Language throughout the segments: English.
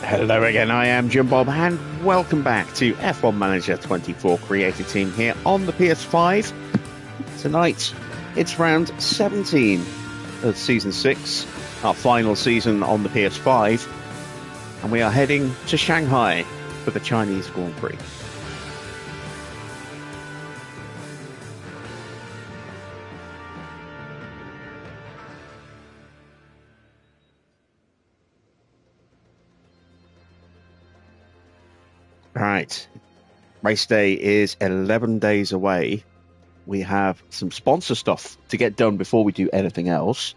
Hello again, I am Jim Bob, and welcome back to F1 Manager 24 Creative Team here on the PS5. Tonight, it's round 17 of Season 6, our final season on the PS5, and we are heading to Shanghai for the Chinese Grand Prix. Right, race day is 11 days away. We have some sponsor stuff to get done before we do anything else.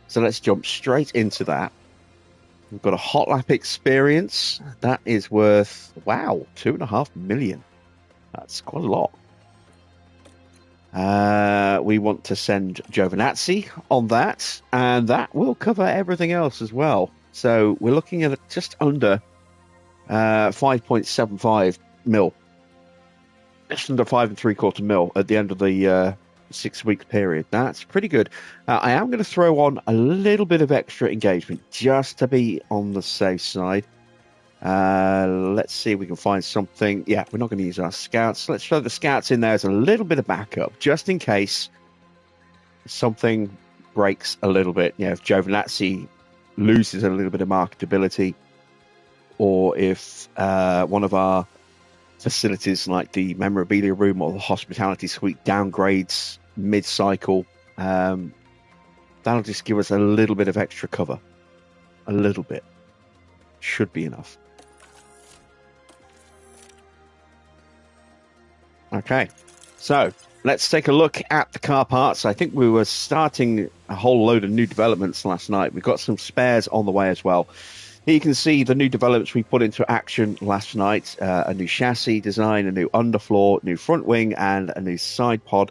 So let's jump straight into that. We've got a hot lap experience. That is worth, wow, 2.5 million. That's quite a lot. We want to send Giovinazzi on that, and that will cover everything else as well. So we're looking at just under 5.75 mil. Just under 5.75 mil at the end of the 6-week period. That's pretty good. I am going to throw on a little bit of extra engagement just to be on the safe side. Let's see if we can find something. Yeah, we're not going to use our scouts. Let's throw the scouts in there as a little bit of backup, just in case something breaks a little bit. If Giovinazzi loses a little bit of marketability, or if one of our facilities like the memorabilia room or the hospitality suite downgrades mid-cycle, that'll just give us a little bit of extra cover. A little bit. Should be enough. Okay, so let's take a look at the car parts. I think we were starting a whole load of new developments last night. We've got some spares on the way as well. Here you can see the new developments we put into action last night. A new chassis design, a new underfloor, new front wing, and a new side pod.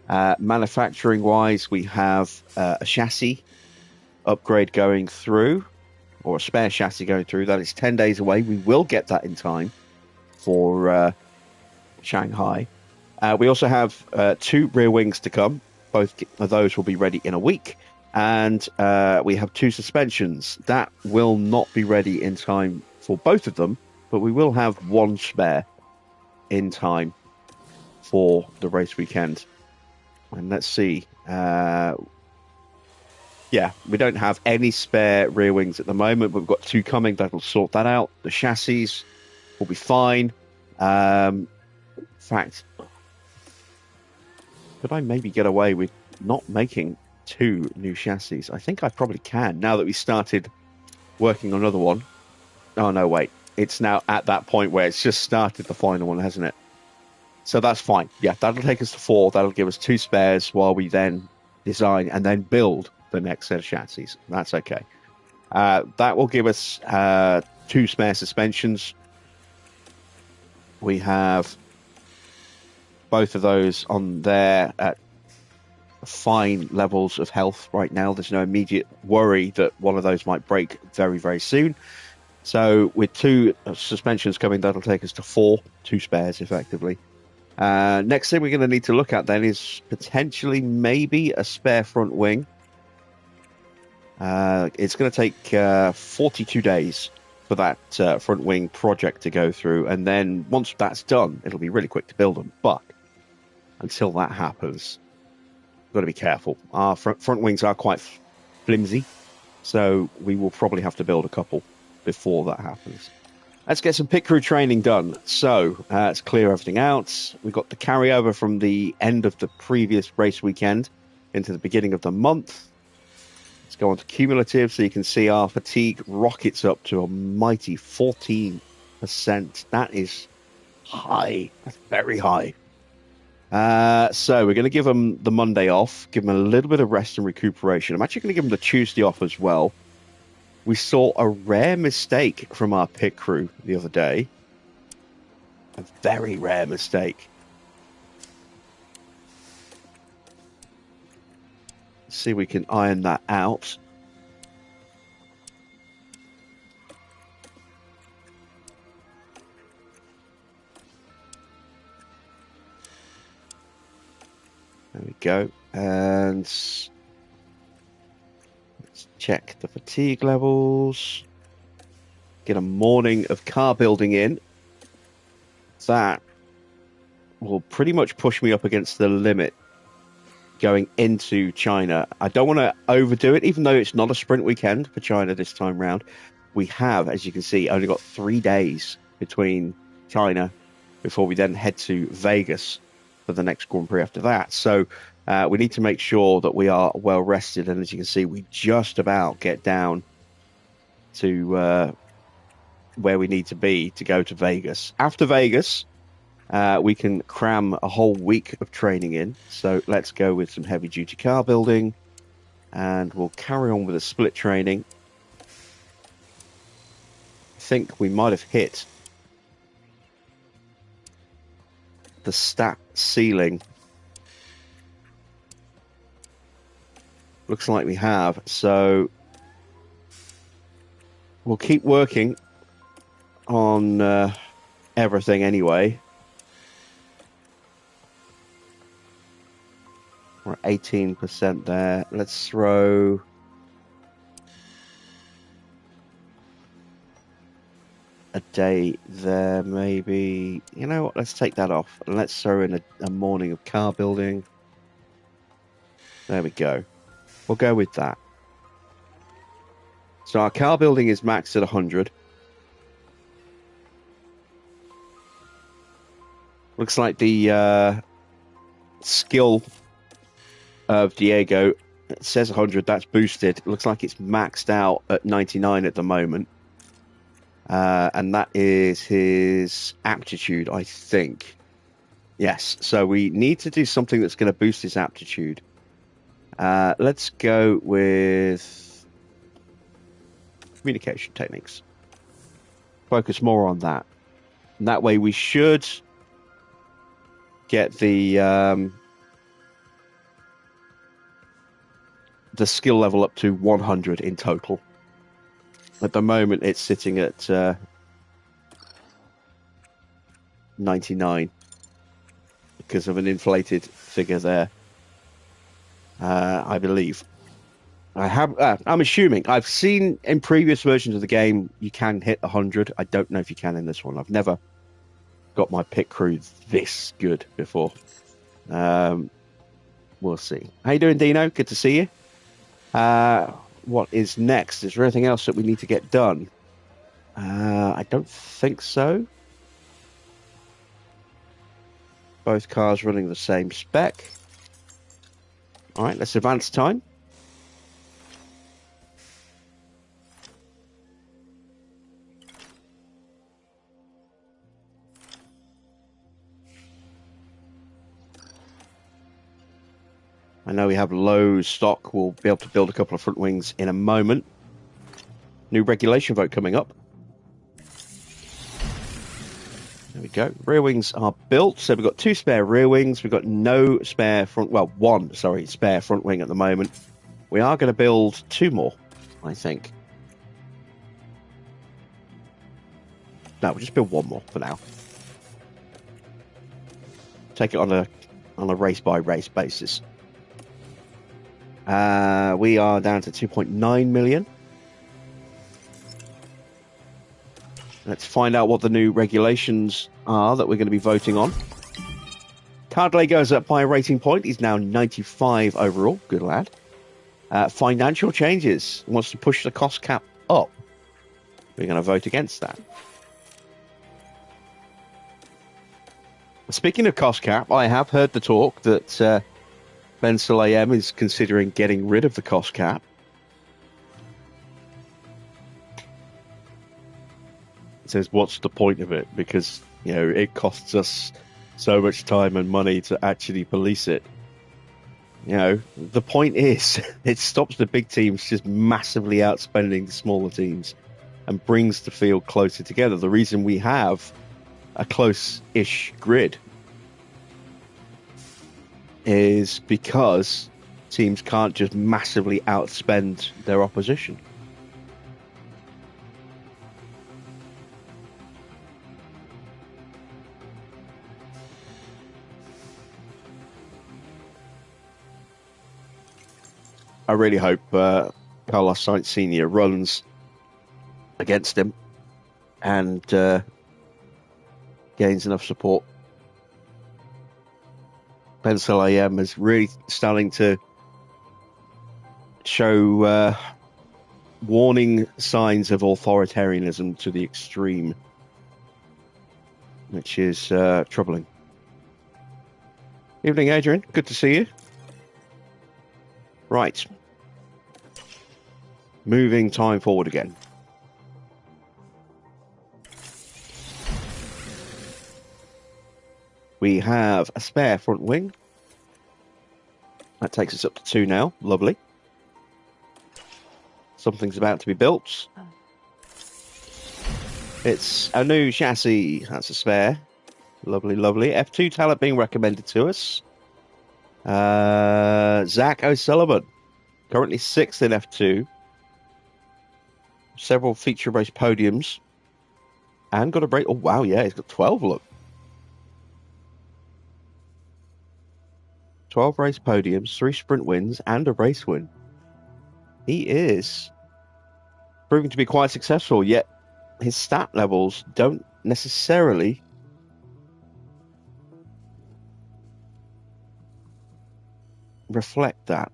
Manufacturing-wise, we have a chassis upgrade going through, or a spare chassis going through. That is 10 days away. We will get that in time for Shanghai. We also have 2 rear wings to come. Both of those will be ready in a week. And we have 2 suspensions. That will not be ready in time for both of them, but we will have 1 spare in time for the race weekend. And let's see. Yeah, we don't have any spare rear wings at the moment, but we've got 2 coming. That'll sort that out. The chassis will be fine. In fact, could I maybe get away with not making 2 new chassis? I think I probably can, now that we started working on another one. Oh, no, wait. It's now at that point where it's just started the final one, hasn't it? So that's fine. Yeah, that'll take us to 4. That'll give us 2 spares while we then design and then build the next set of chassis. That's okay. That will give us 2 spare suspensions. We have both of those on there at fine levels of health right now. There's no immediate worry that one of those might break very, very soon. So with 2 suspensions coming, that'll take us to 4, 2 spares effectively. Next thing we're going to need to look at then is potentially maybe a spare front wing. It's going to take 42 days for that front wing project to go through, and then once that's done, it'll be really quick to build them. But until that happens, we've got to be careful. Our front wings are quite flimsy, so we will probably have to build a couple before that happens. Let's get some pit crew training done. So let's clear everything out. We've got the carryover from the end of the previous race weekend into the beginning of the month. Let's go on to cumulative, so you can see our fatigue rockets up to a mighty 14%. That is high. That's very high. So we're going to give them the Monday off, give them a little bit of rest and recuperation. I'm actually going to give them the Tuesday off as well. We saw a rare mistake from our pit crew the other day. A very rare mistake. Let's see if we can iron that out. There we go. And let's check the fatigue levels. get a morning of car building in. That will pretty much push me up against the limit going into China. I don't want to overdo it, even though it's not a sprint weekend for China this time round. We have, as you can see, only got 3 days between China before we then head to Vegas for the next Grand Prix after that. So we need to make sure that we are well rested. And as you can see, we just about get down to where we need to be to go to Vegas. After Vegas, we can cram a whole week of training in. So let's go with some heavy duty car building, and we'll carry on with the split training. I think we might have hit the stat ceiling. Looks like we have. So we'll keep working on everything anyway. We're at 18% there. Let's throw a day there, maybe. You know what? Let's take that off. And let's throw in a morning of car building. There we go. We'll go with that. So our car building is maxed at 100. Looks like the skill of Diego, it says 100, that's boosted. It looks like it's maxed out at 99 at the moment. And that is his aptitude, I think. Yes, so we need to do something that's going to boost his aptitude. Let's go with communication techniques. Focus more on that. And that way we should get the skill level up to 100 in total. At the moment, it's sitting at 99 because of an inflated figure there. I believe. I'm assuming. I've seen in previous versions of the game you can hit 100. I don't know if you can in this one. I've never got my pit crew this good before. We'll see. How you doing, Dino? Good to see you. What is next? Is there anything else that we need to get done? I don't think so. Both cars running the same spec. All right, let's advance time. I know we have low stock. We'll be able to build a couple of front wings in a moment. New regulation vote coming up. There we go. Rear wings are built. So we've got 2 spare rear wings. We've got no spare front... Well, 1, sorry, spare front wing at the moment. We are going to build 2 more, I think. No, we'll just build 1 more for now. Take it on a race-by-race basis. We are down to 2.9 million. Let's find out what the new regulations are that we're going to be voting on. Cardley goes up by a rating point. He's now 95 overall. Good lad. Financial changes. He wants to push the cost cap up. We're going to vote against that. Speaking of cost cap, I have heard the talk that Ben Sulayem is considering getting rid of the cost cap. It says, what's the point of it? Because, you know, it costs us so much time and money to actually police it. You know, the point is, it stops the big teams just massively outspending the smaller teams and brings the field closer together. The reason we have a close-ish grid is because teams can't just massively outspend their opposition. I really hope Carlos Sainz Sr. runs against him and gains enough support. Pencil AM is really starting to show warning signs of authoritarianism to the extreme, which is troubling. Evening, Adrian. Good to see you. Right. Moving time forward again. We have a spare front wing. That takes us up to 2 now. Lovely. Something's about to be built. It's a new chassis. That's a spare. Lovely, lovely. F2 talent being recommended to us. Zach O'Sullivan. Currently 6th in F2. Several feature race podiums. And got a break. Oh, wow, yeah, he's got 12, look. 12 race podiums, 3 sprint wins, and a race win. He is proving to be quite successful, yet his stat levels don't necessarily reflect that.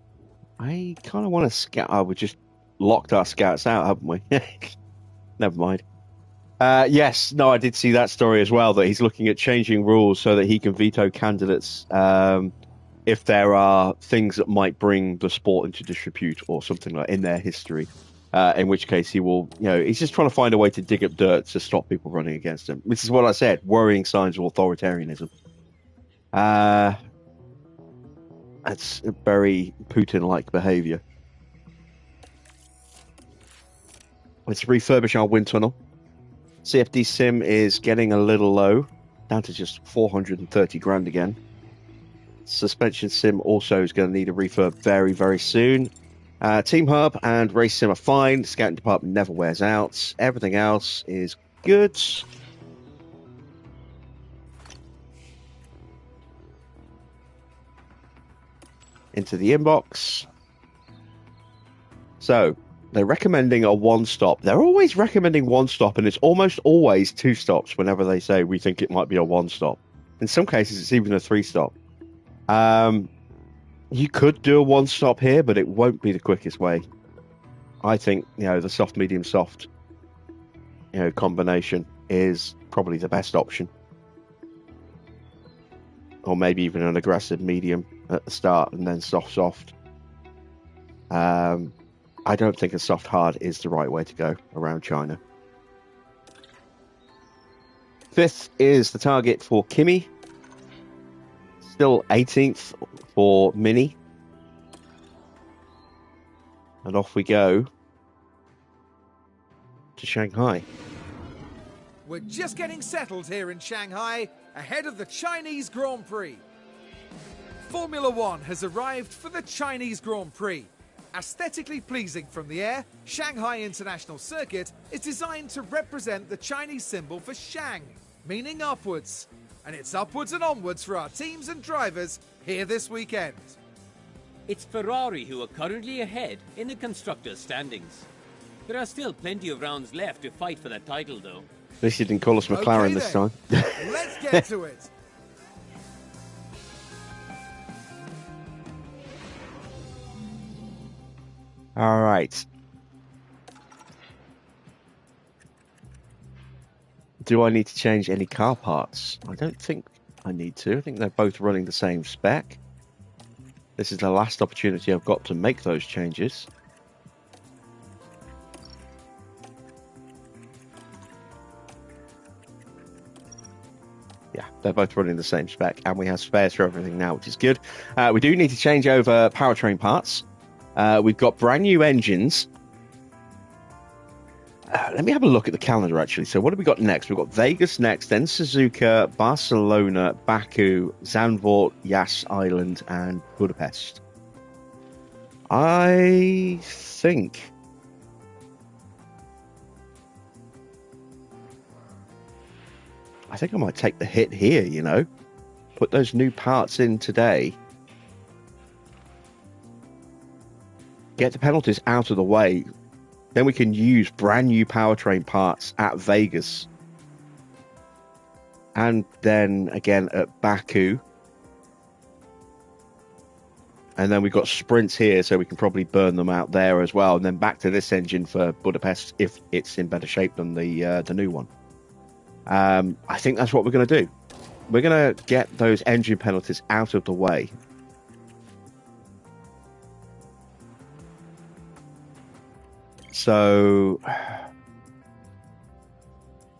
I kind of want to scout. Oh, we just locked our scouts out, haven't we? Never mind. Yes, no, I did see that story as well, that he's looking at changing rules so that he can veto candidates if there are things that might bring the sport into disrepute or something like in their history. In which case he will, he's just trying to find a way to dig up dirt to stop people running against him. This is what I said, worrying signs of authoritarianism. That's a very Putin-like behavior. Let's refurbish our wind tunnel. CFD Sim is getting a little low, down to just 430 grand again. Suspension Sim also is going to need a refurb very, very soon. Team Hub and Race Sim are fine. Scouting Department never wears out. Everything else is good. Into the inbox. So, they're recommending a 1-stop. They're always recommending 1-stop, and it's almost always 2 stops whenever they say we think it might be a 1-stop. In some cases, it's even a 3-stop. You could do a 1-stop here, but it won't be the quickest way. I think, the soft, medium, soft, combination is probably the best option. Or maybe even an aggressive medium at the start and then soft, soft. I don't think a soft hard is the right way to go around China. 5th is the target for Kimi. Still 18th for Mini. And off we go to Shanghai. We're just getting settled here in Shanghai, ahead of the Chinese Grand Prix. Formula One has arrived for the Chinese Grand Prix. Aesthetically pleasing from the air, Shanghai International Circuit is designed to represent the Chinese symbol for Shang, meaning upwards. And it's upwards and onwards for our teams and drivers here this weekend. It's Ferrari who are currently ahead in the constructors' standings. There are still plenty of rounds left to fight for that title, though. At least he didn't call us McLaren Okay, this time. Let's get to it. All right. Do I need to change any car parts? I don't think I need to. I think they're both running the same spec. This is the last opportunity I've got to make those changes. Yeah, they're both running the same spec, and we have spares for everything now, which is good. We do need to change over powertrain parts. We've got brand new engines. Let me have a look at the calendar, actually. So what have we got next? We've got Vegas next, then Suzuka, Barcelona, Baku, Zandvoort, Yas Island, and Budapest. I think I might take the hit here, Put those new parts in today. Get the penalties out of the way. Then we can use brand new powertrain parts at Vegas. And then again at Baku. And then we've got sprints here, so we can probably burn them out there as well. And then back to this engine for Budapest if it's in better shape than the new one. I think that's what we're going to do. We're going to get those engine penalties out of the way. So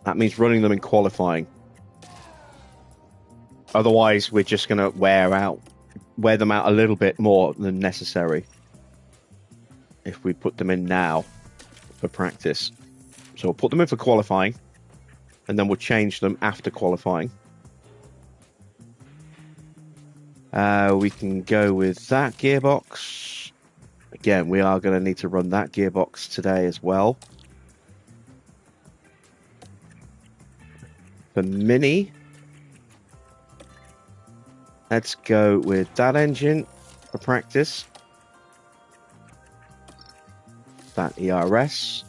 that means running them in qualifying. Otherwise, we're just going to wear them out a little bit more than necessary if we put them in now for practice. So we'll put them in for qualifying, and then we'll change them after qualifying. We can go with that gearbox. Again, we are going to need to run that gearbox today as well. The Mini, let's go with that engine for practice. That ERS.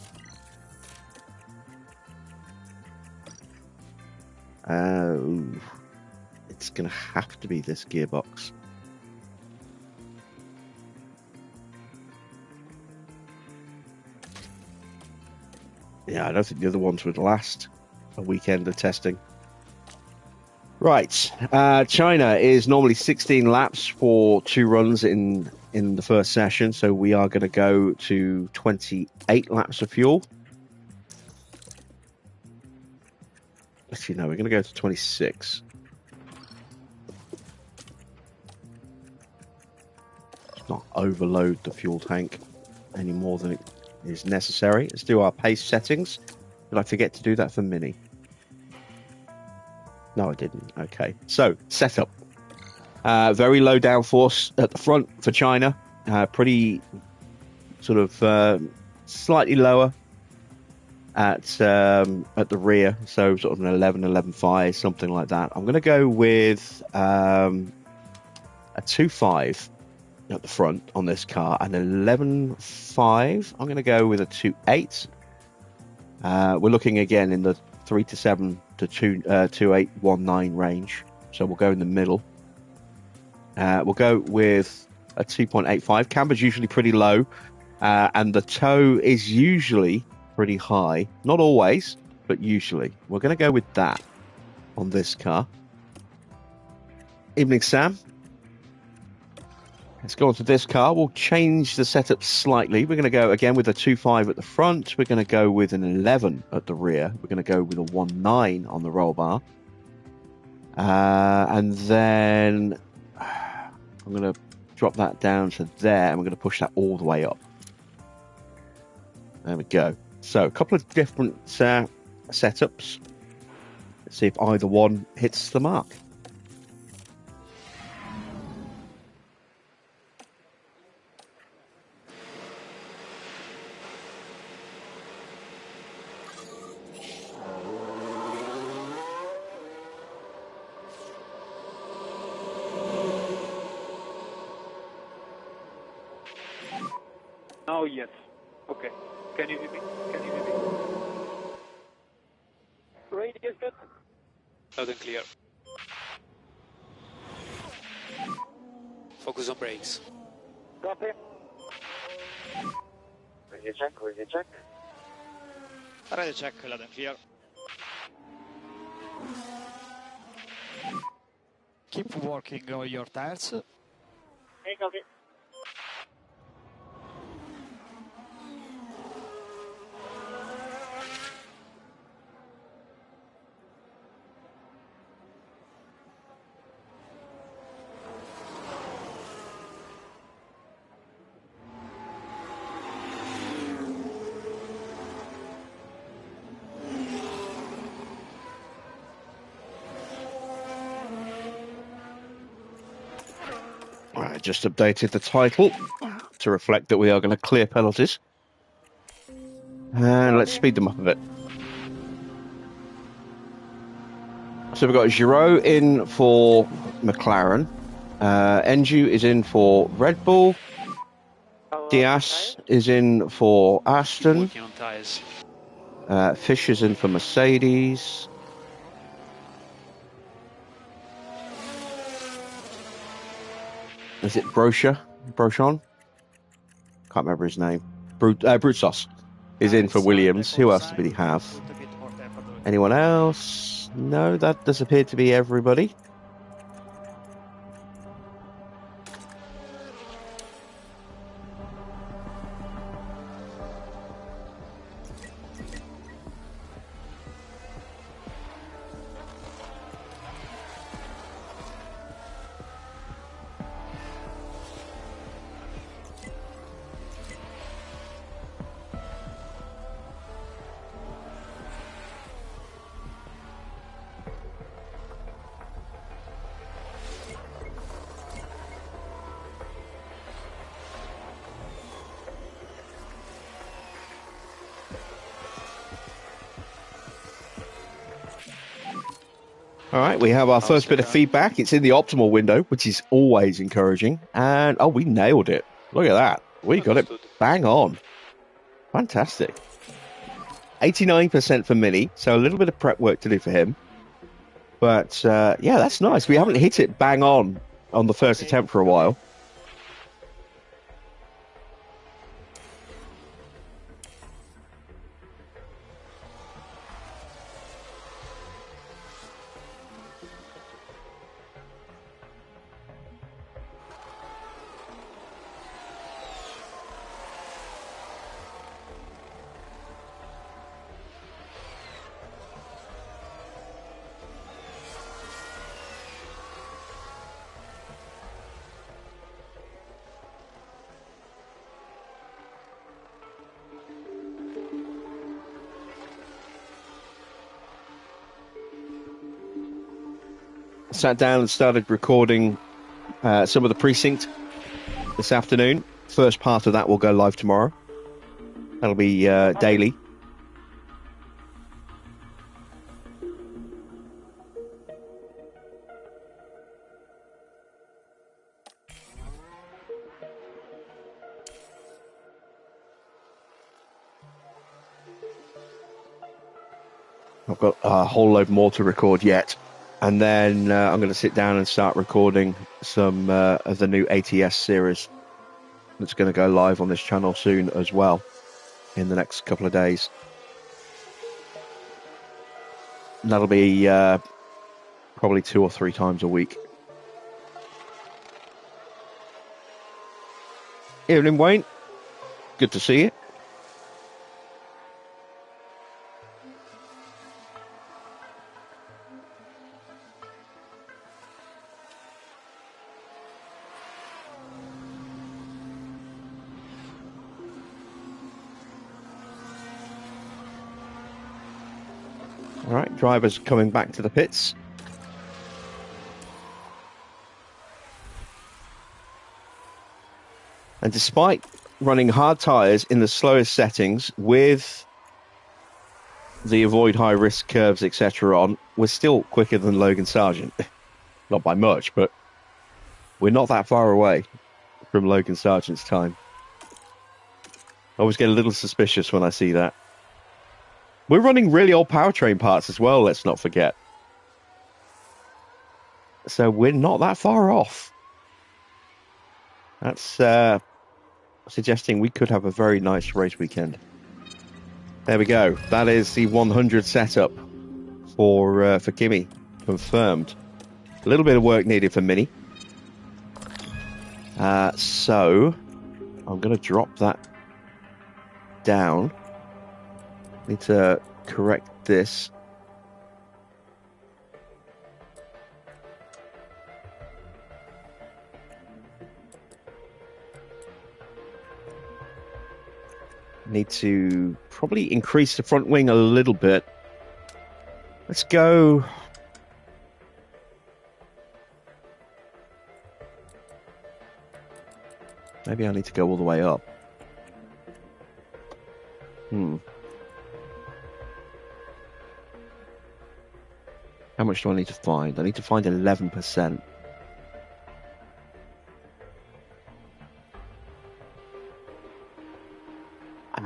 It's going to have to be this gearbox. Yeah, I don't think the other ones would last a weekend of testing. Right, China is normally 16 laps for 2 runs in the first session, so we are going to go to 28 laps of fuel. Actually, no, we're going to go to 26. Let's not overload the fuel tank any more than it is necessary. Let's do our pace settings. Did I forget to do that for Mini? No, I didn't. Okay, so setup. Very low downforce at the front for China. Pretty sort of slightly lower at the rear. So sort of an 11.5, something like that. I'm going to go with a 2.5 at the front on this car, and 11.5. I'm going to go with a 2.8. We're looking again in the 3.7 to 2.819 range, so we'll go in the middle. We'll go with a 2.85. Camber's usually pretty low, and the toe is usually pretty high. Not always, but usually. We're going to go with that on this car. Evening, Sam. Let's go on to this car. We'll change the setup slightly. We're going to go again with a 2.5 at the front. We're going to go with an 11 at the rear. We're going to go with a 1.9 on the roll bar. And then I'm going to drop that down to there, and we're going to push that all the way up. There we go. So a couple of different setups. Let's see if either one hits the mark. Now, yes. Okay. Can you hear me? Radio is good. Loud and clear. Focus on brakes. Copy. Radio check. Radio check, loud and clear. Keep working on your tires. Hey, copy. Just updated the title to reflect that we are going to clear penalties. And let's speed them up a bit. So we've got Giraud in for McLaren. Enju is in for Red Bull. Diaz is in for Aston. Working on tyres. Fisher's in for Mercedes. Is it Brochon? Can't remember his name. Brutos is in for Williams. Who else did we have? Anyone else? No, that does appear to be everybody. All right, we have our first bit of feedback. It's in the optimal window, which is always encouraging. And, oh, we nailed it. Look at that. We got it bang on. Fantastic. 89% for Mini, so a little bit of prep work to do for him. But, yeah, that's nice. We haven't hit it bang on the first attempt for a while. Sat down and started recording some of the precinct this afternoon. First part of that will go live tomorrow. That'll be daily. I've got a whole load more to record yet. And then I'm going to sit down and start recording some of the new ATS series that's going to go live on this channel soon as well in the next couple of days. And that'll be probably 2 or 3 times a week. Evening, Wayne. Good to see you. All right, drivers coming back to the pits. And despite running hard tyres in the slowest settings with the avoid high risk curves, etc. on, we're still quicker than Logan Sargent. Not by much, but we're not that far away from Logan Sargent's time. I always get a little suspicious when I see that. We're running really old powertrain parts as well, let's not forget. So we're not that far off. That's suggesting we could have a very nice race weekend. There we go. That is the 100 setup for Kimi, confirmed. A little bit of work needed for Mini. So I'm going to drop that down. Need to correct this. Need to probably increase the front wing a little bit. Let's go. Maybe I need to go all the way up. How much do I need to find? I need to find 11%.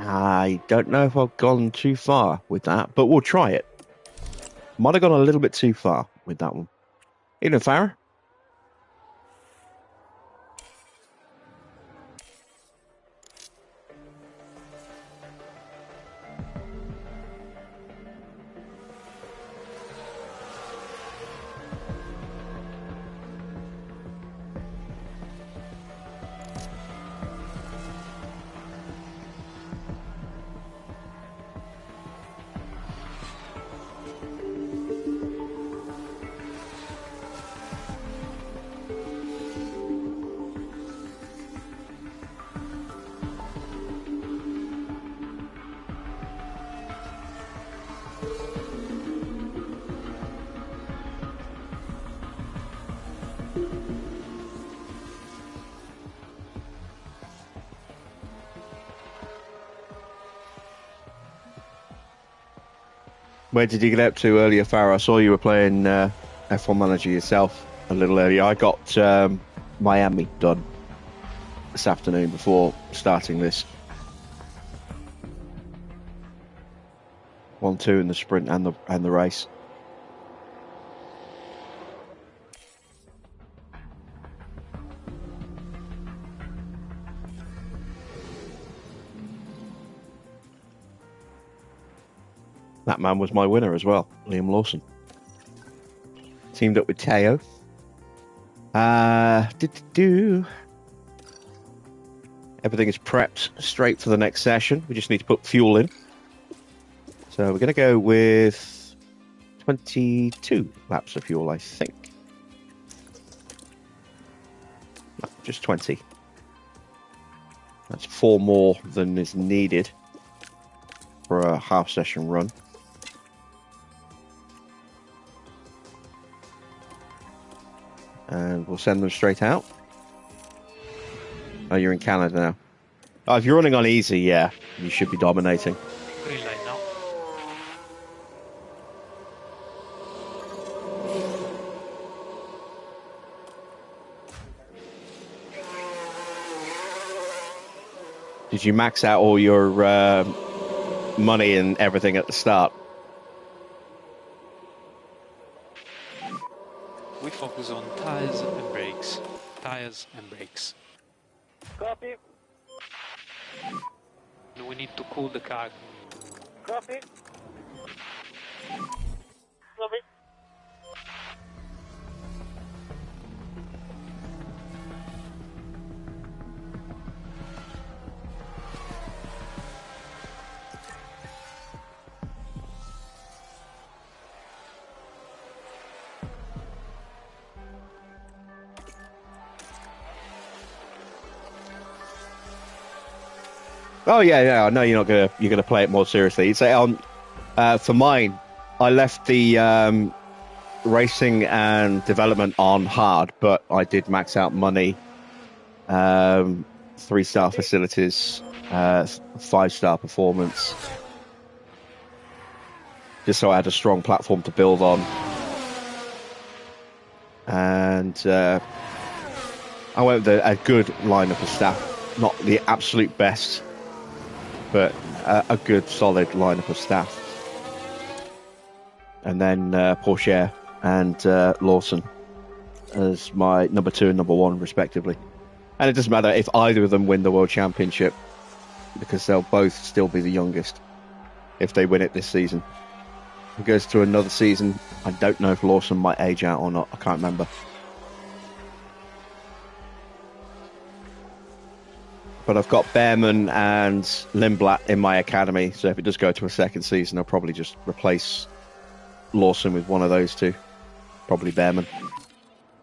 I don't know if I've gone too far with that, but we'll try it. Might have gone a little bit too far with that one. Evening, Farah. Where did you get up to earlier, Farah? I saw you were playing F1 Manager yourself a little earlier. I got Miami done this afternoon before starting this. 1-2 in the sprint and the race. That man was my winner as well, Liam Lawson. Teamed up with Teo. Everything is prepped straight for the next session. We just need to put fuel in. So we're going to go with 22 laps of fuel, I think. No, just 20. That's 4 more than is needed for a half session run. And we'll send them straight out. Oh, you're in Canada now. Oh, if you're running on easy, yeah, you should be dominating. Green light now. Did you max out all your money and everything at the start? We focus on tires and brakes. Tires and brakes. Copy. And we need to cool the car. Copy. Copy. Oh yeah. I know you're gonna play it more seriously. Say for mine, I left the racing and development on hard, but I did max out money, 3-star facilities, 5-star performance, just so I had a strong platform to build on. And I went with a good lineup of staff, not the absolute best, but a good, solid lineup of staff. And then Porsche and Lawson as my number 2 and number 1, respectively. And it doesn't matter if either of them win the World Championship, because they'll both still be the youngest if they win it this season. If it goes to another season, I don't know if Lawson might age out or not. I can't remember. But I've got Behrman and Lindblad in my academy, so if it does go to a second season, I'll probably just replace Lawson with one of those two. Probably Behrman.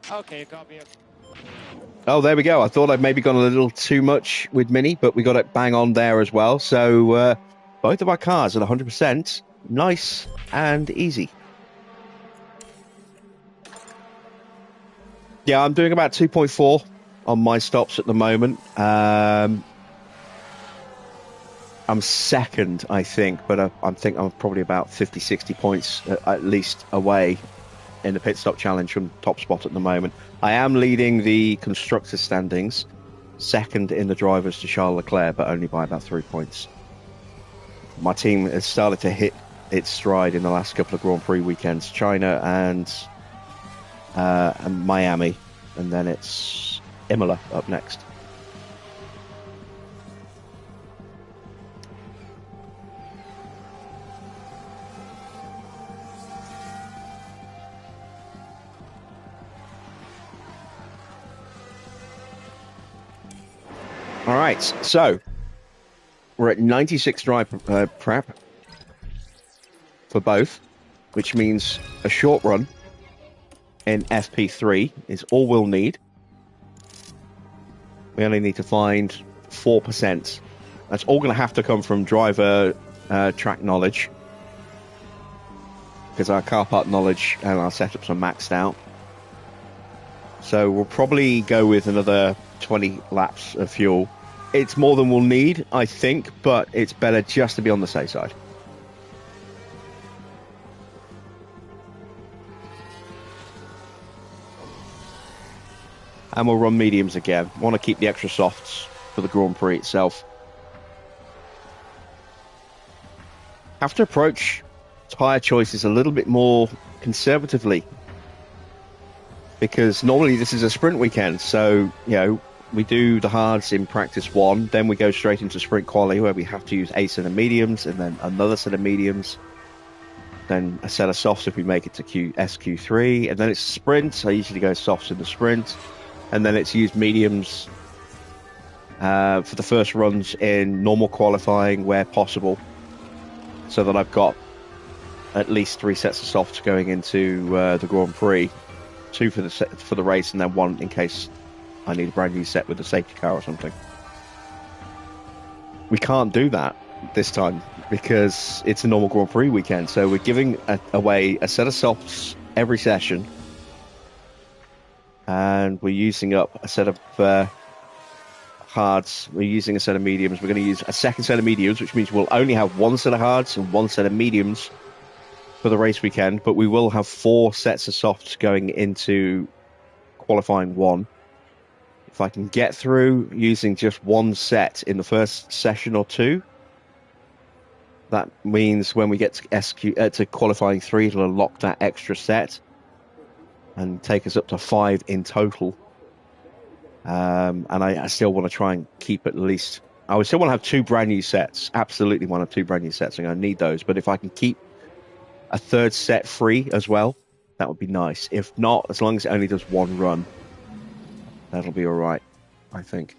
Okay, copy it. Oh, there we go. I thought I'd maybe gone a little too much with Mini, but we got it bang on there as well. So both of our cars at 100%. Nice and easy. Yeah, I'm doing about 2.4 on my stops at the moment. I'm second, I think, but I think I'm probably about 50, 60 points at least away in the pit stop challenge from top spot at the moment. I am leading the constructor standings, second in the drivers to Charles Leclerc, but only by about 3 points. my team has started to hit its stride in the last couple of Grand Prix weekends. China and Miami, and then it's Imola up next. All right, so we're at 96 drive prep for both, which means a short run in FP3 is all we'll need. We only need to find 4%. That's all going to have to come from driver track knowledge, because our car part knowledge and our setups are maxed out. So we'll probably go with another 20 laps of fuel. It's more than we'll need, I think, but it's better just to be on the safe side. And we'll run mediums again. Want to keep the extra softs for the Grand Prix itself. Have to approach tyre choices a little bit more conservatively, because normally this is a sprint weekend, so, you know, we do the hards in practice 1, then we go straight into sprint quali where we have to use a set of mediums and then another set of mediums, then a set of softs if we make it to SQ3, and then it's sprint. I usually go softs in the sprint, and then it's used mediums for the first runs in normal qualifying where possible, so that I've got at least 3 sets of softs going into the Grand Prix, 2 for the race, and then 1 in case I need a brand new set with a safety car or something. We can't do that this time because it's a normal Grand Prix weekend, so we're giving away a set of softs every session, and we're using up a set of hards. We're using a set of mediums. We're going to use a second set of mediums, which means we'll only have 1 set of hards and 1 set of mediums for the race weekend, but we will have 4 sets of softs going into qualifying 1. If I can get through using just 1 set in the first session or 2, that means when we get to to qualifying 3, it'll unlock that extra set and take us up to 5 in total. And I still want to try and keep at least... I would still want to have 2 brand new sets. Absolutely want to have 2 brand new sets. I'm going to need those. But if I can keep a 3rd set free as well, that would be nice. If not, as long as it only does 1 run, that'll be all right, I think.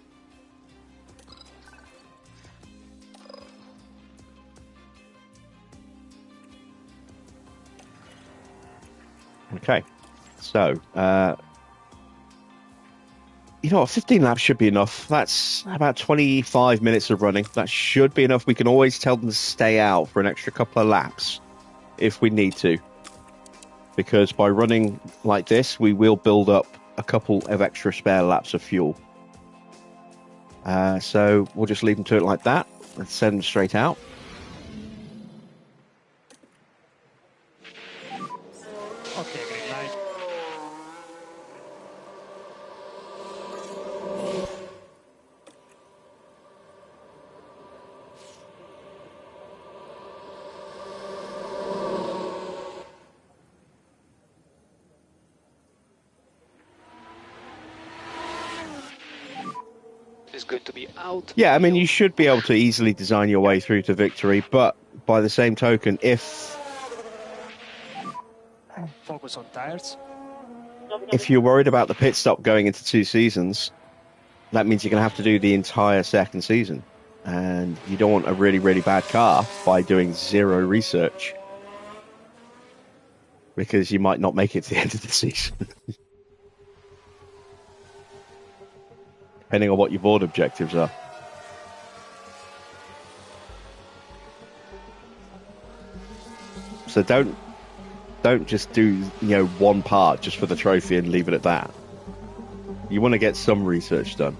Okay, so, 15 laps should be enough. That's about 25 minutes of running. That should be enough. We can always tell them to stay out for an extra couple of laps if we need to, because by running like this, we will build up a couple of extra spare laps of fuel. So we'll just leave them to it like that. Let's send them straight out. Okay, green light. Is going to be out. Yeah, I mean, you should be able to easily design your way through to victory, but by the same token, if Focus on tires. you're worried about the pit stop going into 2 seasons, that means you're going to have to do the entire second season. And you don't want a really, really bad car by doing 0 research, because you might not make it to the end of the season. Depending on what your board objectives are. So don't just do, one part just for the trophy and leave it at that. You want to get some research done.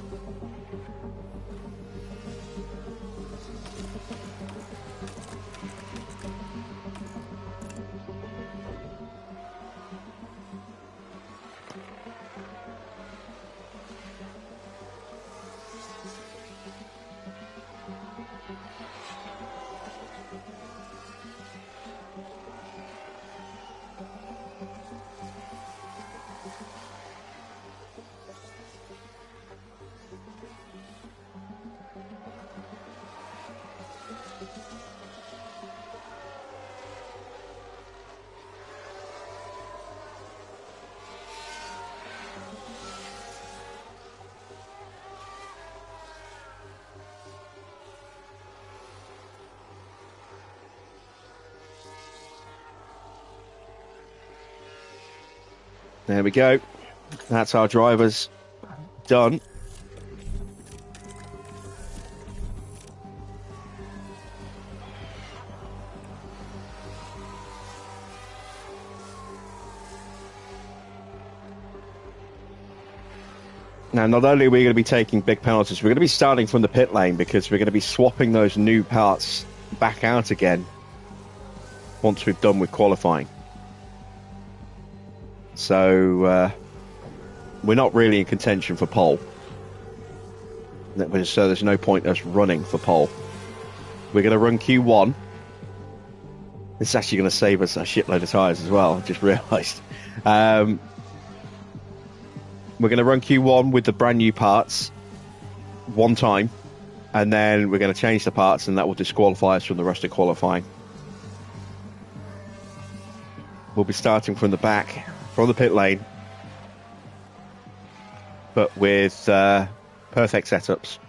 There we go. That's our drivers done. Now, not only are we going to be taking big penalties, we're going to be starting from the pit lane because we're going to be swapping those new parts back out again once we've done with qualifying. So, we're not really in contention for pole. So there's no point us running for pole. We're going to run Q1. This is actually going to save us a shitload of tyres as well, I just realised. We're going to run Q1 with the brand new parts one time, and then we're going to change the parts, and that will disqualify us from the rest of qualifying. We'll be starting from the back, from the pit lane, but with perfect setups.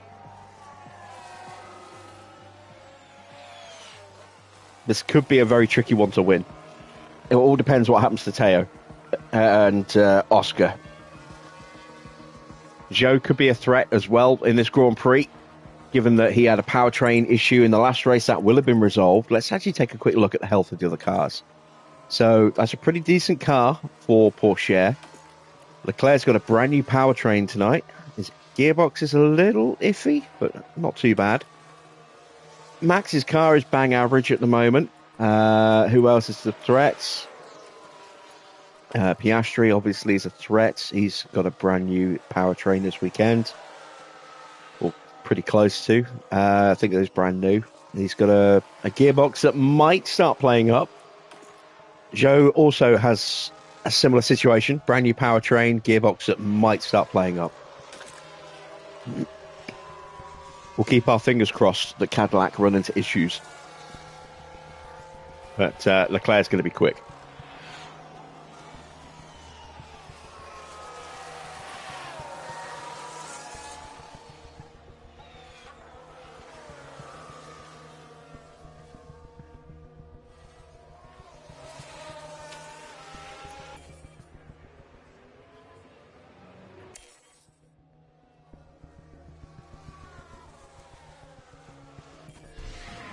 This could be a very tricky one to win. It all depends what happens to Teo and Oscar. Zhou could be a threat as well in this Grand Prix, given that he had a powertrain issue in the last race. That will have been resolved. Let's actually take a quick look at the health of the other cars. So that's a pretty decent car for Porsche. Leclerc's got a brand new powertrain tonight. His gearbox is a little iffy, but not too bad. Max's car is bang average at the moment. Who else is the threat? Piastri obviously is a threat. He's got a brand new powertrain this weekend, or pretty close to. I think it was brand new. He's got a gearbox that might start playing up. Zhou also has a similar situation, brand new powertrain, gearbox that might start playing up. We'll keep our fingers crossed that Cadillac run into issues, but Leclerc's going to be quick.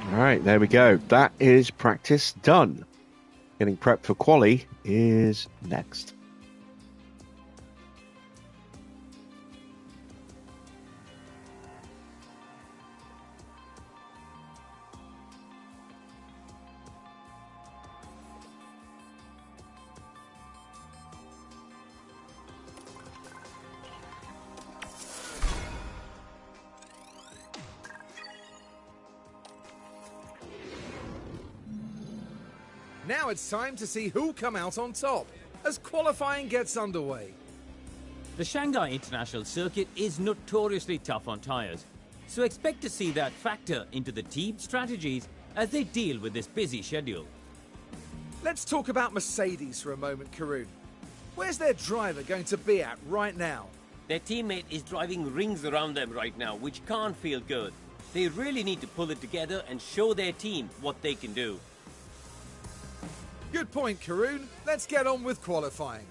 All right, there we go. That is practice done. Getting prepped for quali is next. Now it's time to see who'll come out on top as qualifying gets underway. The Shanghai International Circuit is notoriously tough on tyres, so expect to see that factor into the team strategies as they deal with this busy schedule. Let's talk about Mercedes for a moment, Karun. Where's their driver going to be at right now? Their teammate is driving rings around them right now, which can't feel good. They really need to pull it together and show their team what they can do. Good point, Karun. Let's get on with qualifying.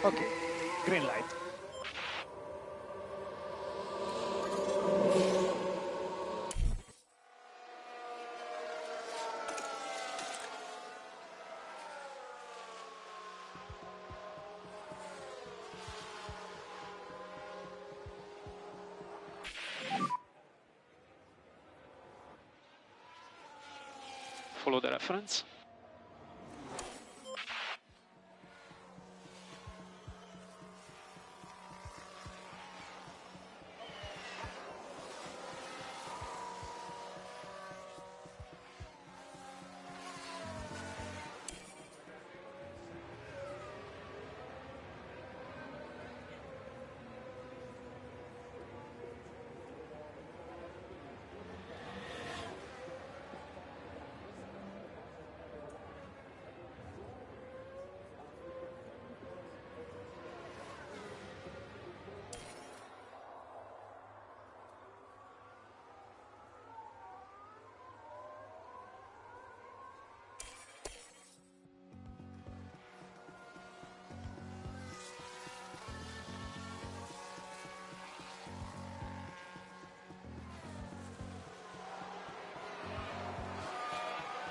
Okay, green light. Follow the reference.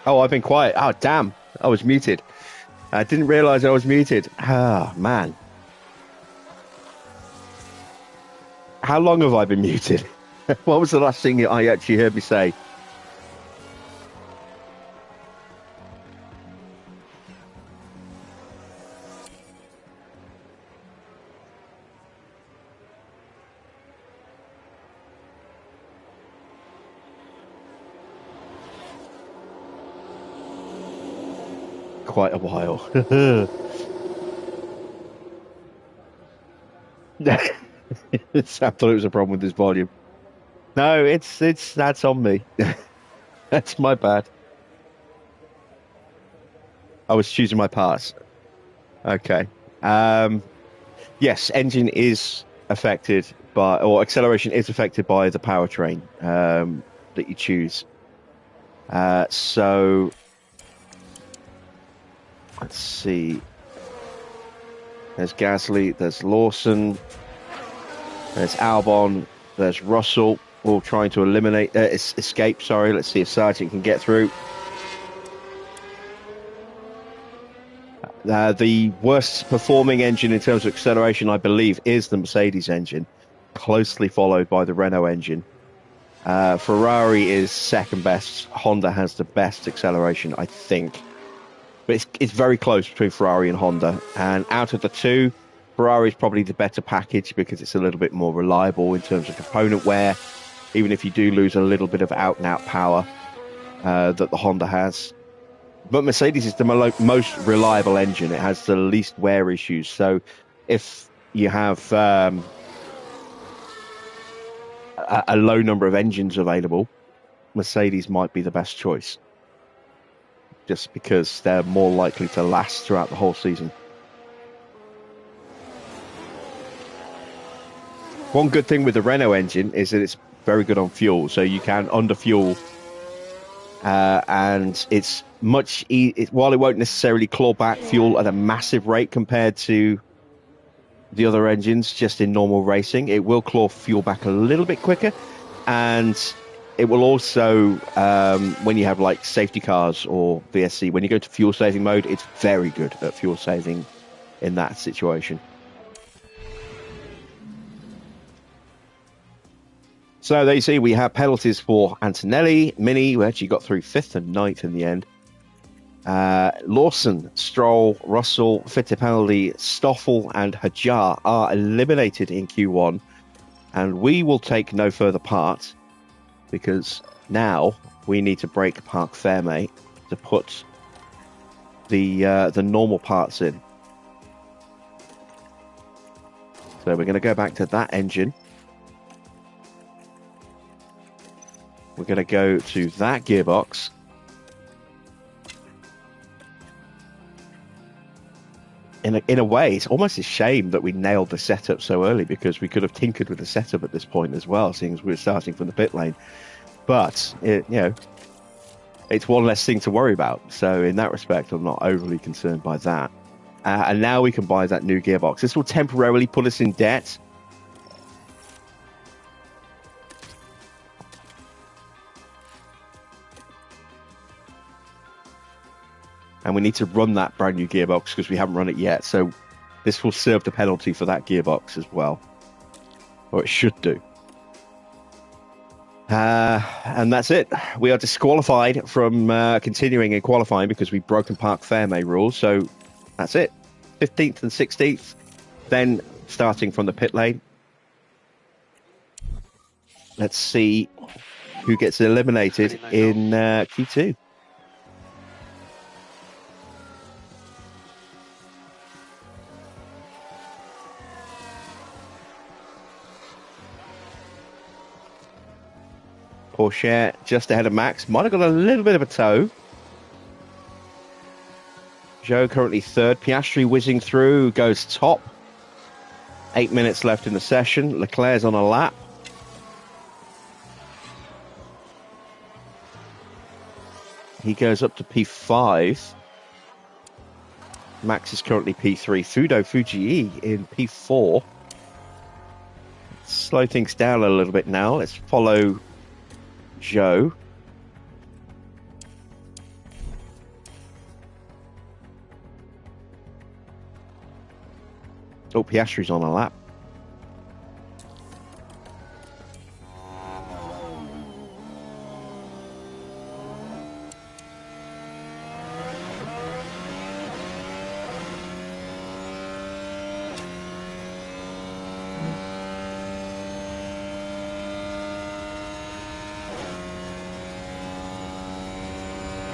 Oh, I've been quiet. Oh, damn. I was muted. I didn't realize I was muted. Ah, man. How long have I been muted? What was the last thing I actually heard me say? Quite a while. Sam thought it was a problem with his volume. No, that's on me. That's my bad. I was choosing my parts. Okay. Yes, engine is affected by, or acceleration is affected by the powertrain that you choose. So let's see. There's Gasly, there's Lawson, there's Albon, there's Russell, all trying to escape. Sorry, let's see if Sargent can get through. The worst performing engine in terms of acceleration, I believe, is the Mercedes engine, closely followed by the Renault engine. Ferrari is second best. Honda has the best acceleration, I think. But it's very close between Ferrari and Honda. And out of the two, Ferrari is probably the better package because it's a little bit more reliable in terms of component wear, even if you do lose a little bit of out-and-out power that the Honda has. But Mercedes is the most reliable engine. It has the least wear issues. So if you have a low number of engines available, Mercedes might be the best choice, just because they're more likely to last throughout the whole season. One good thing with the Renault engine is that it's very good on fuel, so you can underfuel, and it's much while it won't necessarily claw back fuel at a massive rate compared to the other engines just in normal racing, it will claw fuel back a little bit quicker, and it will also, when you have like safety cars or VSC, when you go to fuel saving mode, it's very good at fuel saving in that situation. So there you see, we have penalties for Antonelli, Mini, who actually got through 5th and 9th in the end. Lawson, Stroll, Russell, Fittipaldi, Stoffel, and Hajar are eliminated in Q1, and we will take no further part because now we need to break Parc Fermé to put the normal parts in. So we're going to go back to that engine. We're going to go to that gearbox. In a way, it's almost a shame that we nailed the setup so early, because we could have tinkered with the setup at this point as well, seeing as we were starting from the pit lane. But, it's one less thing to worry about. So in that respect, I'm not overly concerned by that. And now we can buy that new gearbox. This will temporarily put us in debt. And we need to run that brand new gearbox because we haven't run it yet. So this will serve the penalty for that gearbox as well. Or it should do. And that's it. We are disqualified from continuing in qualifying because we've broken Parc Fermé rules. So that's it. 15th and 16th. Then starting from the pit lane. Let's see who gets eliminated in Q2. Porsche just ahead of Max. Might have got a little bit of a toe. Joe currently third. Piastri whizzing through, goes top. 8 minutes left in the session. Leclerc's on a lap. He goes up to P5. Max is currently P3. Fudo Fujii in P4. Slow things down a little bit now. Let's follow Joe. Oh, Piastri's on a lap.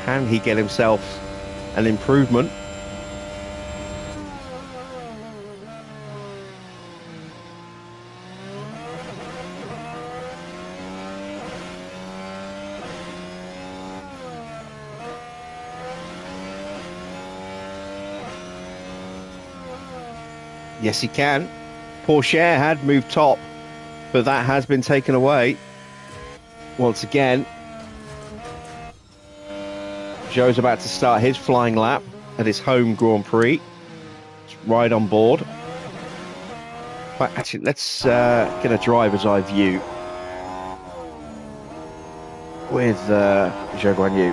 Can he get himself an improvement? Yes, he can. Porsche had moved top, but that has been taken away. Once again, Joe's about to start his flying lap at his home Grand Prix. Let's ride on board. But actually, let's get a driver's eye view with Zhou Guanyu.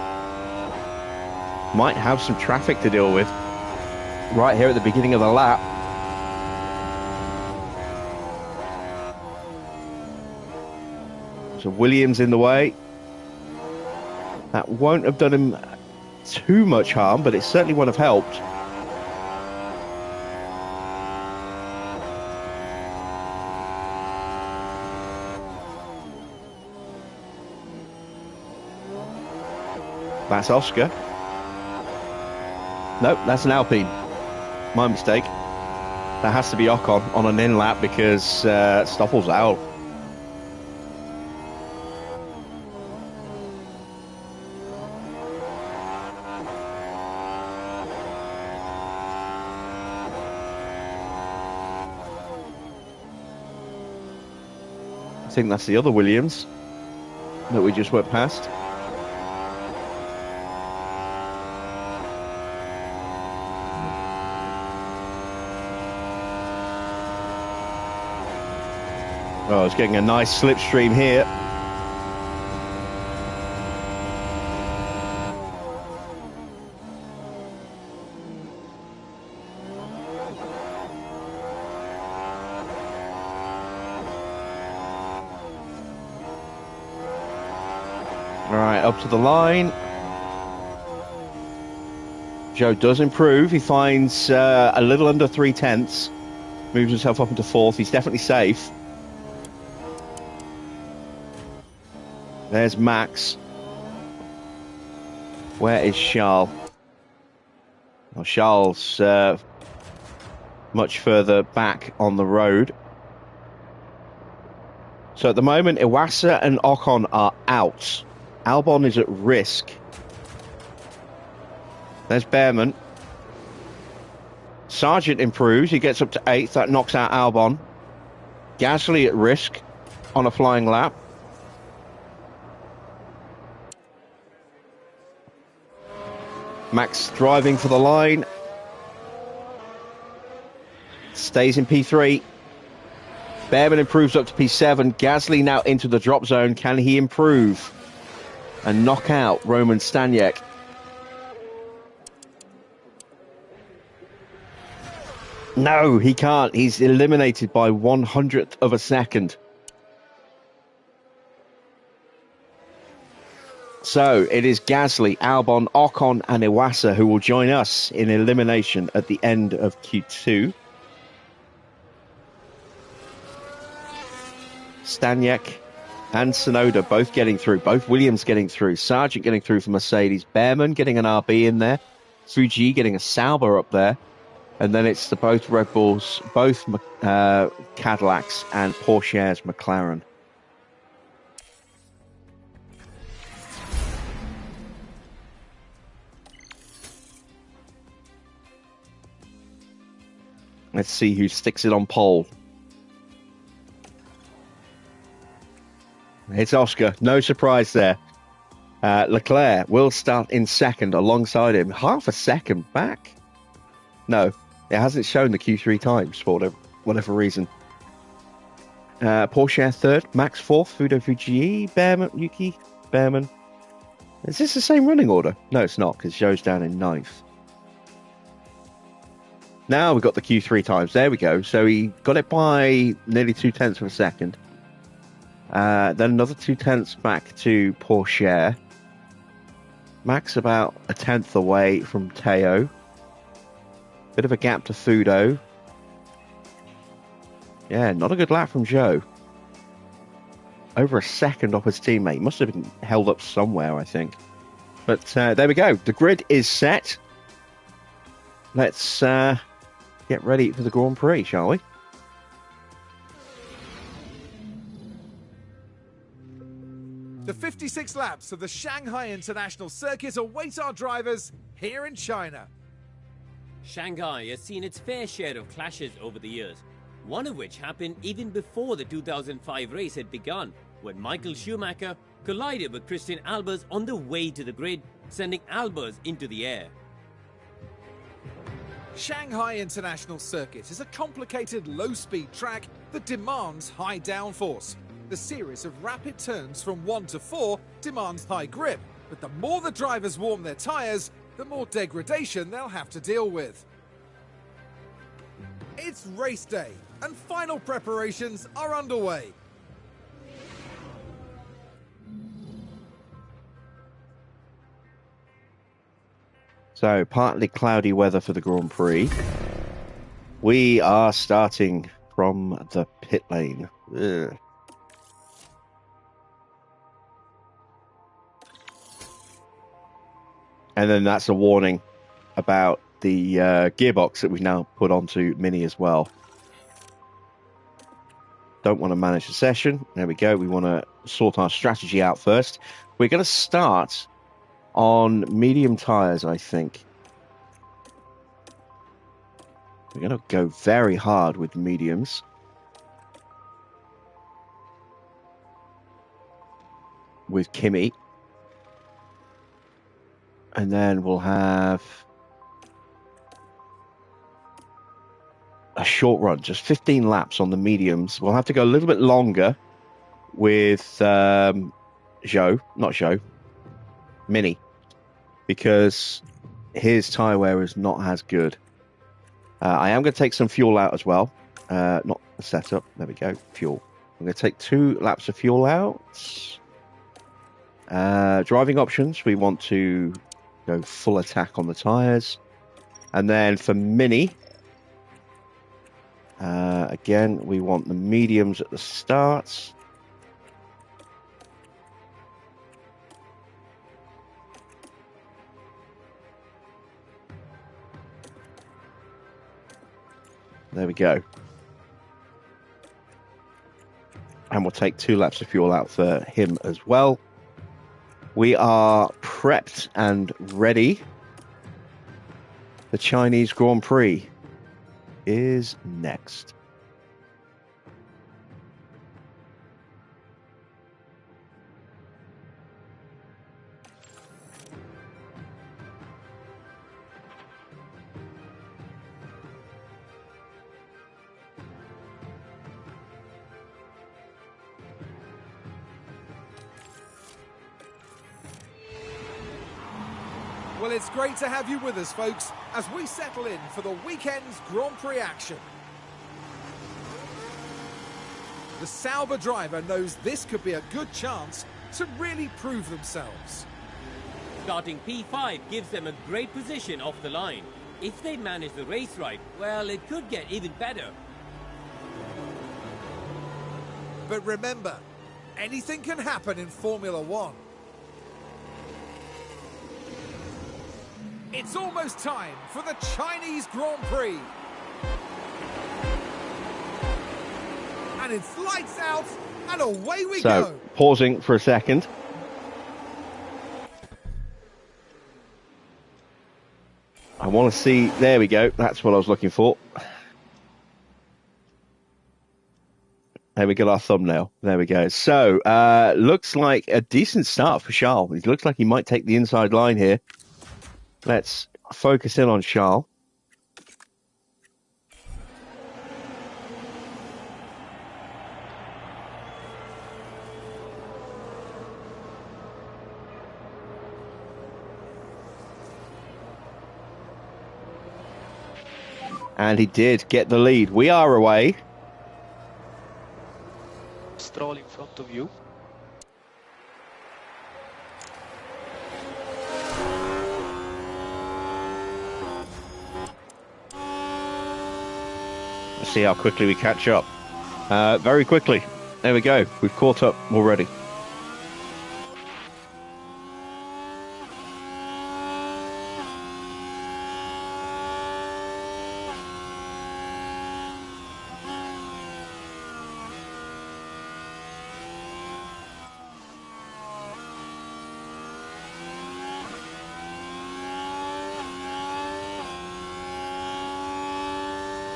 Might have some traffic to deal with right here at the beginning of the lap. So Williams in the way. That won't have done him too much harm, but it certainly won't have helped. That's Oscar. Nope, that's an Alpine. My mistake. That has to be Ocon on an in lap because Stoffel's out. I think that's the other Williams that we just went past. Oh, it's getting a nice slipstream here. All right, up to the line. Joe does improve. He finds a little under 3/10. Moves himself up into fourth. He's definitely safe. There's Max. Where is Charles? Well, Charles much further back on the road. So at the moment, Iwasa and Ocon are out. Albon is at risk. There's Behrman. Sargent improves. He gets up to 8th. That knocks out Albon. Gasly at risk on a flying lap. Max driving for the line. Stays in P3. Behrman improves up to P7. Gasly now into the drop zone. Can he improve and knock out Roman Staniek? No, he can't. He's eliminated by 100th of a second. So it is Gasly, Albon, Ocon and Iwasa who will join us in elimination at the end of Q2. Staniek and Tsunoda both getting through, both Williams getting through, Sargent getting through for Mercedes, Behrman getting an RB in there, Fuji getting a Sauber up there, and then it's the both Red Bulls, both Cadillacs and Porsche's McLaren. Let's see who sticks it on pole. It's Oscar. No surprise there. Leclerc will start in second alongside him. Half a second back. No, it hasn't shown the Q3 times for whatever reason. Porsche third. Max fourth. Fudo Fuji. Behrman. Yuki. Behrman. Is this the same running order? No, it's not, because Zhou's down in ninth. Now we've got the Q3 times. There we go. So he got it by nearly 0.2 of a second. Then another 0.2 back to Porsche. Max about 1/10 away from Teo. Bit of a gap to Fudo. Yeah, not a good lap from Zhou. Over a second off his teammate. Must have been held up somewhere, I think. But there we go. The grid is set. Let's get ready for the Grand Prix, shall we? The 56 laps of the Shanghai International Circuit await our drivers here in China. Shanghai has seen its fair share of clashes over the years, one of which happened even before the 2005 race had begun, when Michael Schumacher collided with Christian Albers on the way to the grid, sending Albers into the air. Shanghai International Circuit is a complicated low-speed track that demands high downforce. The series of rapid turns from 1 to 4 demands high grip, but the more the drivers warm their tyres, the more degradation they'll have to deal with. It's race day, and final preparations are underway. So, partly cloudy weather for the Grand Prix. We are starting from the pit lane. Ugh. And then that's a warning about the gearbox that we've now put onto Mini as well. Don't want to manage the session. There we go. We want to sort our strategy out first. We're going to start on medium tyres, I think. We're going to go very hard with mediums. With Kimi. And then we'll have a short run, just 15 laps on the mediums. We'll have to go a little bit longer with Mini, because his tyre wear is not as good. I am going to take some fuel out as well. Not the setup. There we go. Fuel. I'm going to take 2 laps of fuel out. Driving options. We want to go full attack on the tyres. And then for Mini, again, we want the mediums at the start. There we go. And we'll take 2 laps of fuel out for him as well. We are prepped and ready. The Chinese Grand Prix is next. Well, it's great to have you with us, folks, as we settle in for the weekend's Grand Prix action. The Sauber driver knows this could be a good chance to really prove themselves. Starting P5 gives them a great position off the line. If they manage the race right, well, it could get even better. But remember, anything can happen in Formula One. It's almost time for the Chinese Grand Prix. And it's lights out, and away we go. So, pausing for a second. I want to see, there we go, that's what I was looking for. There we go, our thumbnail. There we go. So, looks like a decent start for Charles. It looks like he might take the inside line here. Let's focus in on Charles. And he did get the lead. We are away. Stroll in front of you. Let's see how quickly we catch up. Very quickly. There we go. We've caught up already.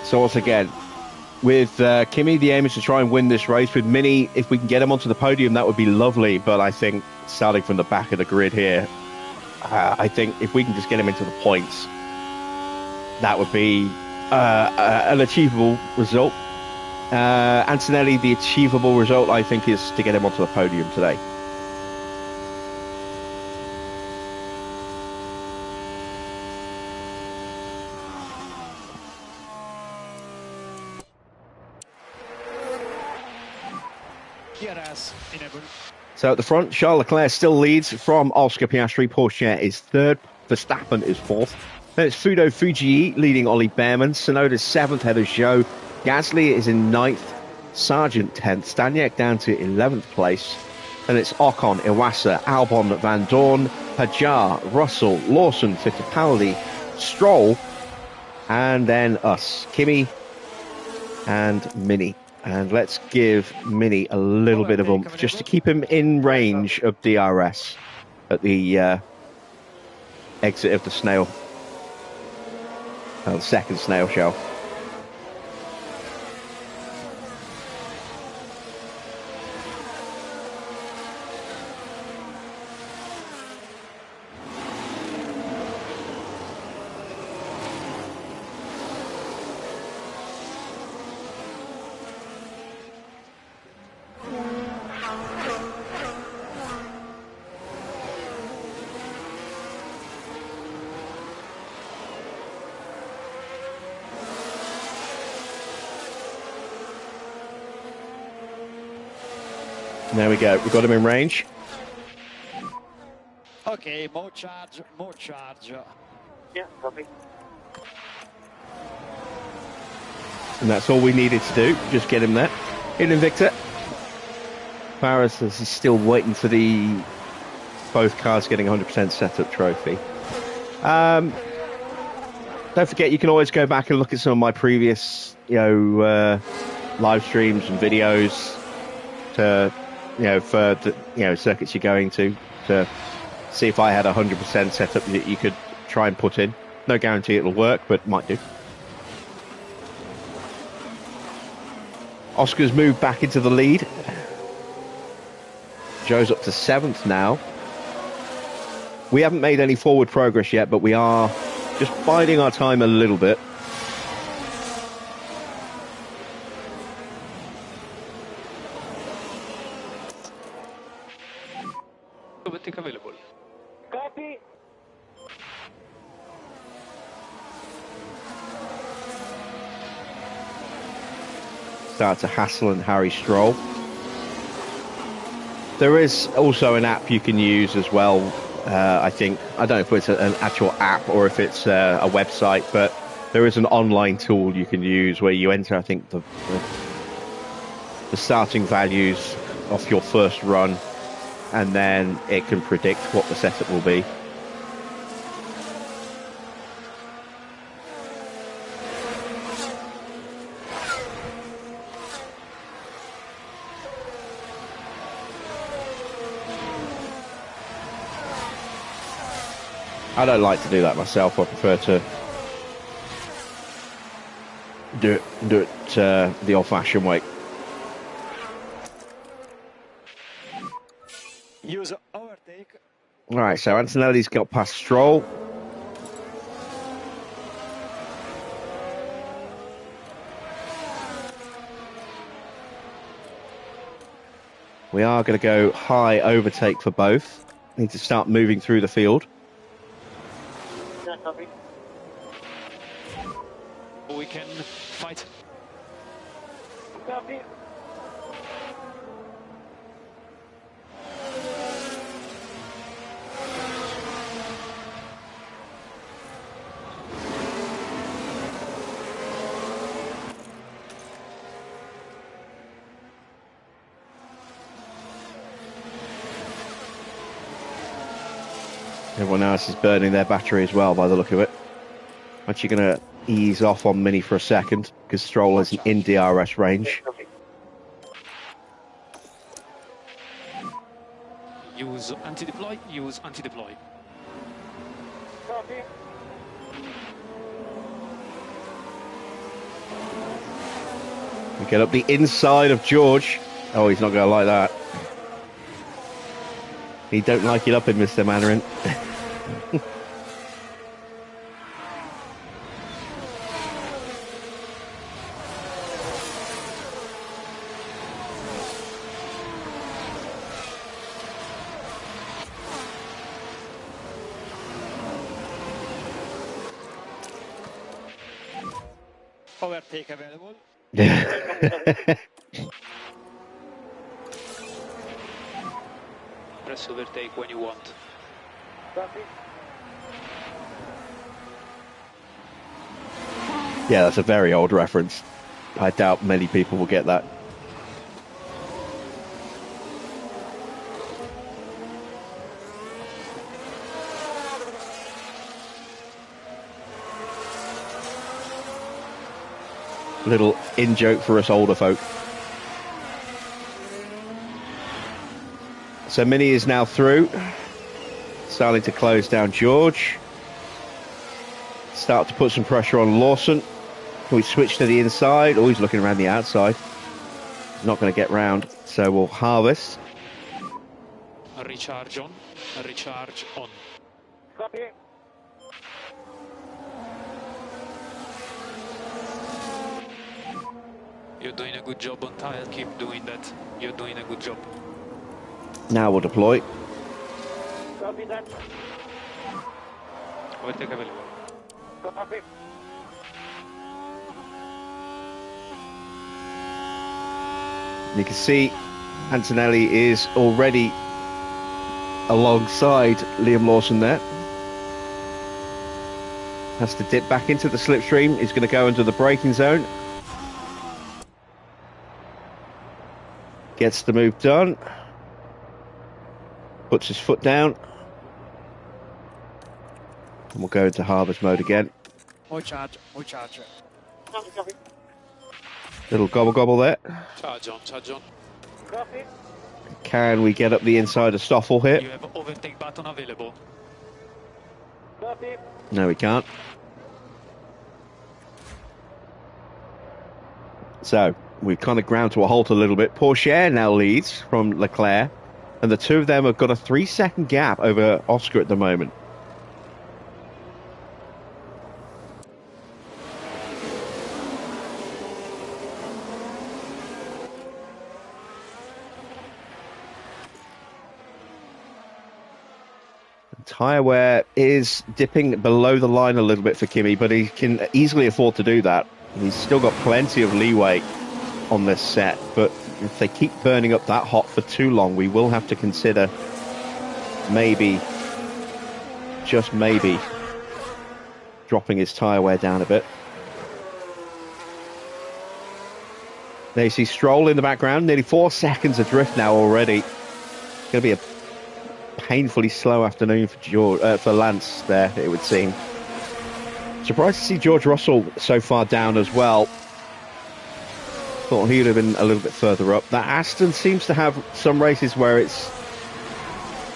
So once again, with Kimi, the aim is to try and win this race. With Mini, if we can get him onto the podium, that would be lovely. But I think starting from the back of the grid here, I think if we can just get him into the points, that would be an achievable result. Antonelli, the achievable result, I think, is to get him onto the podium today. So at the front, Charles Leclerc still leads from Oscar Piastri. Porsche is third. Verstappen is fourth. Then it's Fudo Fujii leading Ollie Behrman. Tsunoda's seventh, Heather Zhou. Gasly is in ninth. Sargent 10th. Staniek down to 11th place. Then it's Ocon, Iwasa, Albon, Van Dorn, Hajar, Russell, Lawson, Fittipaldi, Stroll, and then us, Kimi and Mini. And let's give Mini a little bit of oomph just to keep him in range of DRS at the exit of the snail. The second snail shell. There we go. We've got him in range. Okay, more charge, more charge. Yeah, copy. And that's all we needed to do. Just get him there. In Invicta. Paris is still waiting for the both cars getting 100% setup trophy. Don't forget, you can always go back and look at some of my previous, live streams and videos to, for the, circuits you're going to see if I had 100% setup that you could try and put in. No guarantee it'll work, but might do. Oscar's moved back into the lead. Joe's up to 7th now. We haven't made any forward progress yet, but we are just biding our time a little bit. Overtake available. Copy. start to hassle and harry Stroll. There is also an app you can use as well. I think, I don't know if it's an actual app or if it's a website, but there is an online tool you can use where you enter, I think, the starting values of your first run, and then it can predict what the setup will be. I don't like to do that myself. I prefer to do it the old-fashioned way. Use overtake. All right, so Antonelli's got past Stroll. We are going to go high overtake for both. Need to start moving through the field. We can fight. Copy. Everyone else is burning their battery as well, by the look of it. Actually going to ease off on Mini for a second, because Stroll is in DRS range. Use anti-deploy, use anti-deploy. Copy. We get up the inside of George. Oh, he's not going to like that. He don't like it up in Mr. Mandarin. Overtake available. Press overtake when you want. Copy. Yeah, that's a very old reference. I doubt many people will get that. Little in-joke for us older folk. So Mini is now through. Starting to close down George. Start to put some pressure on Lawson. Can we switch to the inside? Oh, he's looking around the outside. Not going to get round. So we'll harvest. Recharge on. Recharge on. Copy. You're doing a good job on tire. Keep doing that. You're doing a good job. Now we'll deploy. Copy that. Overtake available. Copy. You can see Antonelli is already alongside Liam Lawson there. Has to dip back into the slipstream. He's going to go into the braking zone. Gets the move done. Puts his foot down. And we'll go into harvest mode again. More charge, more charge. Copy, copy. Little gobble gobble there. Charge on, charge on. Copy. Can we get up the inside of Stoffel here? You have overtake button available. Copy. No, we can't. So, we've kind of ground to a halt a little bit. Porsche now leads from Leclerc, and the two of them have got a 3-second gap over Oscar at the moment. Tyre wear is dipping below the line a little bit for Kimi, but he can easily afford to do that. He's still got plenty of leeway on this set, but if they keep burning up that hot for too long, we will have to consider maybe, just maybe, dropping his tyre wear down a bit. There you see Stroll in the background, nearly 4 seconds adrift now already. It's going to be a painfully slow afternoon for Lance there, it would seem. Surprised to see George Russell so far down as well. Thought he'd have been a little bit further up. That Aston seems to have some races where it's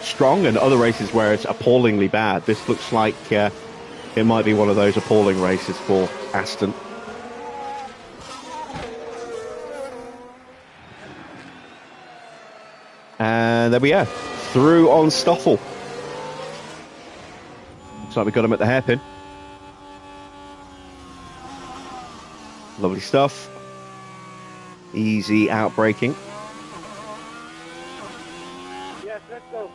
strong and other races where it's appallingly bad. This looks like it might be one of those appalling races for Aston. And there we are, through on Stoffel. Looks like we got him at the hairpin. Lovely stuff. Easy outbraking. Yes, let's go.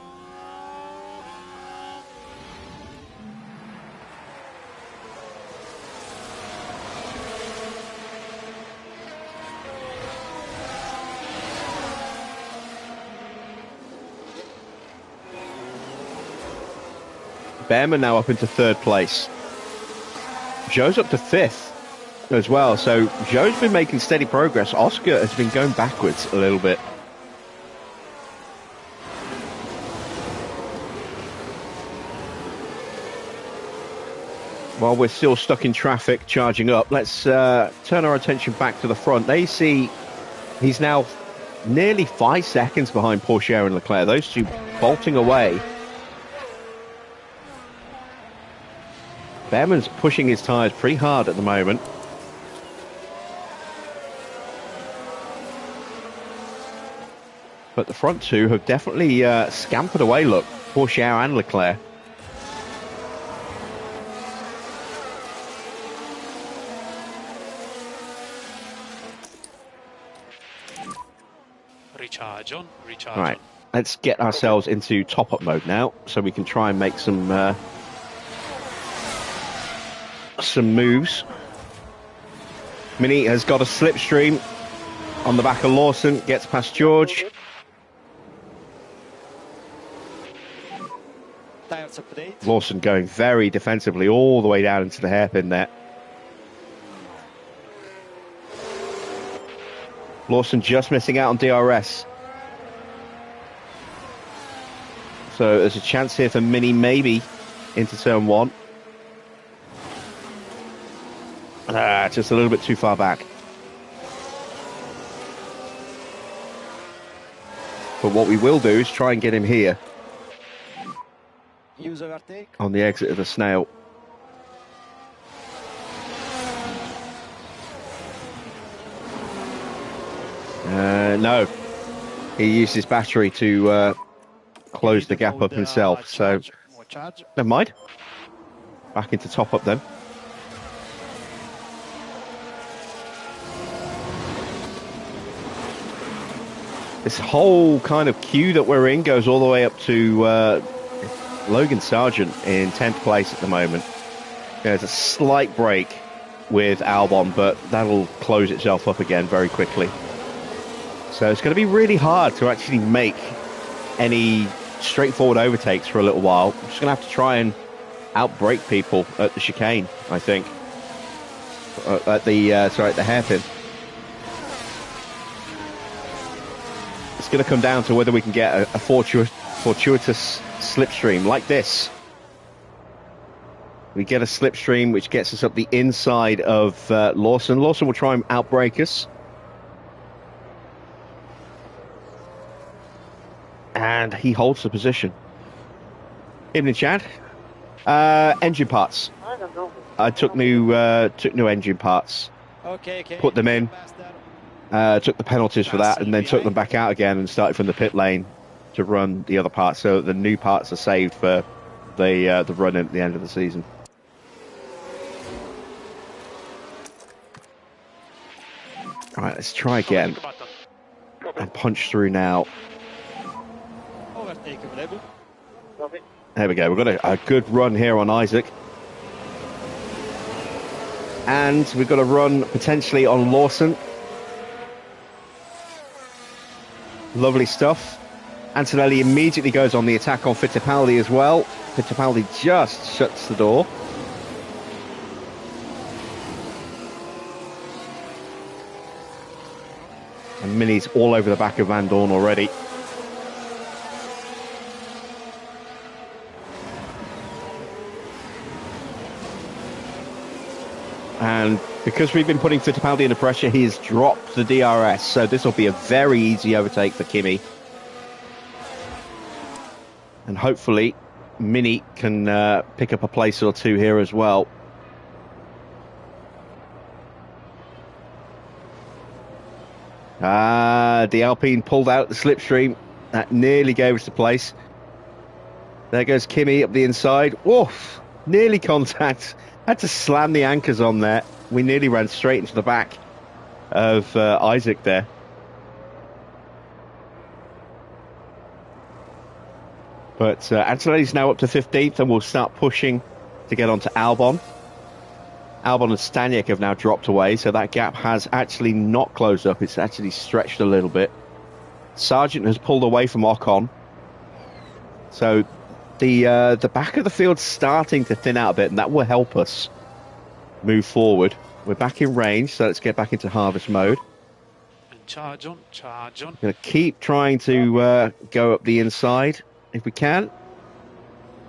Behrman now up into 3rd place. Joe's up to 5th as well, so Joe's been making steady progress. Oscar has been going backwards a little bit. While we're still stuck in traffic, charging up, let's turn our attention back to the front. There you see he's now nearly 5 seconds behind Pourchaire and Leclerc. Those two bolting away. Behrman's pushing his tyres pretty hard at the moment. But the front two have definitely scampered away, look. Pourchaire and Leclerc. Recharge on, recharge All right, on. let's get ourselves into top-up mode now, so we can try and make some moves. Mini has got a slipstream on the back of Lawson, gets past George. Tires update. Lawson going very defensively all the way down into the hairpin there. Lawson just missing out on DRS. So there's a chance here for Mini maybe into turn 1. Just a little bit too far back. But what we will do is try and get him here Use overtake. on the exit of the snail. No. He used his battery to close the gap up himself. So, More charge. never mind. Back into top up then. This whole kind of queue that we're in goes all the way up to Logan Sargent in 10th place at the moment. There's a slight break with Albon, but that'll close itself up again very quickly. So it's going to be really hard to actually make any straightforward overtakes for a little while. I'm just going to have to try and outbrake people at the chicane, I think. At the hairpin. It's going to come down to whether we can get a fortuitous slipstream like this. We get a slipstream which gets us up the inside of Lawson. Lawson will try and outbrake us. And he holds the position. Evening, Chad. Engine parts. I don't know. I took new engine parts. Okay. Put them in. Took the penalties for that, and then took them back out again and started from the pit lane to run the other parts. So the new parts are saved for the run at the end of the season. All right, let's try again and punch through now. Overtake available. Copy. There we go. We've got a good run here on Isaac. And we've got a run potentially on Lawson. Lovely stuff. Antonelli immediately goes on the attack on Fittipaldi as well. Fittipaldi just shuts the door. And Mini's all over the back of Van Dorn already. And because we've been putting Fittipaldi under pressure, he has dropped the DRS. So this will be a very easy overtake for Kimi. And hopefully, Mini can pick up a place or two here as well. The Alpine pulled out the slipstream. That nearly gave us the place. There goes Kimi up the inside. Woof! Nearly contact. Had to slam the anchors on there. We nearly ran straight into the back of Isaac there. But Antonelli's now up to 15th and we'll start pushing to get onto Albon. Albon and Staniek have now dropped away, so that gap has actually not closed up. It's actually stretched a little bit. Sargent has pulled away from Ocon. So the back of the field's starting to thin out a bit, and that will help us move forward. We're back in range, so let's get back into harvest mode. And charge on, charge on. Going to keep trying to go up the inside if we can.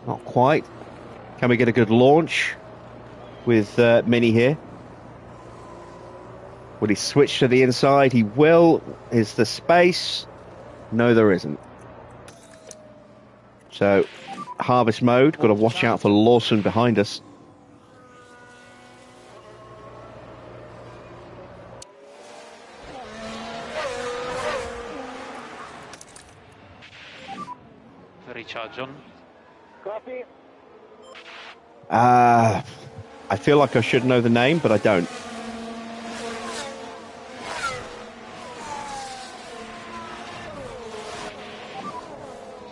Not quite. Can we get a good launch with Mini here? Will he switch to the inside? He will. Is the space? No, there isn't. So, harvest mode. Got to watch out for Lawson behind us. Recharge on. Copy. I feel like I should know the name, but I don't.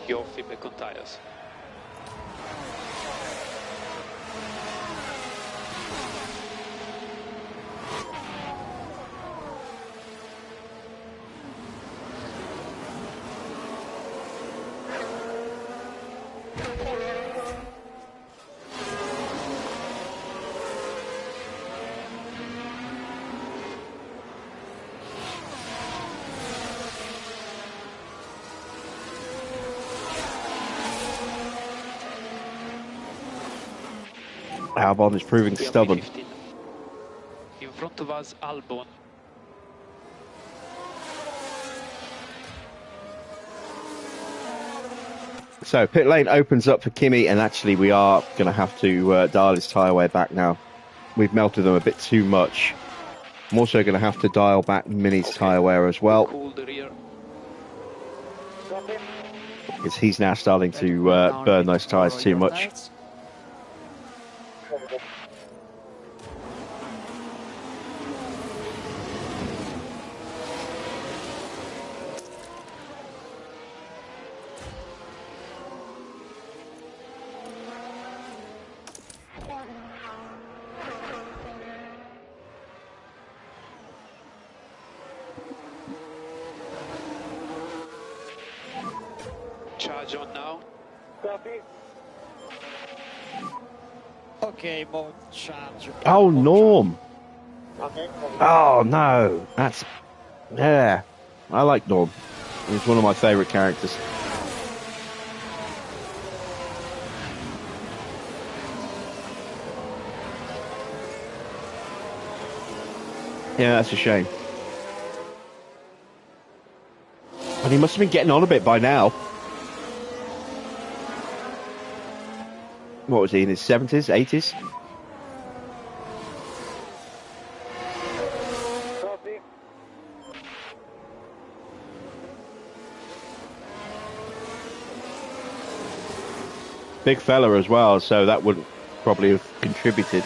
Your feedback on tires. Albon is proving stubborn. P15. In front of us, Albon. So pit lane opens up for Kimi, and actually we are going to have to dial his tyre wear back now. We've melted them a bit too much. I'm also going to have to dial back Mini's tyre wear as well, Cool the rear. because he's now starting to burn those tyres too much. Charge on now. Copy. Okay, mode charge. Oh, Norm! Okay. Oh, no! That's... Yeah. I like Norm. He's one of my favourite characters. Yeah, that's a shame. But he must have been getting on a bit by now. What was he, in his 70s, 80s? Copy. Big fella as well, so that would probably have contributed.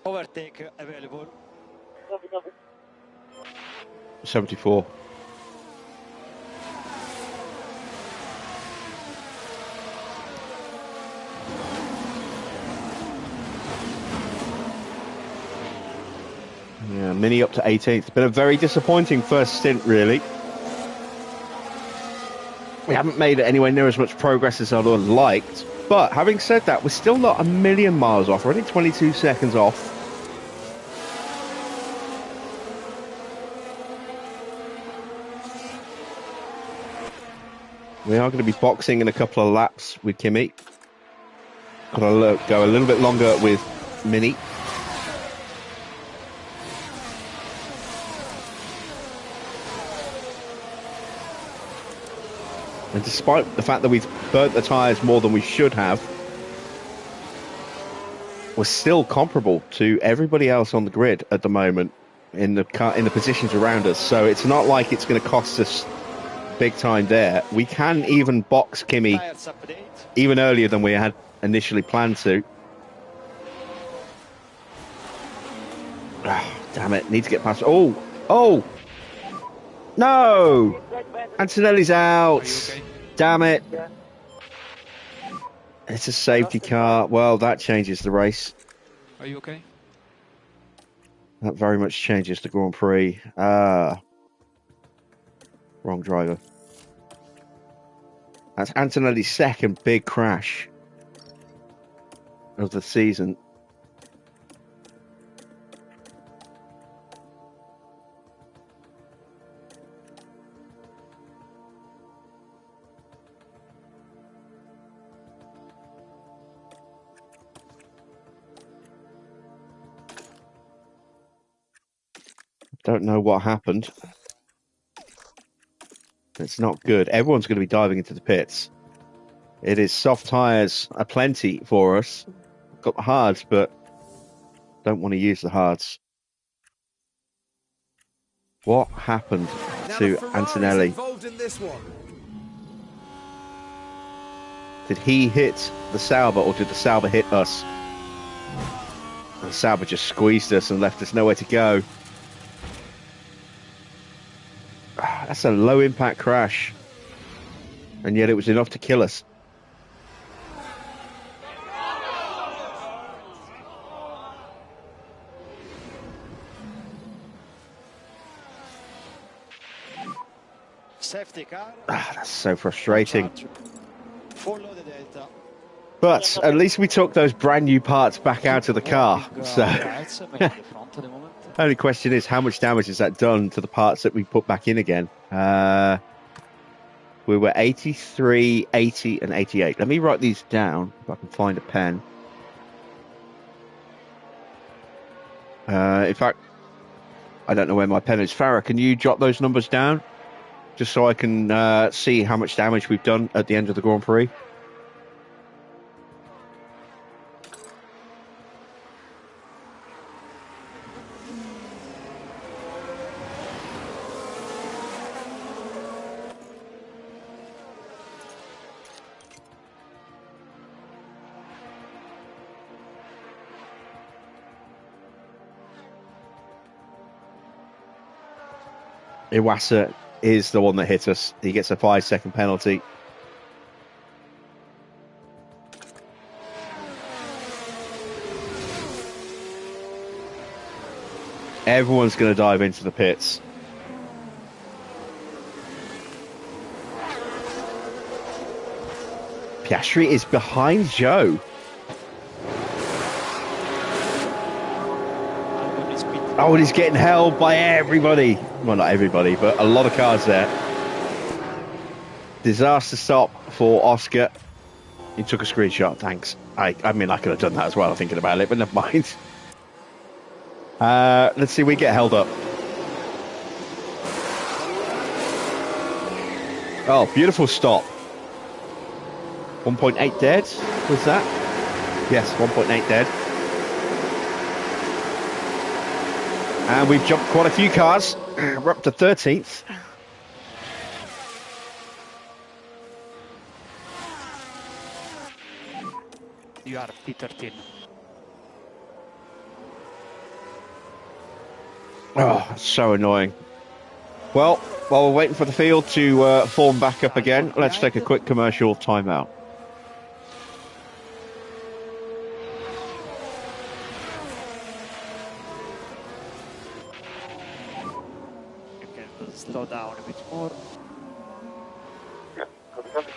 Overtake available. Copy, copy. 74. Yeah, Mini up to 18th. Been a very disappointing first stint, really. We haven't made anywhere near as much progress as I would have liked. But having said that, we're still not a million miles off. We're only 22 seconds off. We are going to be boxing in a couple of laps with Kimi. Got to go a little bit longer with Mini. And despite the fact that we've burnt the tyres more than we should have, we're still comparable to everybody else on the grid at the moment in the positions around us. So it's not like it's going to cost us big time there. We can even box Kimi even earlier than we had initially planned to. Oh, damn it. Need to get past. Oh! No! Antonelli's out. Okay? Damn it. It's a safety car. Well, that changes the race. Are you okay? That very much changes the Grand Prix. Wrong driver. That's Antonelli's second big crash of the season. Don't know what happened. It's not good. Everyone's going to be diving into the pits. It is soft tyres aplenty for us. Got the hards, but don't want to use the hards. What happened to Antonelli? Involved in this one. Did he hit the Sauber or did the Sauber hit us? The Sauber just squeezed us and left us nowhere to go. That's a low impact crash. And yet it was enough to kill us. Safety car. That's so frustrating. Follow the data. But at least we took those brand new parts back out of the car. So only question is, how much damage has that done to the parts that we put back in again? We were 83, 80, and 88. Let me write these down if I can find a pen. In fact, I don't know where my pen is. Farah, can you jot those numbers down? Just so I can see how much damage we've done at the end of the Grand Prix. Iwasa is the one that hit us. He gets a 5-second penalty. Everyone's going to dive into the pits. Piastri is behind Zhou. Oh, and he's getting held by everybody. Well, not everybody, but a lot of cars there. Disaster stop for Oscar. He took a screenshot, thanks. I mean, I could have done that as well, thinking about it, but never mind. Let's see, we get held up. Oh, beautiful stop. 1.8 dead, was that? Yes, 1.8 dead. And we've jumped quite a few cars. We're up to 13th. You are P13. Oh, so annoying. Well, while we're waiting for the field to form back up again, let's take a quick commercial timeout. slow down a bit more. Yeah, copy, copy.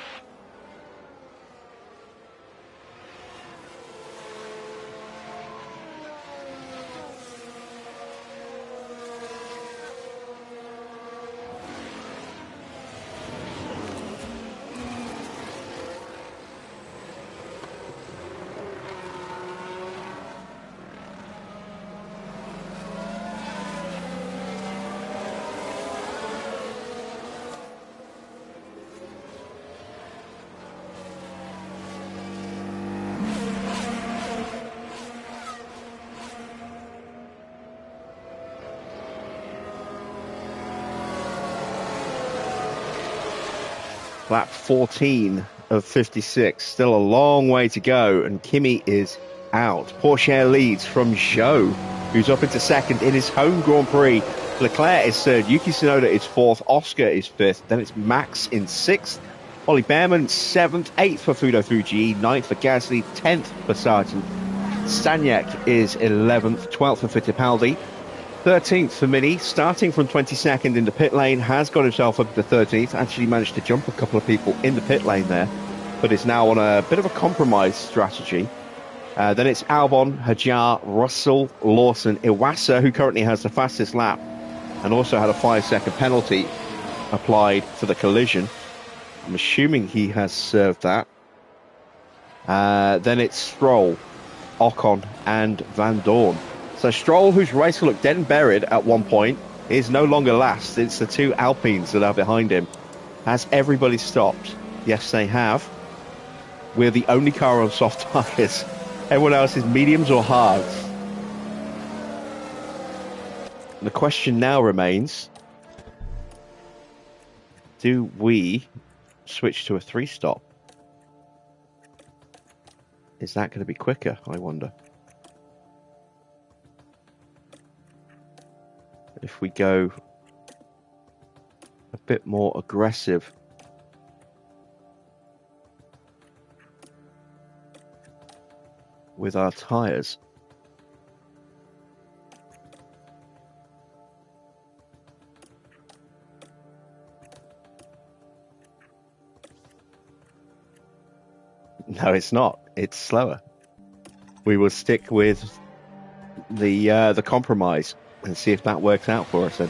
Lap 14 of 56. Still a long way to go, and Kimi is out. Porsche leads from Zhou, who's up into second in his home Grand Prix. Leclerc is third. Yuki Tsunoda is fourth. Oscar is fifth. Then it's Max in sixth. Ollie Behrman seventh. Eighth for Fudo Fuji. Ninth for Gasly. 10th for Sargent. Stanyek is 11th. 12th for Fittipaldi. 13th for Mini, starting from 22nd in the pit lane, has got himself up to 13th, actually managed to jump a couple of people in the pit lane there, but is now on a bit of a compromise strategy. Then it's Albon, Hajar, Russell, Lawson, Iwasa, who currently has the fastest lap, and also had a 5-second penalty applied for the collision. I'm assuming he has served that. Then it's Stroll, Ocon, and Van Dorn. So Stroll, whose race looked dead and buried at one point, is no longer last. It's the two Alpines that are behind him. Has everybody stopped? Yes, they have. We're the only car on soft tyres. Everyone else is mediums or hards. The question now remains, do we switch to a 3-stop? Is that going to be quicker, I wonder? If we go a bit more aggressive with our tyres. No, it's not. It's slower. We will stick with the compromise and see if that works out for us then.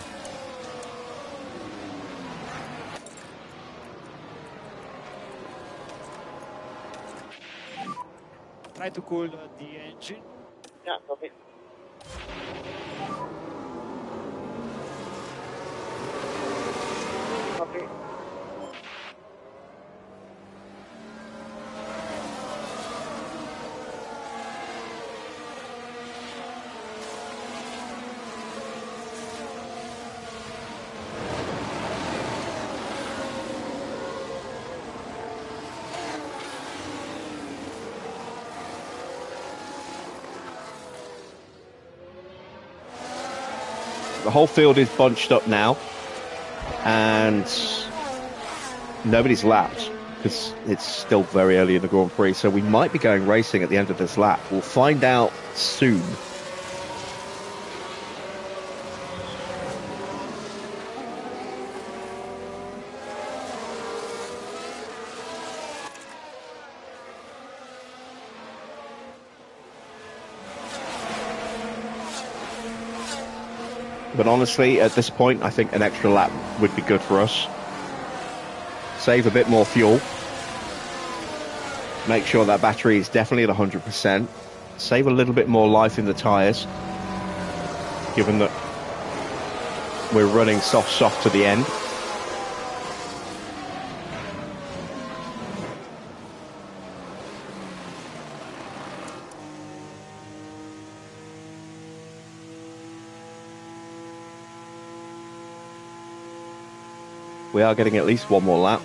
Try to cool the engine. Yeah, copy. Copy. The whole field is bunched up now, and nobody's lapped because it's still very early in the Grand Prix, so we might be going racing at the end of this lap. We'll find out soon. But honestly, at this point, I think an extra lap would be good for us. Save a bit more fuel. Make sure that battery is definitely at 100%. Save a little bit more life in the tyres, given that we're running soft to the end. We are getting at least one more lap.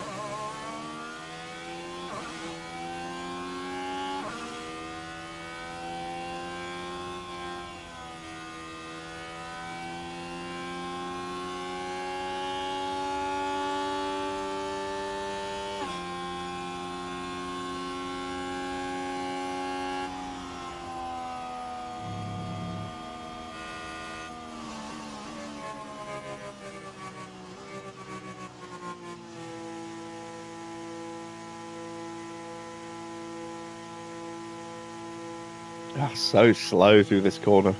So slow through this corner.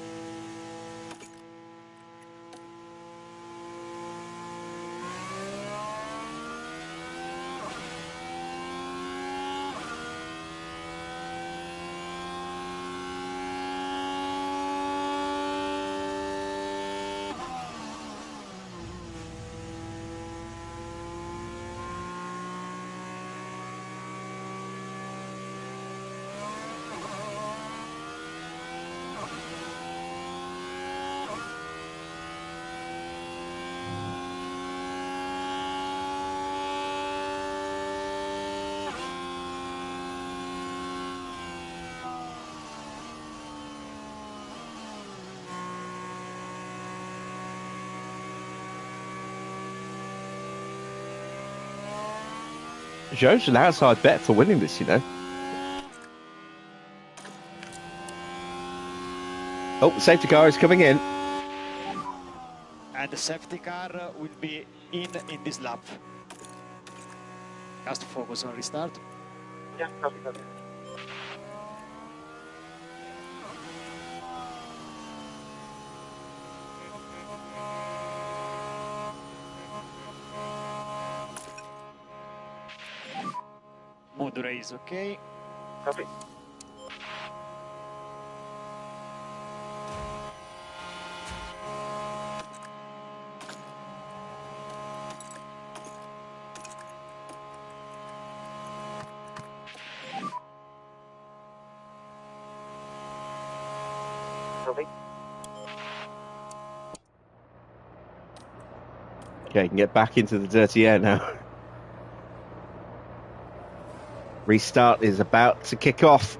Joe's an outside bet for winning this, you know. Oh, the safety car is coming in. And the safety car will be in this lap. Just focus on restart. Yeah, copy. Motor is okay. Copy. Copy. Okay, you can get back into the dirty air now. Restart is about to kick off.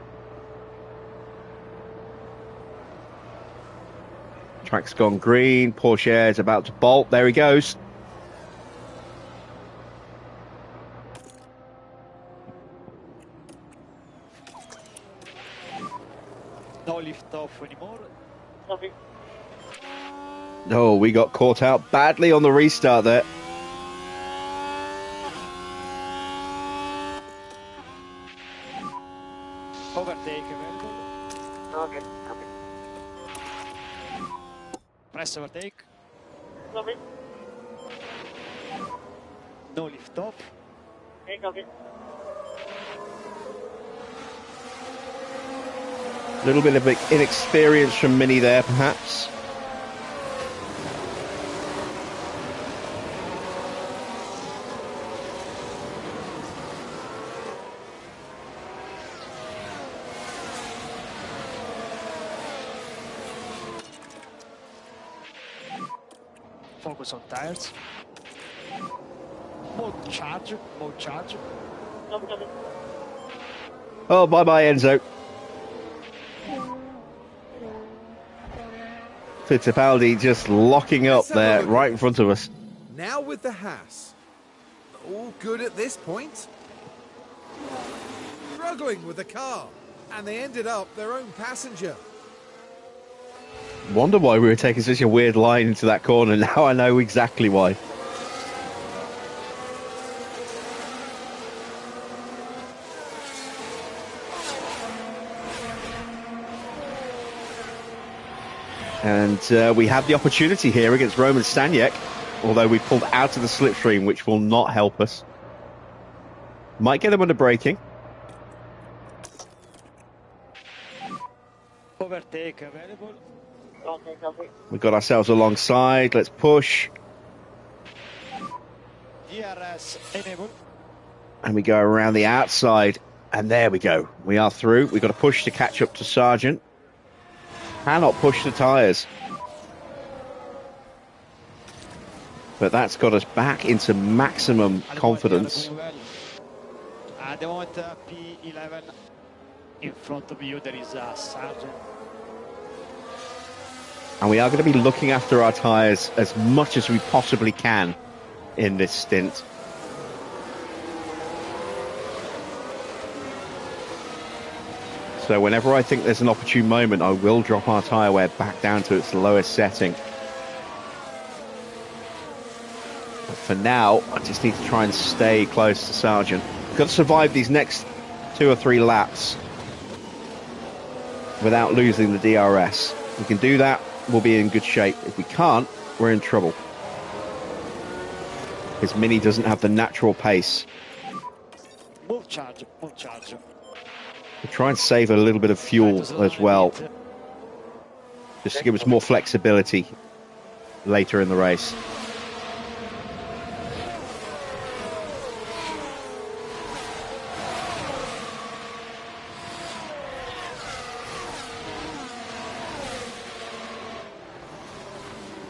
Track's gone green. Porsche Air is about to bolt. There he goes. No lift off anymore. Copy. Oh, we got caught out badly on the restart there. Overtake available. Okay, copy. Press overtake. Copy. No lift off. Okay, copy. A little bit of inexperience from Mini there, perhaps. Focus on tires. Mode charge. Copy. Oh, bye-bye, Enzo. Fittipaldi just locking up Let's have a there look right at in front of us. Now with the Haas. All good at this point. Struggling with the car. And they ended up their own passenger. Wonder why we were taking such a weird line into that corner. Now I know exactly why. And we have the opportunity here against Roman Staniek, although we pulled out of the slipstream, which will not help us. Might get him under braking. Overtake available. Okay, copy. We've got ourselves alongside. Let's push. DRS enable. And we go around the outside. And there we go. We are through. We've got to push to catch up to Sargent. Cannot push the tyres. But that's got us back into maximum confidence. At the moment, P11 in front of you, there is a Sargent. And we are going to be looking after our tyres as much as we possibly can in this stint. So whenever I think there's an opportune moment, I will drop our tyre wear back down to its lowest setting. But for now, I just need to try and stay close to Sargent. Got to survive these next 2 or 3 laps. without losing the DRS. If we can do that, we'll be in good shape. If we can't, we're in trouble. Because Mini doesn't have the natural pace. Move charge, move charge. We'll try and save a little bit of fuel as well, just to give us more flexibility later in the race.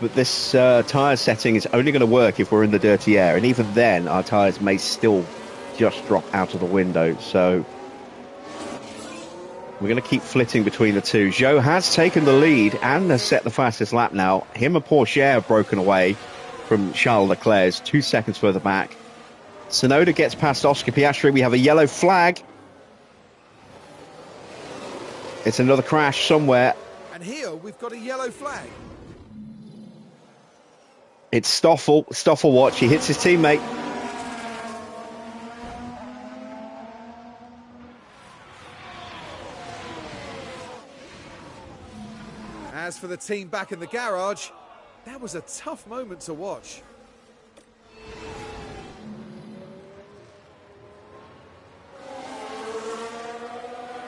But this tyre setting is only going to work if we're in the dirty air, and even then our tyres may still just drop out of the window, so we're going to keep flitting between the two. Zhou has taken the lead and has set the fastest lap now. Him and Pourchaire have broken away from Charles Leclerc's 2 seconds further back. Tsunoda gets past Oscar Piastri. We have a yellow flag. It's another crash somewhere. And here we've got a yellow flag. It's Stoffel. Stoffel watch. He hits his teammate. As for the team back in the garage, that was a tough moment to watch.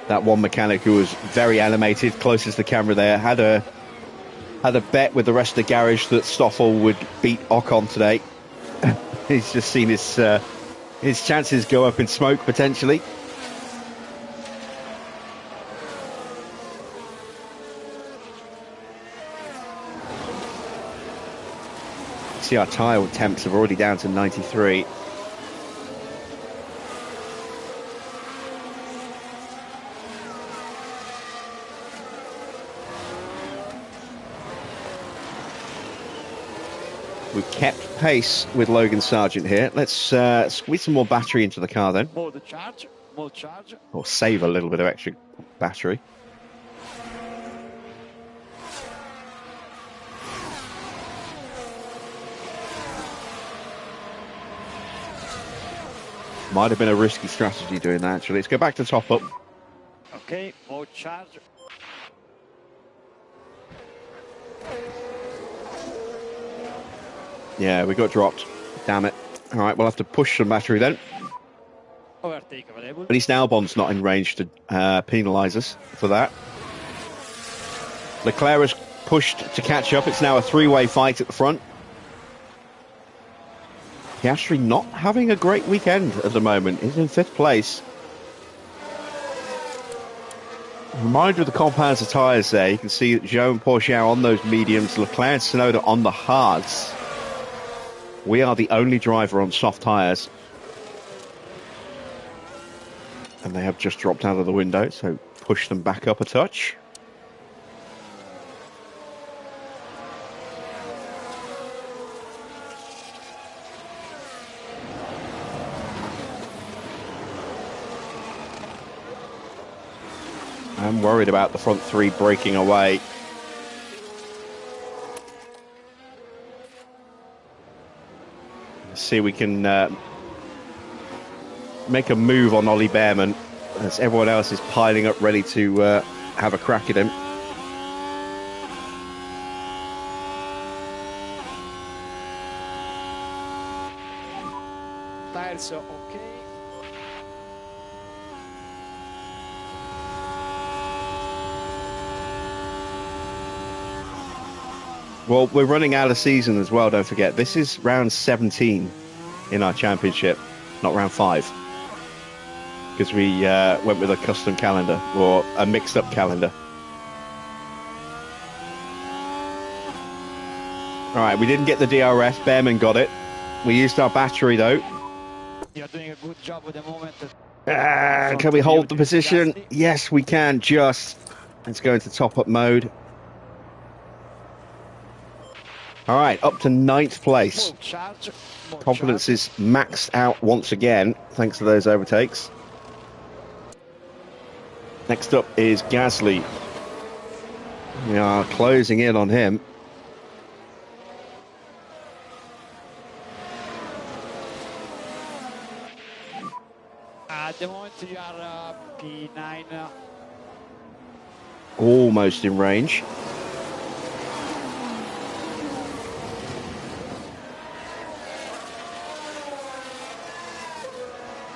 That one mechanic who was very animated, closest to the camera there, had a bet with the rest of the garage that Stoffel would beat Ocon today. He's just seen his chances go up in smoke potentially. See, our tyre temps are already down to 93. We've kept pace with Logan Sargent here. Let's squeeze some more battery into the car then. More the charge, more charge. Or save a little bit of extra battery. Might have been a risky strategy doing that, actually. Let's go back to top up. Okay, more charge. Yeah, we got dropped. Damn it. All right, we'll have to push some battery then. Overtake available. At least Albon's not in range to penalise us for that. Leclerc has pushed to catch up. It's now a three-way fight at the front. Piastri not having a great weekend at the moment. He's in 5th place. Reminder of the compounds of tyres there. You can see that Zhou and Pourchaire on those mediums, Leclerc and Tsunoda on the hards. We are the only driver on soft tyres. And they have just dropped out of the window, so push them back up a touch. I'm worried about the front three breaking away. Let's see if we can make a move on Ollie Behrman as everyone else is piling up ready to have a crack at him. Tires are okay. Well, we're running out of season as well, don't forget. This is round 17 in our championship, not round 5. Because we went with a custom calendar, or a mixed-up calendar. All right, we didn't get the DRS. Behrman got it. We used our battery, though. You're doing a good job at the moment. Can we hold the position? Yes, we can, just. Let's go into top-up mode. All right, up to 9th place. Confidence is maxed out once again, thanks to those overtakes. Next up is Gasly. We are closing in on him. At the moment you are P9. almost in range.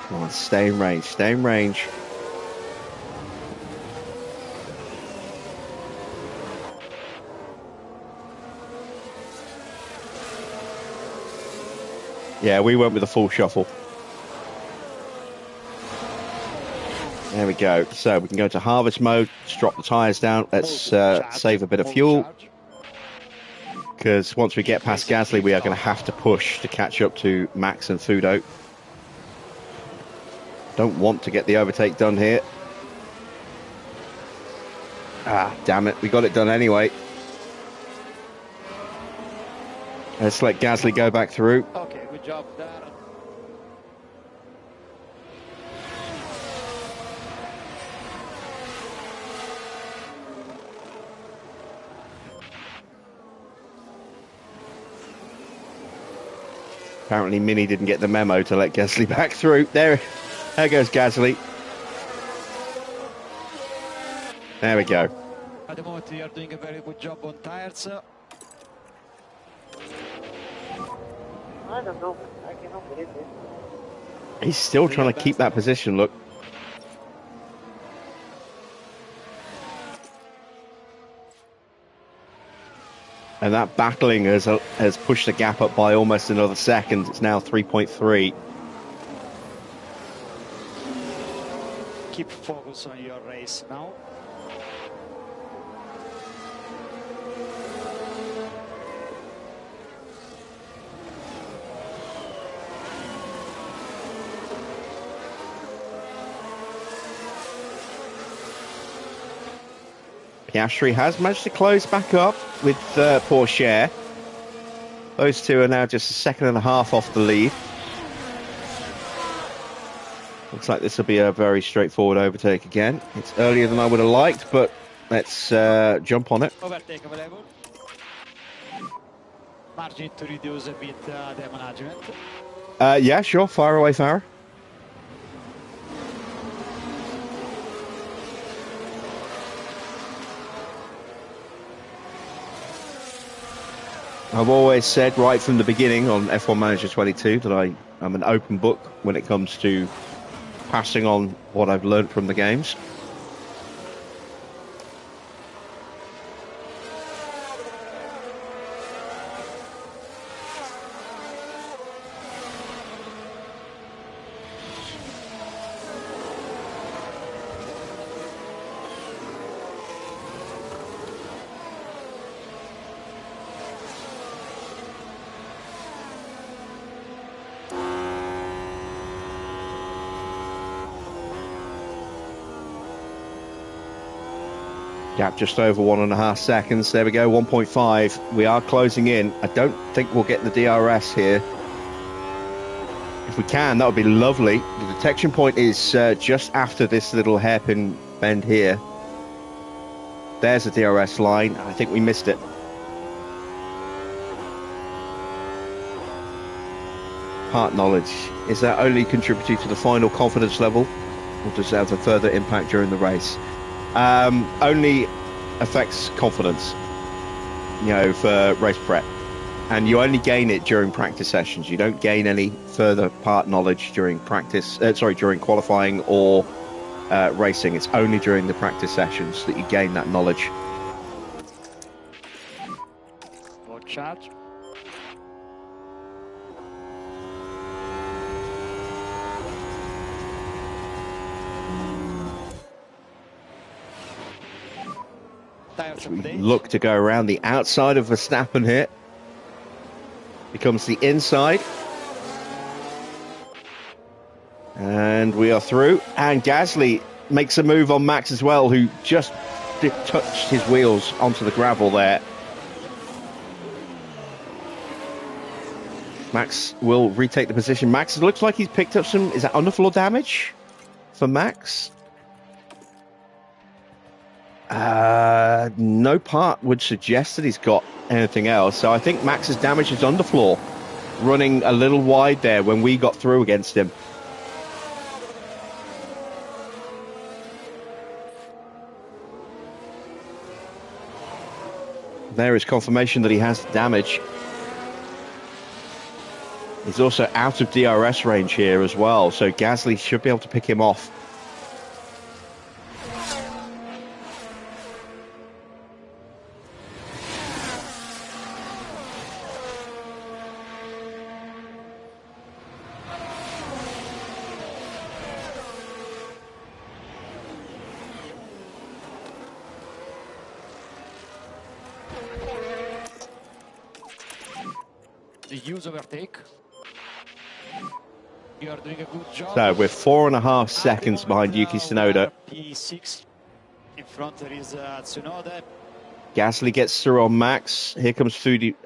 Come on, stay in range, stay in range. Yeah, we went with a full shuffle. There we go. So we can go to harvest mode, just drop the tyres down. Let's save a bit of fuel. Because once we get past Gasly, we are going to have to push to catch up to Max and Fudo. Don't want to get the overtake done here. Ah, damn it. We got it done anyway. Let's let Gasly go back through. Okay, good job there. Apparently Mini didn't get the memo to let Gasly back through. There goes Gasly. There we go. At the moment, you are doing a very good job on tires. I don't know. I cannot believe it. He's still trying to keep that position, look. And that battling has pushed the gap up by almost another second. It's now 3.3. Keep focus on your race now. Piastri has managed to close back up with Porsche. Those two are now just a second and a half off the lead. Looks like this will be a very straightforward overtake again. It's earlier than I would have liked, but let's jump on it. Overtake available. Margin to reduce a bit the management. Yeah, sure. Fire away, Farah. I've always said right from the beginning on F1 Manager 22 that I'm an open book when it comes to passing on what I've learned from the games. Gap just over 1.5 seconds. There we go, 1.5. We are closing in. I don't think we'll get the DRS here. If we can, that would be lovely. The detection point is just after this little hairpin bend here. There's the DRS line. I think we missed it. Part knowledge. Is that only contributing to the final confidence level, or does it have a further impact during the race? Only affects confidence, you know, for race prep, and you only gain it during practice sessions. You don't gain any further part knowledge during practice, during qualifying or racing. It's only during the practice sessions that you gain that knowledge. No charge. We look to go around the outside of Verstappen here. Becomes the inside. And we are through. And Gasly makes a move on Max as well, who just touched his wheels onto the gravel there. Max will retake the position. Max, it looks like he's picked up some, is that underfloor damage for Max? No part would suggest that he's got anything else. So I think Max has damaged his underfloor, running a little wide there when we got through against him. There is confirmation that he has damage. He's also out of DRS range here as well, so Gasly should be able to pick him off. The use overtake. You are doing a good job. So we're 4.5 seconds behind Yuki Tsunoda. P6. In front there is Tsunoda. Gasly gets through on Max. Here comes Fuji.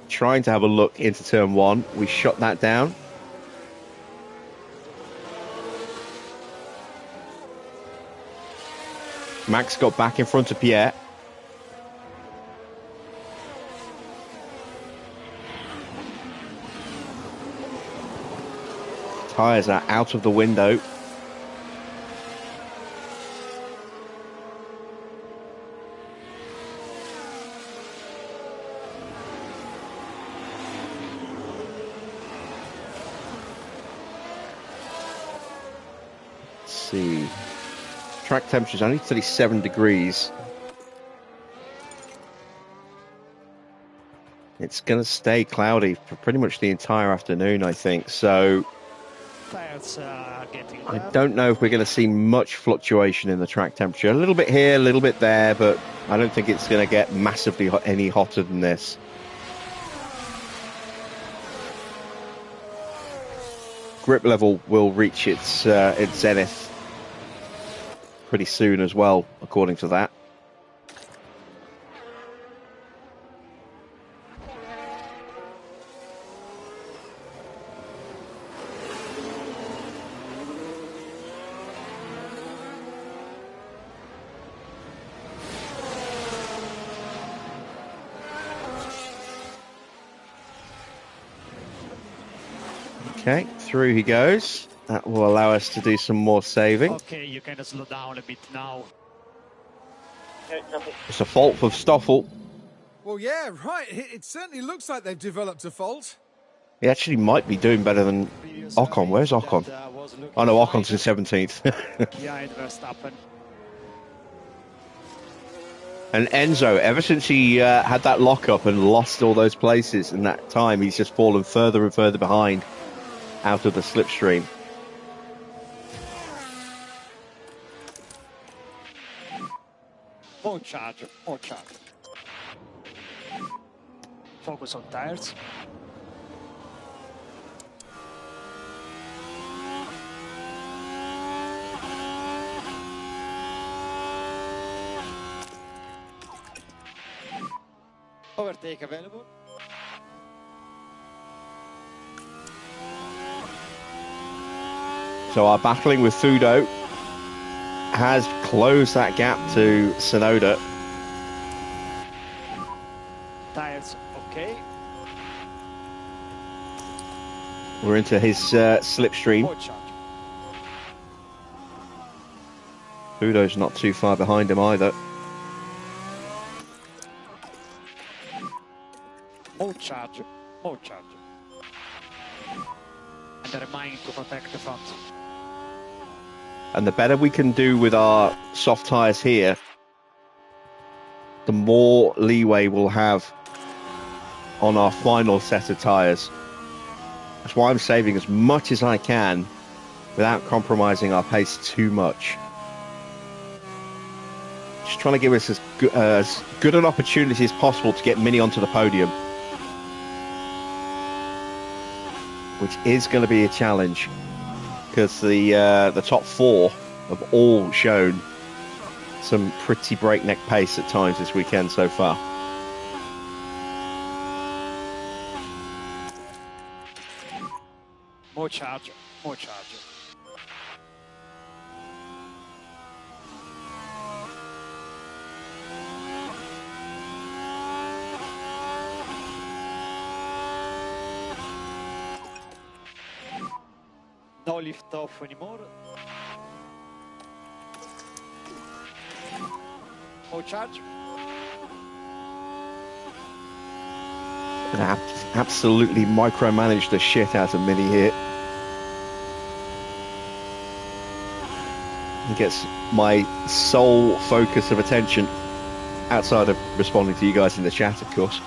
Trying to have a look into turn 1. We shot that down. Max got back in front of Pierre. Tyres are out of the window. Let's see. Track temperature is only 37 degrees. It's going to stay cloudy for pretty much the entire afternoon, I think. So I don't know if we're going to see much fluctuation in the track temperature. A little bit here, a little bit there, but I don't think it's going to get massively any hotter than this. Grip level will reach its zenith pretty soon as well, according to that. Okay, through he goes. That will allow us to do some more saving. Okay, you can slow down a bit now. It's a fault for Stoffel. Well, yeah, right. It certainly looks like they've developed a fault. He actually might be doing better than Ocon. Where's Ocon? Oh no, Ocon's in 17th. Behind Verstappen. And Enzo, ever since he had that lockup and lost all those places in that time, he's just fallen further and further behind out of the slipstream. More charge, more charge. Focus on tires. Overtake available. So our battling with Fudo has closed that gap to Tsunoda. Tires okay. We're into his slipstream. More charge. Fudo's not too far behind him either. More charge. More charge. And remind to protect the front. And the better we can do with our soft tyres here, the more leeway we'll have on our final set of tyres. That's why I'm saving as much as I can without compromising our pace too much. Just trying to give us as good an opportunity as possible to get Mini onto the podium, which is going to be a challenge because the top 4 have all shown some pretty breakneck pace at times this weekend so far. More charge, more charge. No lift off anymore. More charge. And absolutely micromanage the shit out of Mini here. He gets my sole focus of attention outside of responding to you guys in the chat, of course.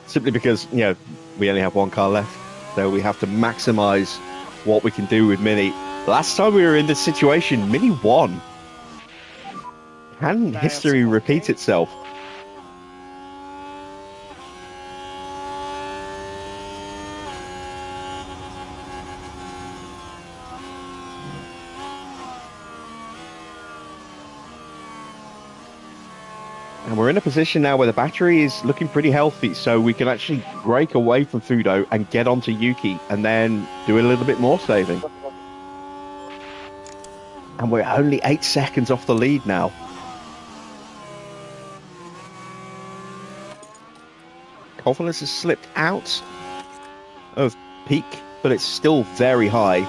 Simply because, you know, we only have one car left, so we have to maximize what we can do with Mini. Last time we were in this situation, Mini won. Can history repeat itself? And we're in a position now where the battery is looking pretty healthy, so we can actually break away from Fudo and get onto Yuki and then do a little bit more saving. And we're only 8 seconds off the lead now. Confidence has slipped out of peak, but it's still very high.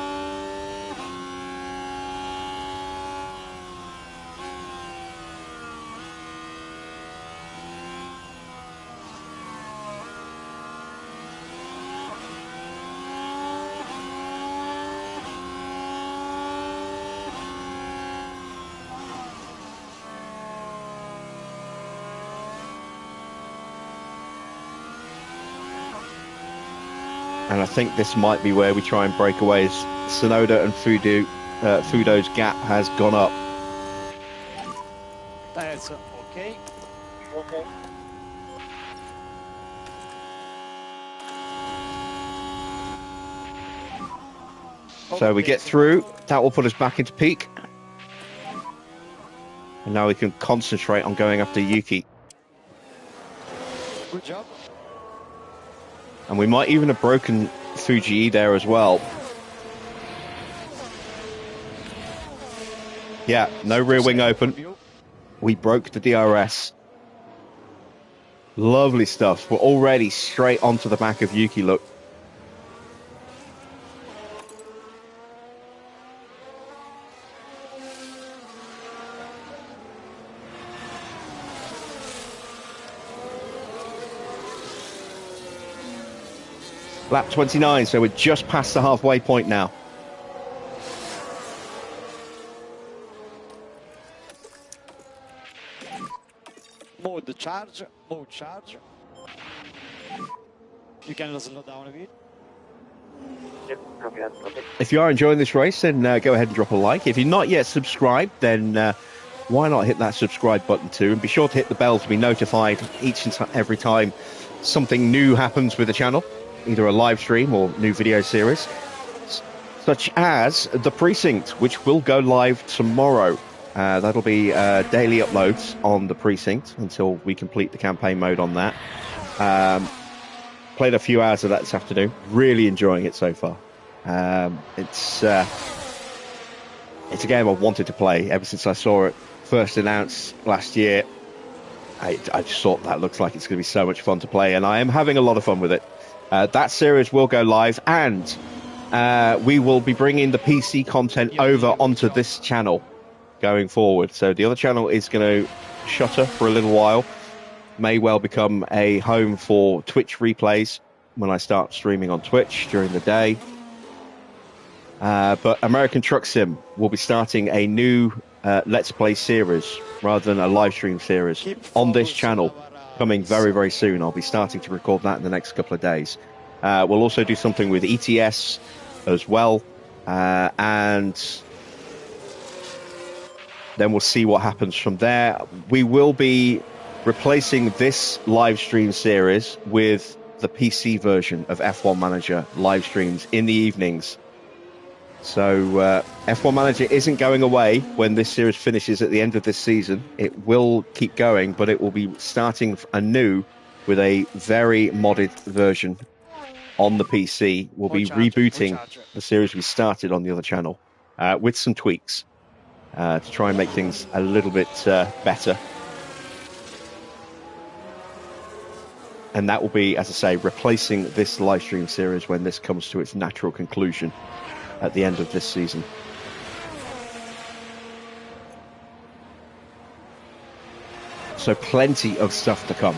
And I think this might be where we try and break away, as Tsunoda and Fudo's gap has gone up. That's okay. Okay. So we get through, that will put us back into peak. And now we can concentrate on going after Yuki. Good job. And we might even have broken Fuji there as well. Yeah, no rear wing open. We broke the DRS. Lovely stuff. We're already straight onto the back of Yuki, look. Lap 29, so we're just past the halfway point now. Mode charge, mode charge. You can slow down a bit. Yep. Okay, okay. If you are enjoying this race, then go ahead and drop a like. If you're not yet subscribed, then why not hit that subscribe button too? And be sure to hit the bell to be notified each and every time something new happens with the channel. Either a live stream or new video series, such as The Precinct, which will go live tomorrow. That'll be daily uploads on The Precinct until we complete the campaign mode on that. Played a few hours of that this afternoon. Really enjoying it so far. It's a game I've wanted to play ever since I saw it first announced last year. I just thought that looks like it's going to be so much fun to play, and I am having a lot of fun with it. That series will go live, and we will be bringing the PC content over onto this channel going forward. So the other channel is going to shutter for a little while. May well become a home for Twitch replays when I start streaming on Twitch during the day. But American Truck Sim will be starting a new Let's Play series rather than a live stream series on this channel. Coming very, very soon. I'll be starting to record that in the next couple of days. We'll also do something with ETS as well. And then we'll see what happens from there. We will be replacing this live stream series with the PC version of F1 Manager live streams in the evenings. So F1 Manager isn't going away when this series finishes at the end of this season. It will keep going, but it will be starting anew with a very modded version on the PC. We'll be rebooting the series we started on the other channel with some tweaks to try and make things a little bit better. And that will be, as I say, replacing this live stream series when this comes to its natural conclusion at the end of this season. So plenty of stuff to come.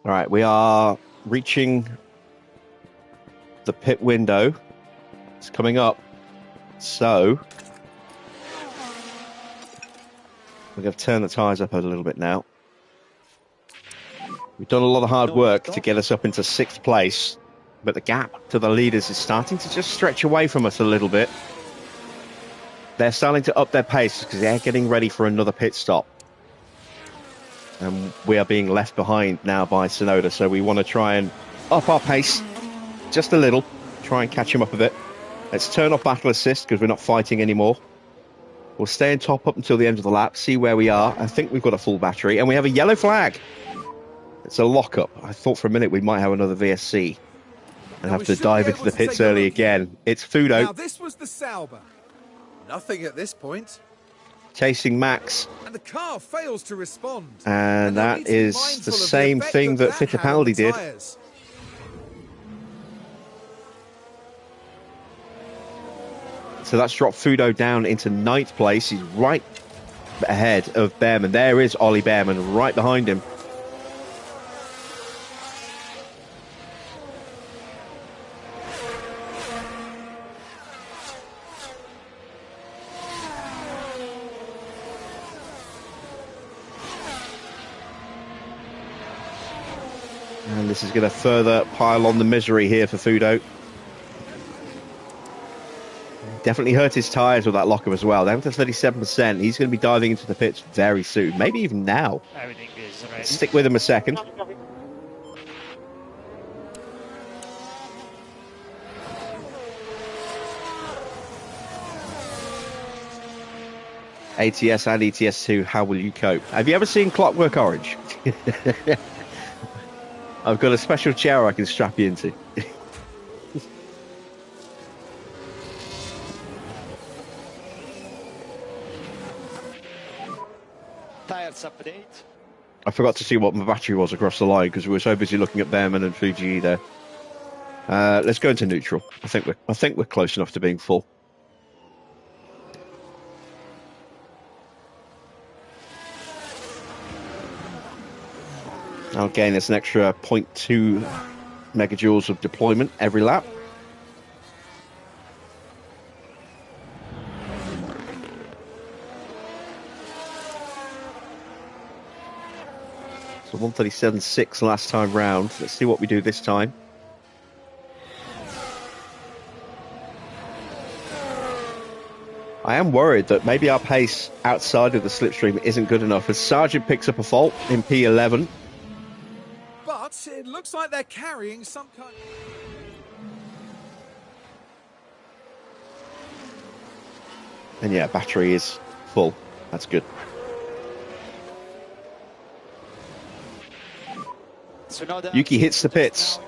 All right, we are reaching the pit window. It's coming up. So we're going to turn the tyres up a little bit now. We've done a lot of hard work to get us up into 6th place, but the gap to the leaders is starting to just stretch away from us a little bit. They're starting to up their pace because they're getting ready for another pit stop. And we are being left behind now by Tsunoda, so we want to try and up our pace just a little, try and catch him up a bit. Let's turn off battle assist because we're not fighting anymore. We'll stay in top up until the end of the lap, see where we are. I think we've got a full battery, and we have a yellow flag. It's a lock-up. I thought for a minute we might have another VSC and have to dive into the pits early again. It's Fudo. Now this was the Sauber. Nothing at this point. Chasing Max. And the car fails to respond. And that is the same thing that Fittipaldi did. So that's dropped Fudo down into 9th place. He's right ahead of Behrman. There is Ollie Behrman right behind him. And this is going to further pile on the misery here for Fudo. Definitely hurt his tyres with that lockup as well. Down to 37%. He's going to be diving into the pits very soon. Maybe even now. Everything is ready. Stick with him a second. ATS and ETS2, how will you cope? Have you ever seen Clockwork Orange? I've got a special chair I can strap you into. Tires update. I forgot to see what my battery was across the line because we were so busy looking at Behrman and Fuji there. Let's go into neutral. I think we're close enough to being full. I'll gain us an extra 0.2 megajoules of deployment every lap. So 137.6 last time round. Let's see what we do this time. I am worried that maybe our pace outside of the slipstream isn't good enough as Sargent picks up a fault in P11. But it looks like they're carrying some kind And yeah, battery is full. That's good. Yuki hits the pits.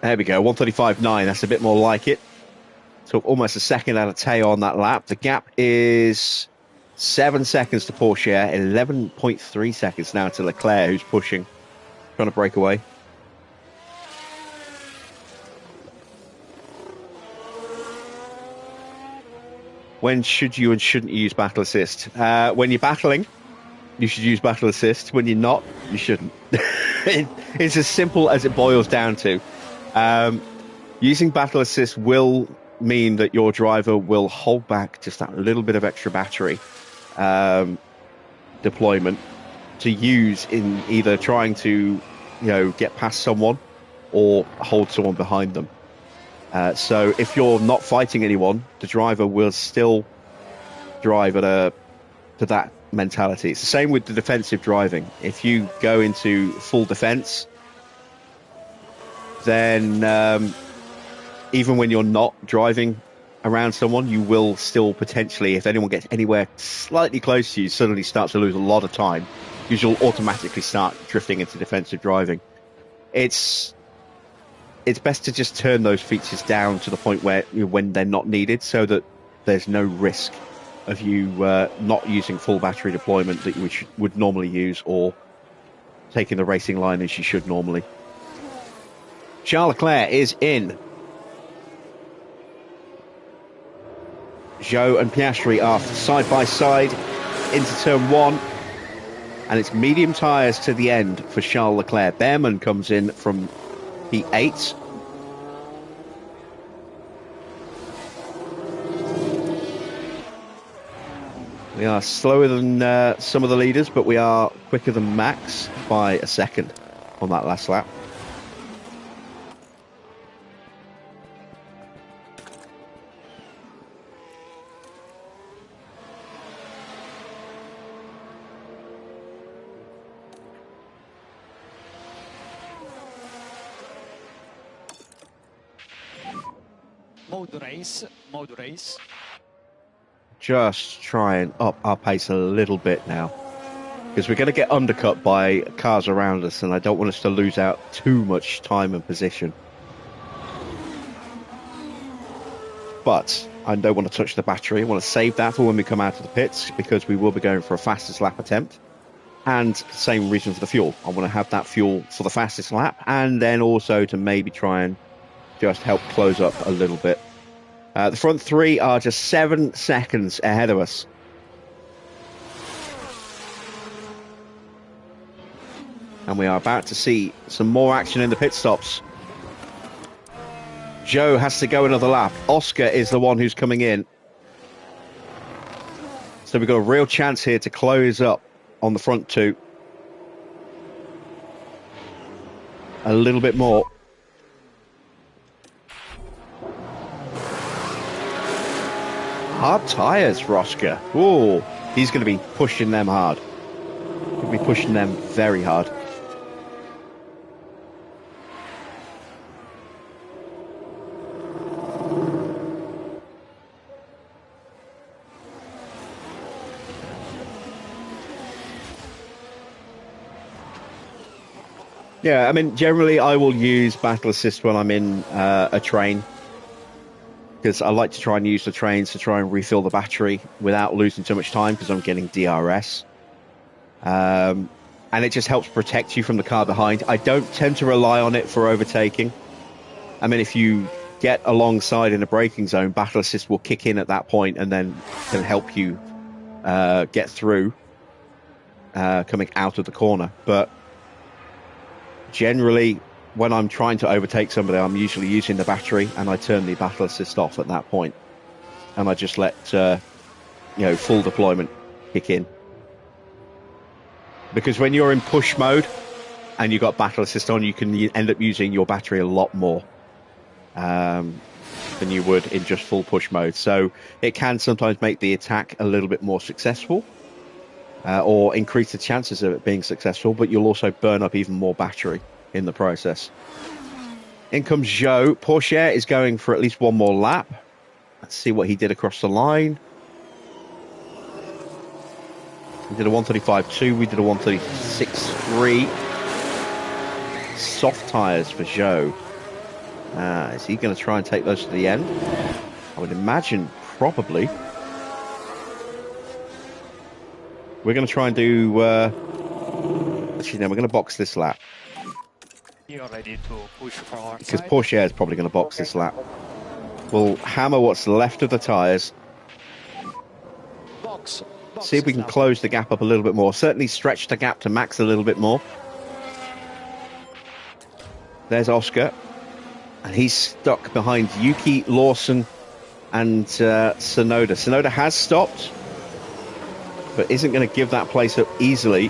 There we go, 135.9. That's a bit more like it. So almost a second out of Teo on that lap. The gap is 7 seconds to Porsche, 11.3 seconds now to Leclerc, who's pushing, trying to break away. When should you and shouldn't you use battle assist? When you're battling, you should use battle assist. When you're not, you shouldn't. It's as simple as it boils down to. Using battle assist will mean that your driver will hold back just that little bit of extra battery deployment to use in either trying to, get past someone or hold someone behind them. So if you're not fighting anyone, the driver will still drive to that mentality. It's the same with the defensive driving. If you go into full defense, then even when you're not driving around someone, you will still potentially, if anyone gets anywhere slightly close to you, suddenly start to lose a lot of time, because you'll automatically start drifting into defensive driving. It's best to just turn those features down to the point where when they're not needed, so that there's no risk of you not using full battery deployment that you would normally use, or taking the racing line as you should normally. Charles Leclerc is in. Zhou and Piastri are side by side into turn 1, and it's medium tyres to the end for Charles Leclerc. Behrman comes in from P8. We are slower than some of the leaders, but we are quicker than Max by a second on that last lap. Mode race. Just try and up our pace a little bit now, because we're going to get undercut by cars around us, and I don't want us to lose out too much time and position. But I don't want to touch the battery. I want to save that for when we come out of the pits, because we will be going for a fastest lap attempt. And same reason for the fuel. I want to have that fuel for the fastest lap, and then also to maybe try and just help close up a little bit. The front three are just 7 seconds ahead of us. And we are about to see some more action in the pit stops. Zhou has to go another lap. Oscar is the one who's coming in. So we've got a real chance here to close up on the front two. A little bit more. Hard tyres for Oscar. Ooh, he's going to be pushing them hard. He'll be pushing them very hard. Yeah, I mean, generally I will use Battle Assist when I'm in a train, because I like to try and use the trains to try and refill the battery without losing too much time, because I'm getting DRS. And it just helps protect you from the car behind. I don't tend to rely on it for overtaking. I mean, if you get alongside in a braking zone, Battle Assist will kick in at that point and then can help you get through coming out of the corner. But generally, when I'm trying to overtake somebody, I'm usually using the battery, and I turn the Battle Assist off at that point, and I just let full deployment kick in. Because when you're in push mode and you've got Battle Assist on, you can end up using your battery a lot more than you would in just full push mode. So it can sometimes make the attack a little bit more successful, or increase the chances of it being successful, but you'll also burn up even more battery in the process. In comes Zhou. Porsche is going for at least one more lap. Let's see what he did across the line. He did a 135.2. We did a 136.3. Soft tyres for Zhou. Is he going to try and take those to the end? I would imagine probably. We're going to try and do... actually, no, we're going to box this lap. You're ready to push forward. Because Porsche is probably going to box this lap. We'll hammer what's left of the tyres. See if we can close the gap up a little bit more. Certainly stretch the gap to Max a little bit more. There's Oscar. And he's stuck behind Yuki, Lawson and Tsunoda. Tsunoda has stopped, but isn't going to give that place up easily.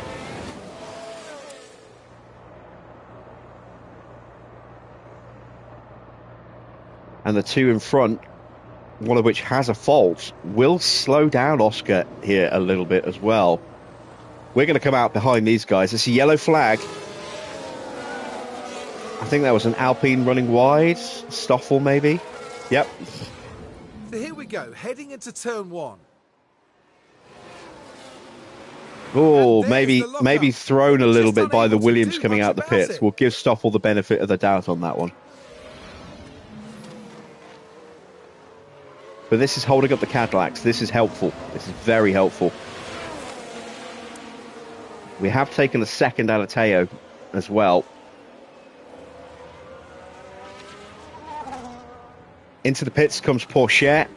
And the two in front, one of which has a fault, will slow down Oscar here a little bit as well. We're going to come out behind these guys. It's a yellow flag. I think that was an Alpine running wide. Stoffel, maybe? Yep. here we go, heading into turn 1. Oh, And there's the maybe lock-up. thrown a We're little just bit by the unable to Williams do coming much out the about pits. it. We'll give Stoffel the benefit of the doubt on that one. But this is holding up the Cadillacs. This is helpful. This is very helpful. We have taken a second out of Teo as well. Into the pits comes Porsche.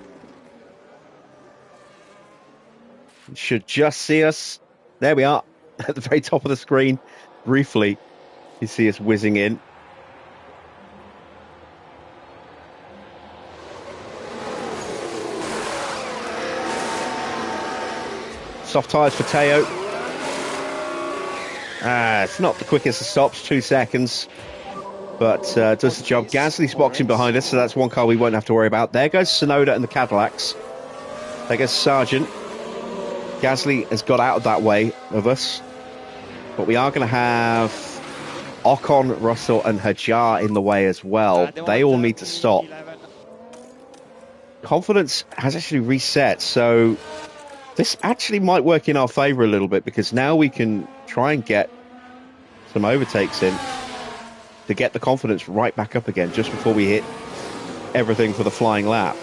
Should just see us. There we are at the very top of the screen. Briefly, you see us whizzing in. Soft tyres for Teo. It's not the quickest of stops, 2 seconds. But does the job. Gasly's boxing behind us, so that's one car we won't have to worry about. There goes Tsunoda and the Cadillacs. There goes Sargent. Gasly has got out of that way of us. But we are going to have Ocon, Russell and Hajar in the way as well. They all need to stop. Confidence has actually reset, so this actually might work in our favour a little bit, because now we can try and get some overtakes in to get the confidence right back up again just before we hit everything for the flying lap.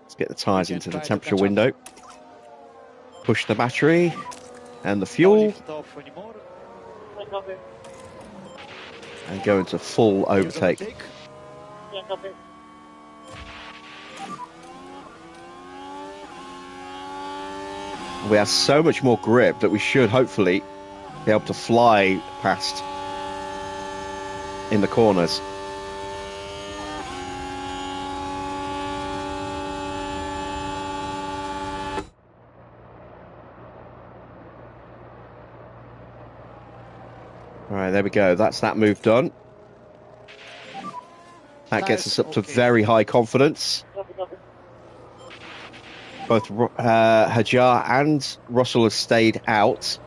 Let's get the tyres into the temperature window. Push the battery and the fuel. And go into full overtake. We have so much more grip that we should hopefully be able to fly past in the corners. All right, there we go. That's that move done. That gets us up to very high confidence. Both Hajar and Russell have stayed out.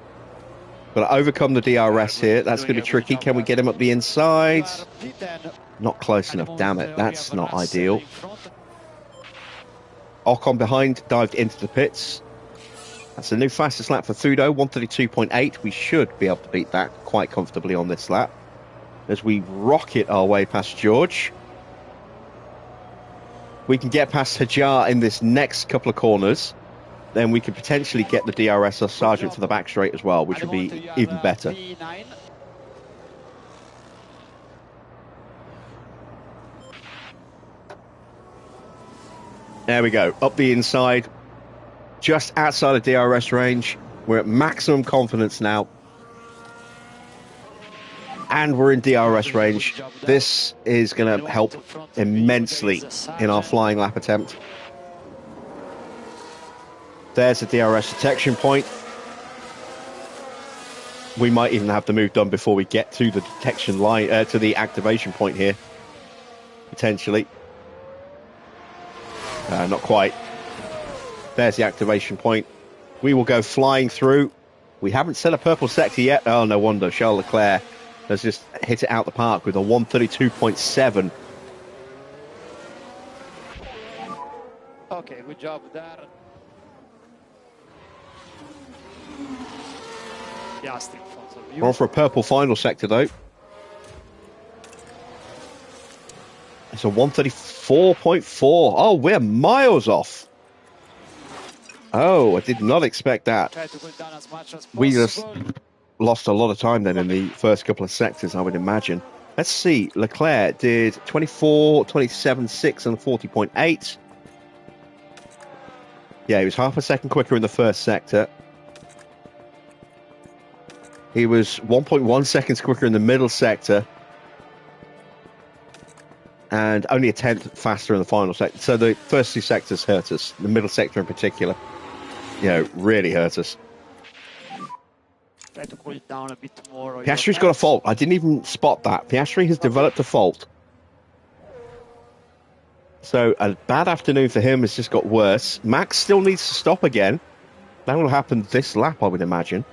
Got to overcome the DRS here. That's going to be tricky. Can we get him up the inside? Not close enough. Damn it. That's not ideal. Ocon behind, dived into the pits. That's the new fastest lap for Thudo, 132.8. We should be able to beat that quite comfortably on this lap as we rocket our way past George. We can get past Hajar in this next couple of corners. Then we could potentially get the DRS or Sargent for the back straight as well, which would be even better. There we go, up the inside. Just outside of DRS range. We're at maximum confidence now. And we're in DRS range. This is going to help immensely in our flying lap attempt. There's the DRS detection point. We might even have the move done before we get to the detection line, to the activation point here. Potentially. Not quite. There's the activation point. We will go flying through. We haven't set a purple sector yet. Oh, no wonder. Charles Leclerc has just hit it out the park with a 132.7. Okay, good job there. Just in front of you. We're on for a purple final sector, though. It's a 134.4. Oh, we're miles off. Oh, I did not expect that. We just lost a lot of time then in the first couple of sectors, I would imagine. Let's see. Leclerc did 24, 27.6 and 40.8. Yeah, he was half a second quicker in the first sector. He was 1.1 seconds quicker in the middle sector. And only a tenth faster in the final sector. So the first two sectors hurt us. The middle sector in particular. You know, really hurt us. Try to cool it down a bit more. Piastri's got a fault. I didn't even spot that. Piastri has developed a fault. So a bad afternoon for him has just got worse. Max still needs to stop again. That will happen this lap, I would imagine.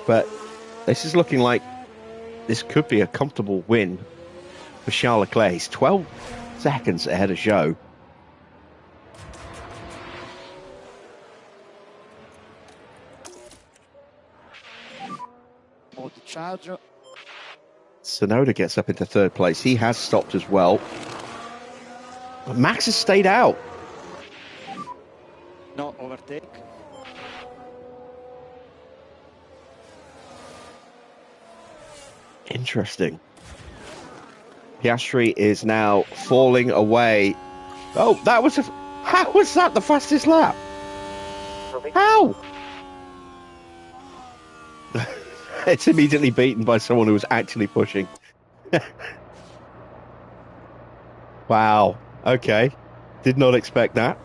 But this is looking like this could be a comfortable win for Charles Leclerc. He's 12 seconds ahead of Zhou. Mode charge. Tsunoda gets up into third place. He has stopped as well. But Max has stayed out. No overtake. Interesting. Piastri is now falling away. Oh, that was how was that the fastest lap? How? It's immediately beaten by someone who was actually pushing. Wow. Okay. Did not expect that.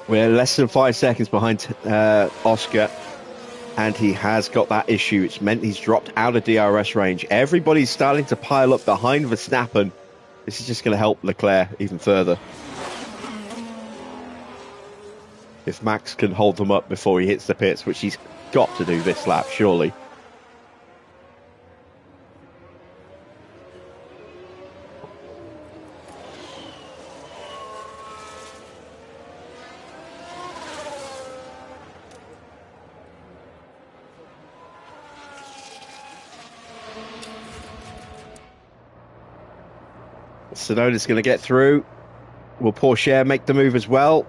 We're less than 5 seconds behind Oscar, and he has got that issue. It's meant he's dropped out of DRS range. Everybody's starting to pile up behind Verstappen. This is just going to help Leclerc even further. If Max can hold them up before he hits the pits, which he's got to do this lap, surely. Tsunoda's going to get through. Will Porsche make the move as well?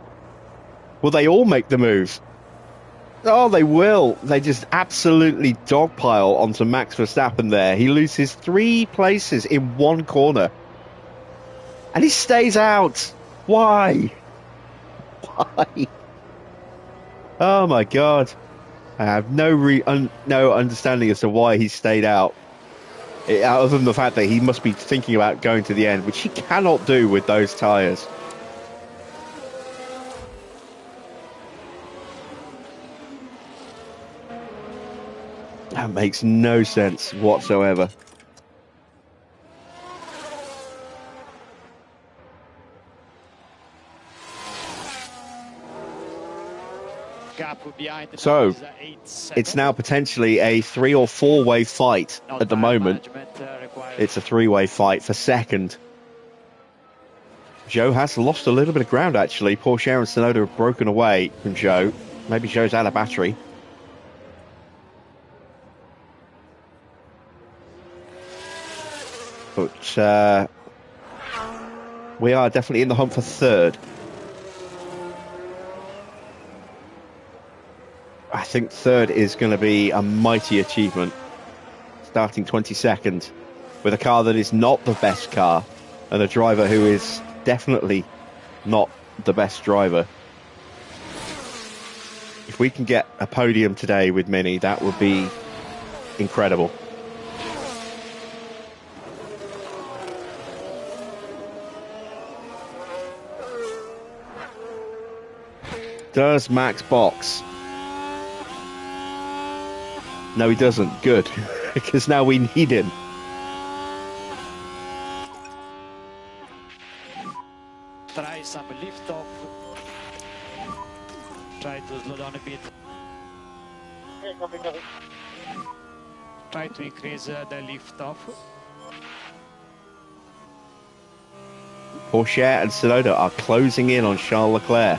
Will they all make the move? Oh, they will. They just absolutely dogpile onto Max Verstappen there. He loses 3 places in one corner. And he stays out. Why? Why? Oh, my God. I have no understanding as to why he stayed out. Other than the fact that he must be thinking about going to the end, which he cannot do with those tyres. That makes no sense whatsoever. Gap behind So, it's now potentially a 3 or 4 way fight at the moment. It's a 3-way fight for second. Zhou has lost a little bit of ground, actually. Porsche and Tsunoda have broken away from Zhou. Maybe Zhou's out of battery. But we are definitely in the hunt for third. I think third is going to be a mighty achievement. Starting 22nd with a car that is not the best car and a driver who is definitely not the best driver. If we can get a podium today with Mini, that would be incredible. Does Max box? No, he doesn't. Good. Because now we need him. Try some lift off. Try to slow down a bit. Try to increase the lift off. Porsche and Tsunoda are closing in on Charles Leclerc.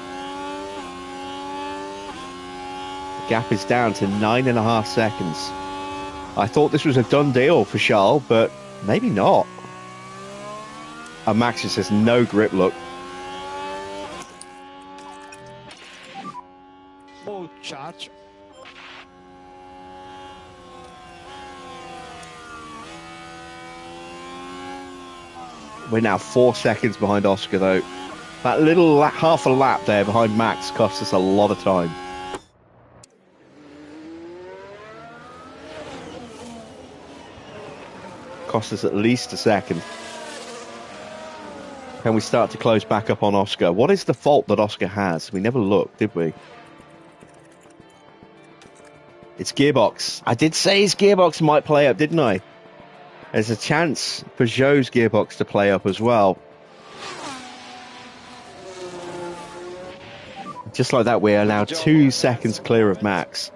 Gap is down to 9.5 seconds. I thought this was a done deal for Charles, but maybe not. And Max just has no grip, look. Full charge. We're now 4 seconds behind Oscar, though. That little half a lap there behind Max cost us a lot of time. Cost us at least a second. Can we start to close back up on Oscar? What is the fault that Oscar has? We never looked, did we? It's gearbox. I did say his gearbox might play up, didn't I? There's a chance for Zhou's gearbox to play up as well. Just like that, we are now 2 seconds clear of Max.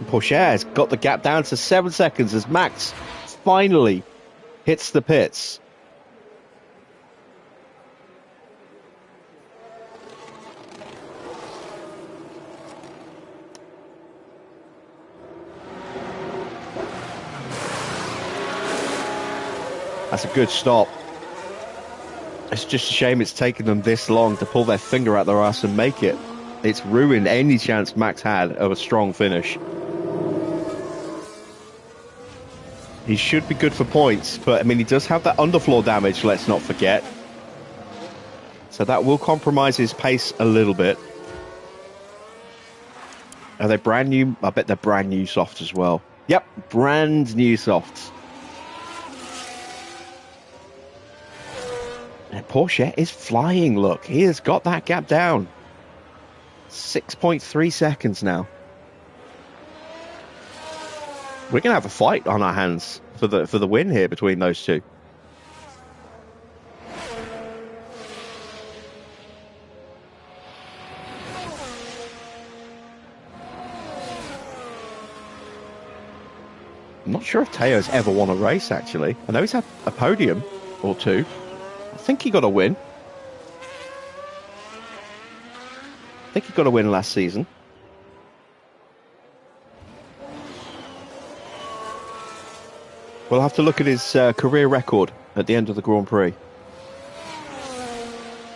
Pourchaire's got the gap down to 7 seconds as Max finally hits the pits. That's a good stop. It's just a shame it's taken them this long to pull their finger out their ass and make it. It's ruined any chance Max had of a strong finish. He should be good for points, but I mean, he does have that underfloor damage, let's not forget. So that will compromise his pace a little bit. Are they brand new? I bet they're brand new softs as well. Yep, brand new softs. And Pourchaire is flying, look. He has got that gap down. 6.3 seconds now. We're going to have a fight on our hands for the win here between those two. I'm not sure if Teo's ever won a race, actually. I know he's had a podium or two. I think he got a win. I think he got a win last season. We'll have to look at his career record at the end of the Grand Prix.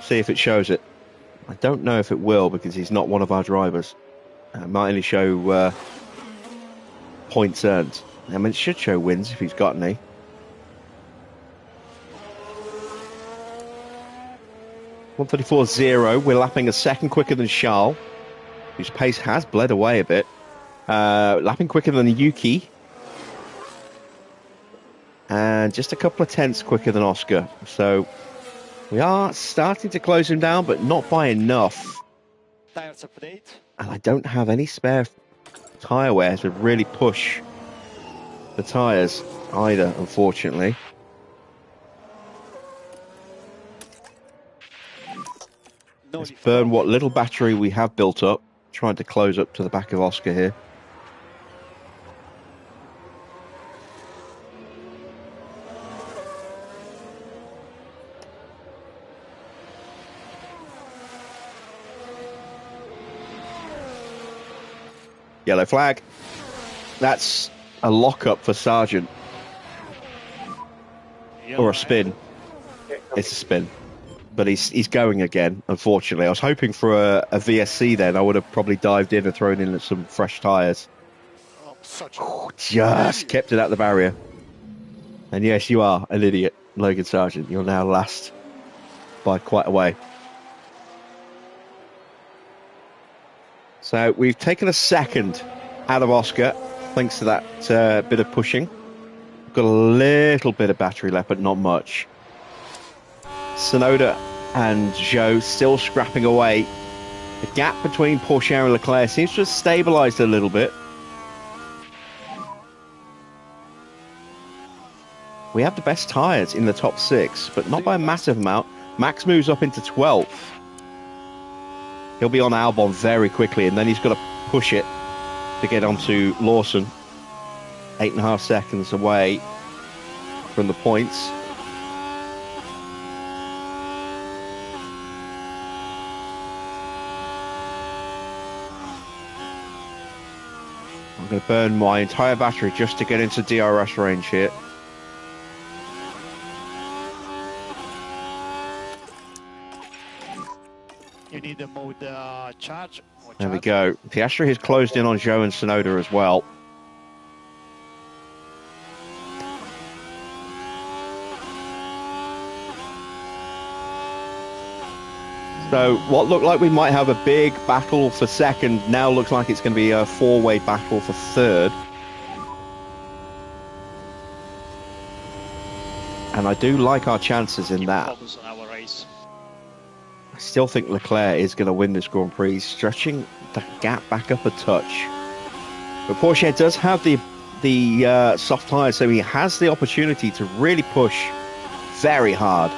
See if it shows it. I don't know if it will because he's not one of our drivers. It might only show points earned. I mean, it should show wins if he's got any. .134.0. We're lapping a second quicker than Charles, whose pace has bled away a bit. Lapping quicker than Yuki. And just a couple of tenths quicker than Oscar. So we are starting to close him down, but not by enough. Tires update. And I don't have any spare tyre wear to really push the tyres either, unfortunately. Let's burn what little battery we have built up, trying to close up to the back of Oscar here. Yellow flag. That's a lock-up for Sargent. Or a spin. It's a spin. But he's going again, unfortunately. I was hoping for a VSC then. I would have probably dived in and thrown in some fresh tyres. Just kept it at the barrier. And yes, you are an idiot, Logan Sargent. You're now last by quite a way. So we've taken a second out of Oscar, thanks to that bit of pushing. Got a little bit of battery left, but not much. Tsunoda and Zhou still scrapping away. The gap between Pourchaire and Leclerc seems to have stabilised a little bit. We have the best tyres in the top 6, but not by a massive amount. Max moves up into 12th. He'll be on Albon very quickly, and then he's got to push it to get onto Lawson. 8.5 seconds away from the points. I'm going to burn my entire battery just to get into DRS range here. You need a mode charge. There we go. Piastri has closed in on Zhou and Tsunoda as well. So what looked like we might have a big battle for second now looks like it's going to be a four-way battle for third. And And I do like our chances in Keep that. focus on our race. I still think Leclerc is going to win this Grand Prix, stretching the gap back up a touch. But Porsche does have the soft tyres, so he has the opportunity to really push very hard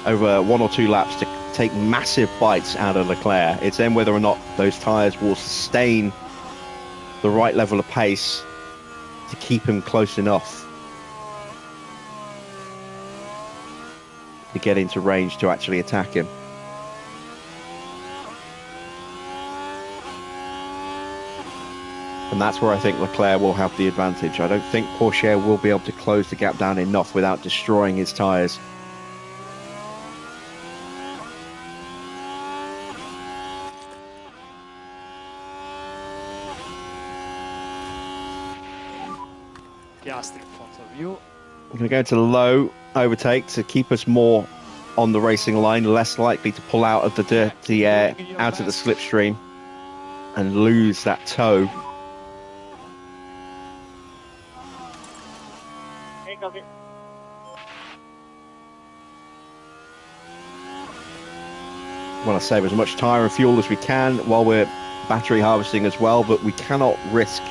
over 1 or 2 laps to take massive bites out of Leclerc. It's then whether or not those tyres will sustain the right level of pace to keep him close enough to get into range to actually attack him. And that's where I think Leclerc will have the advantage. I don't think Porsche will be able to close the gap down enough without destroying his tyres. Piastri in front of you. We're going to go to low overtake to keep us more on the racing line, less likely to pull out of the dirty air, out of the slipstream, and lose that toe. Take off it. We want to save as much tyre and fuel as we can while we're battery harvesting as well, but we cannot risk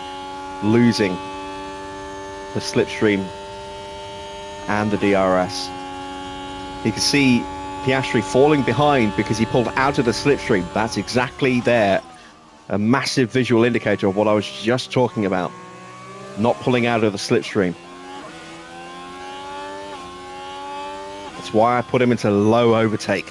losing the slipstream and the DRS. You can see Piastri falling behind because he pulled out of the slipstream. That's exactly there. A massive visual indicator of what I was just talking about. Not pulling out of the slipstream. That's why I put him into low overtake.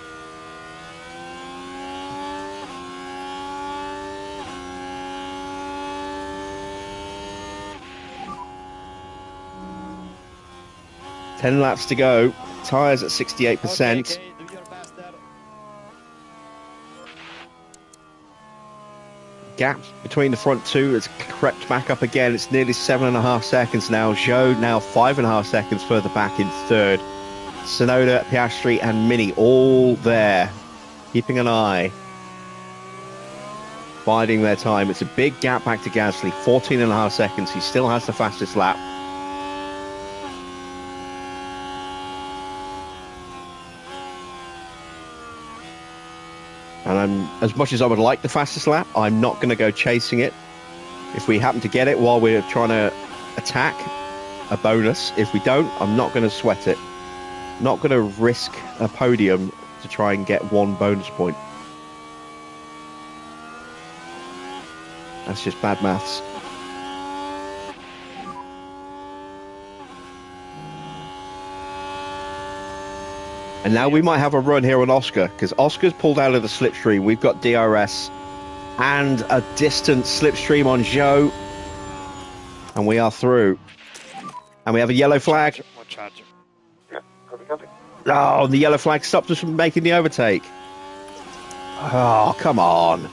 Ten laps to go. Tyres at 68%. Okay, do your best there. Gap between the front two has crept back up again. It's nearly 7.5 seconds now. Zhou now 5.5 seconds further back in third. Tsunoda, Piastri and Mini all there, keeping an eye, biding their time. It's a big gap back to Gasly, 14.5 seconds. He still has the fastest lap. And as much as I would like the fastest lap, I'm not going to go chasing it. If we happen to get it while we're trying to attack, a bonus. If we don't, I'm not going to sweat it. Not going to risk a podium to try and get one bonus point. That's just bad maths. And now we might have a run here on Oscar, because Oscar's pulled out of the slipstream. We've got DRS and a distant slipstream on Zhou. And we are through. And we have a yellow flag. More charger. Yeah, copy. Oh, the yellow flag stopped us from making the overtake. Oh, come on.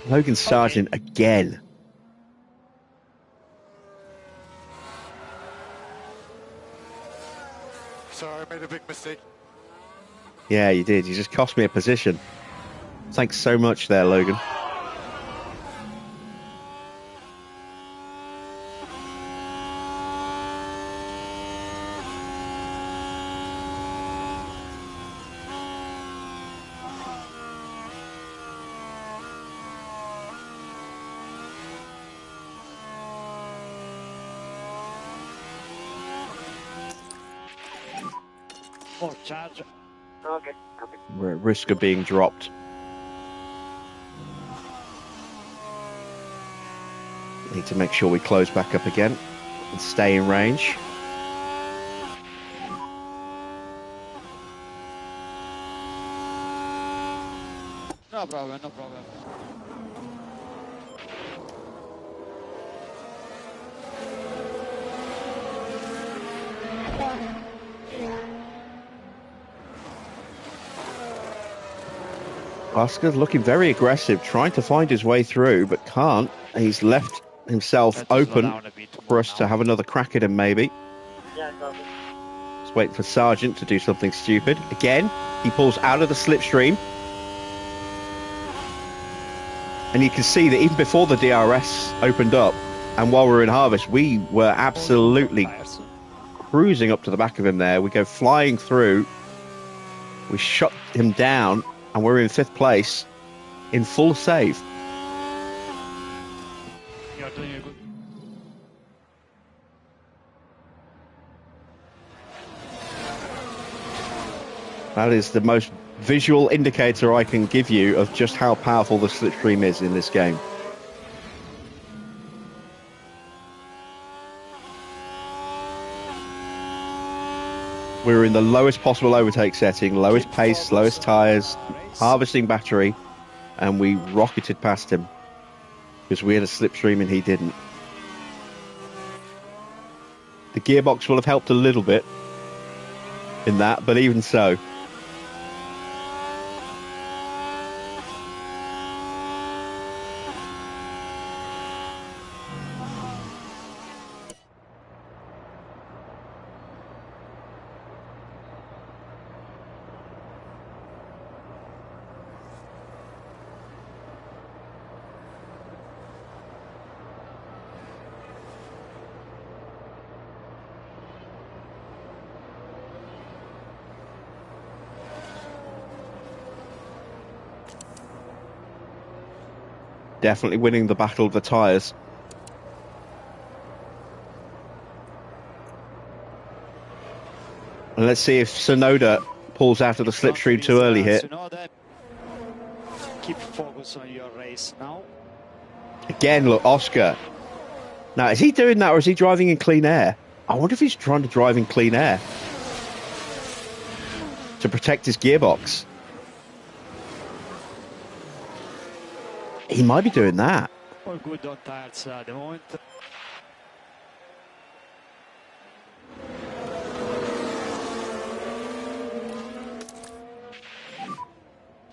Logan Sargent again. Sorry, I made a big mistake. Yeah, you did. You just cost me a position. Thanks so much there, Logan. More charge. Okay, copy. We're at risk of being dropped. Need to make sure we close back up again and stay in range. No problem, no problem. Oscar's looking very aggressive, trying to find his way through, but can't. He's left himself Try to slow open down a bit for more us to now. have another crack at him, maybe. Yeah, copy. Let's wait for Sargent to do something stupid. Again, he pulls out of the slipstream. And you can see that even before the DRS opened up, and while we were in harvest, we were absolutely cruising up to the back of him there. We go flying through. We shut him down, and we're in 5th place in full save. You're doing a good. That is the most visual indicator I can give you of just how powerful the slipstream is in this game. We're in the lowest possible overtake setting, lowest pace, lowest tyres, harvesting battery, and we rocketed past him because we had a slipstream and he didn't. The gearbox will have helped a little bit in that, but even so. Definitely winning the battle of the tyres. And let's see if Sonoda pulls out of the slipstream too early here. Keep focus on your race now. Again, look, Oscar. Now, is he doing that or is he driving in clean air? I wonder if he's trying to drive in clean air to protect his gearbox. He might be doing that. All good on tires at the moment.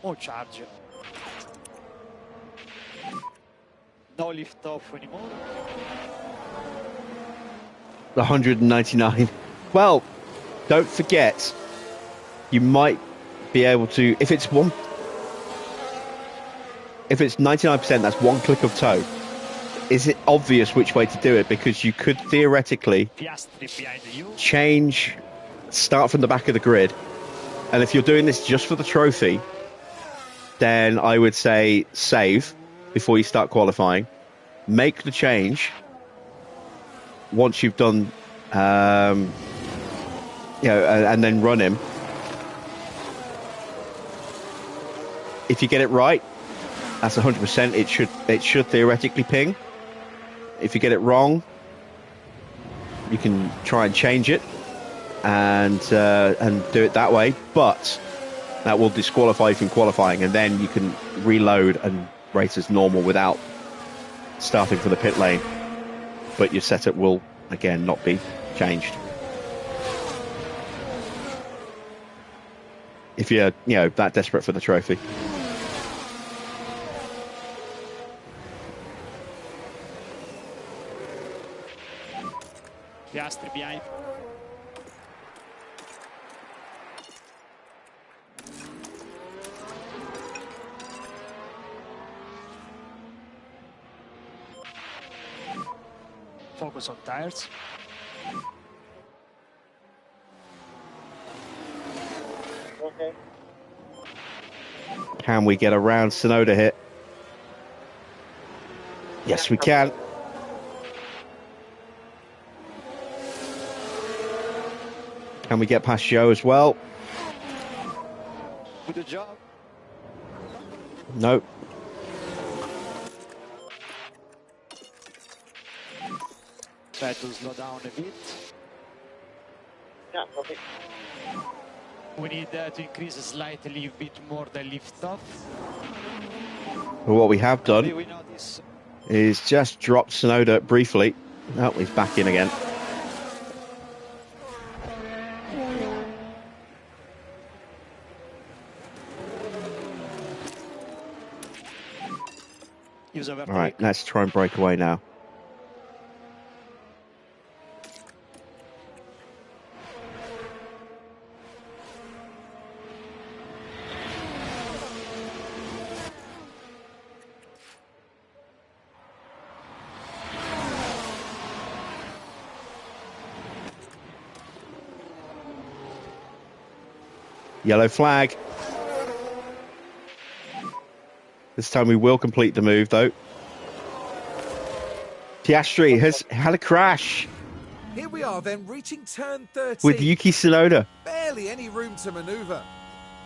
Oh, charge. No lift off anymore. 199. Well, don't forget, you might be able to, if it's 99%, that's one click of toe. Is it obvious which way to do it? Because you could theoretically change, start from the back of the grid. And if you're doing this just for the trophy, then I would say save before you start qualifying. Make the change once you've done, and then run him. If you get it right, that's 100%. It should theoretically ping. If you get it wrong, you can try and change it and do it that way. But that will disqualify you from qualifying, and then you can reload and race as normal without starting from the pit lane. But your setup will again not be changed. If you're that desperate for the trophy. Piastri behind. Focus on tires. Okay. Can we get around Sonoda here? Yes, we can. Can we get past Joe as well? Good job. Nope. Try to slow down a bit. Yeah, okay. We need to increase slightly a bit more the lift off. But what we have done We know this. is just dropped Sonoda briefly. Oh, he's back in again. Use overtake. All right, let's try and break away now. Yellow flag. This time we will complete the move, though. Piastri has had a crash Here we are then, reaching turn 13. with Yuki Tsunoda. Barely any room to manoeuvre.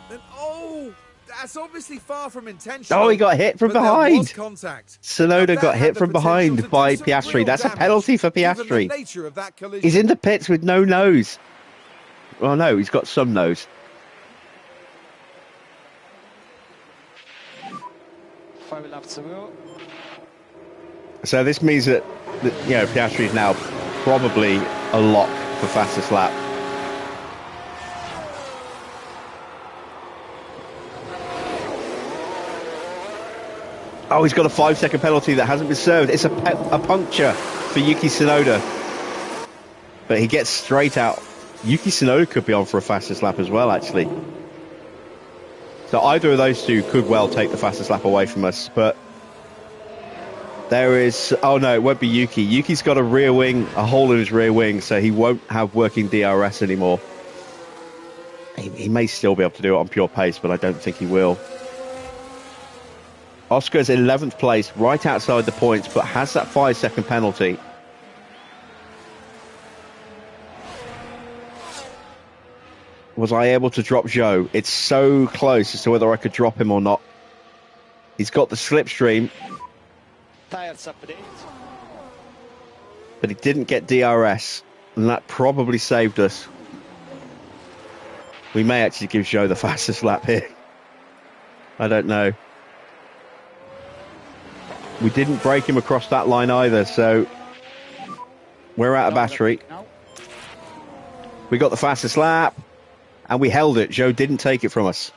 And oh, that's obviously far from intentional. Oh, he got hit from but there was behind. contact. Tsunoda And that got had hit the from potential behind to by do some Piastri. real That's a damage, penalty for given the Piastri. nature of that collision. He's in the pits with no nose. Well, no, he's got some nose. 5 laps to go. So this means that Piastri is now probably a lock for fastest lap. Oh, he's got a 5-second penalty that hasn't been served. It's a puncture for Yuki Tsunoda. But he gets straight out. Yuki Tsunoda could be on for a fastest lap as well, actually. So either of those two could well take the fastest lap away from us. But there is... Oh, no, it won't be Yuki. Yuki's got a rear wing, a hole in his rear wing, so he won't have working DRS anymore. He may still be able to do it on pure pace, but I don't think he will. Oscar's 11th place, right outside the points, but has that 5-second penalty. Was I able to drop Zhou? It's so close as to whether I could drop him or not. He's got the slipstream, Tires update. but he didn't get DRS, and that probably saved us. We may actually give Zhou the fastest lap here. I don't know. We didn't break him across that line either, so we're out of battery. We got the fastest lap, and we held it. Zhou didn't take it from us.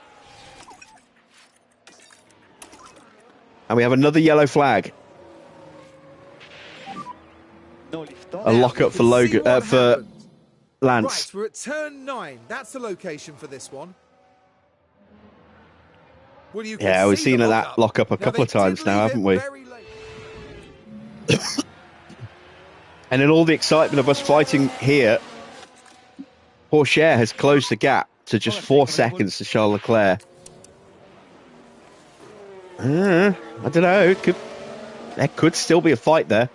And we have another yellow flag. A lockup for Logan, for Lance. Right, we're at turn 9. That's the location for this one. Well, you Yeah, can we've see seen the that lockup a couple of times now, haven't we? And in all the excitement of us fighting here, Porsche has closed the gap to just 4 seconds to Charles Leclerc. I don't know. There could still be a fight there.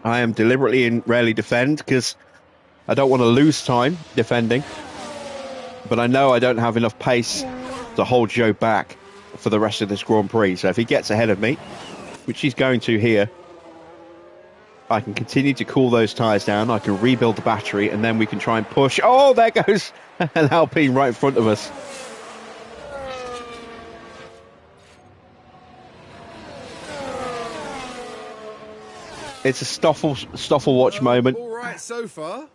I am deliberately in rarely defend because I don't want to lose time defending. But I know I don't have enough pace to hold Zhou back for the rest of this Grand Prix. So if he gets ahead of me, which he's going to here, I can continue to cool those tyres down. I can rebuild the battery, and then we can try and push. Oh, there goes an Alpine right in front of us. It's a Stoffel watch moment. All right, so far.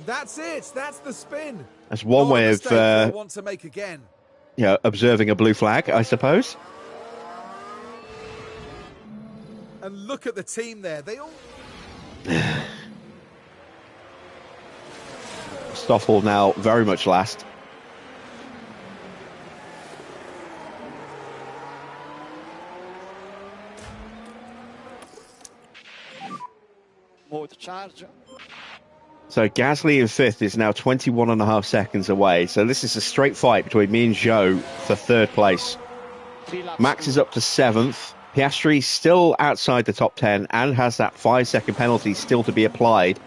That's it. That's the spin. That's one way of want to make again. Observing a blue flag, I suppose. And look at the team there. They all... Stoffel now very much last. Mode charge. So Gasly in 5th is now 21.5 seconds away. So this is a straight fight between me and Zhou for 3rd place. Max is up to 7th. Piastri still outside the top 10 and has that 5-second penalty still to be applied.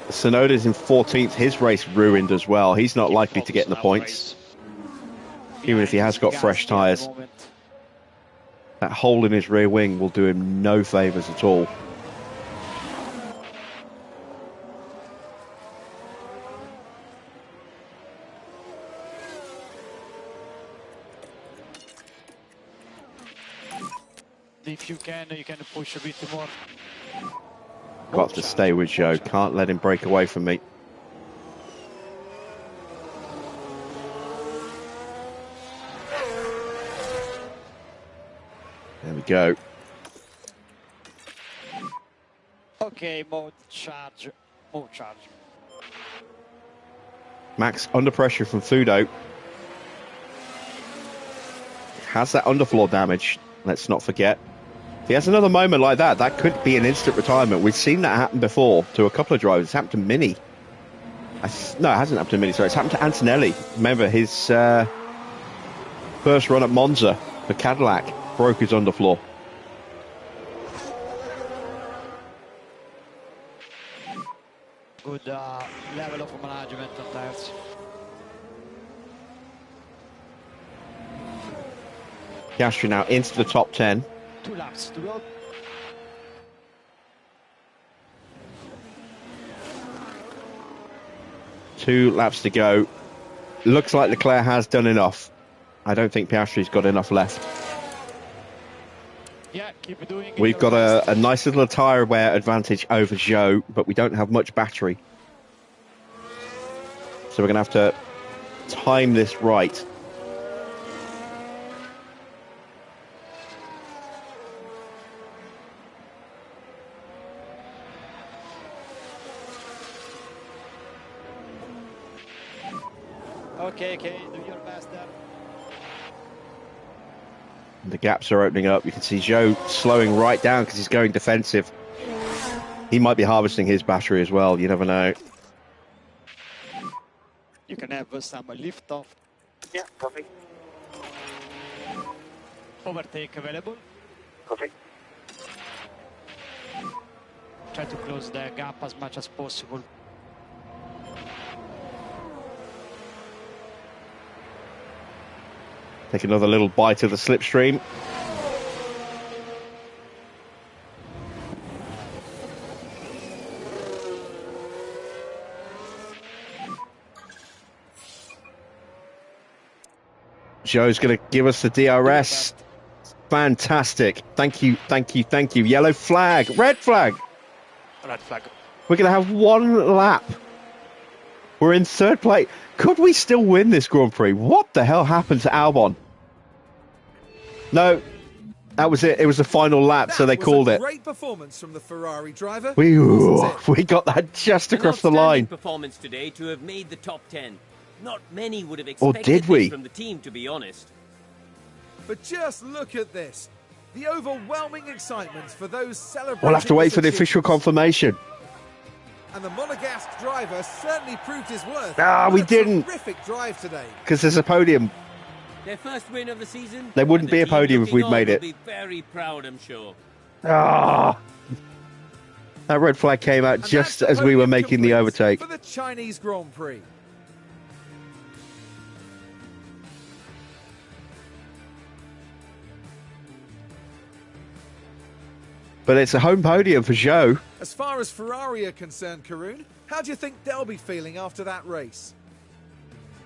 Tsunoda's in 14th. His race ruined as well. He's not likely to get in the points, even if he has got fresh tyres. That hole in his rear wing will do him no favours at all. If you can push a bit more. Got to stay with Zhou. Can't let him break away from me. There we go. Okay, mode charge. Mode charge. Max under pressure from Fudo. has that underfloor damage. Let's not forget. If he has another moment like that, that could be an instant retirement. We've seen that happen before to a couple of drivers. It's happened to Mini. No, it hasn't happened to Mini, sorry. It's happened to Antonelli. Remember, his first run at Monza for Cadillac broke his underfloor. Good level of management on tires. Piastri now into the top 10. 2 laps to go. Two laps to go. Looks like Leclerc has done enough. I don't think Piastri's got enough left. Yeah, keep doing it. We've got a nice little tyre wear advantage over Zhou, but we don't have much battery. So we're going to have to time this right. Okay, do your best there. The gaps are opening up. You can see Zhou slowing right down because he's going defensive. He might be harvesting his battery as well. You never know. You can have some lift off. Yeah, copy. Overtake available. Copy. Try to close the gap as much as possible. Take another little bite of the slipstream. Zhou's going to give us the DRS. Fantastic. Thank you. Yellow flag. Red flag. Red flag. We're going to have one lap. We're in third place. Could we still win this Grand Prix? What the hell happened to Albon? No, that was it. It was the final lap, so they called it. Great performance from the Ferrari driver. We got that just across the line. Performance today to have made the top 10. Not many would have Or expected did we? this from the team, to be honest. But just look at this. The overwhelming excitement for those celebrating. We'll have to wait for the this official achievement. confirmation. And the Monegasque driver certainly proved his worth. Ah, What we a didn't. Terrific drive today. Because there's a podium. Their first win of the season. There wouldn't be a podium if we'd made it. Be very proud, I'm sure. Ah, that red flag came out And just that's as we were podium making the complete overtake. for the Chinese Grand Prix. But it's a home podium for Zhou. As far as Ferrari are concerned, Karun, how do you think they'll be feeling after that race?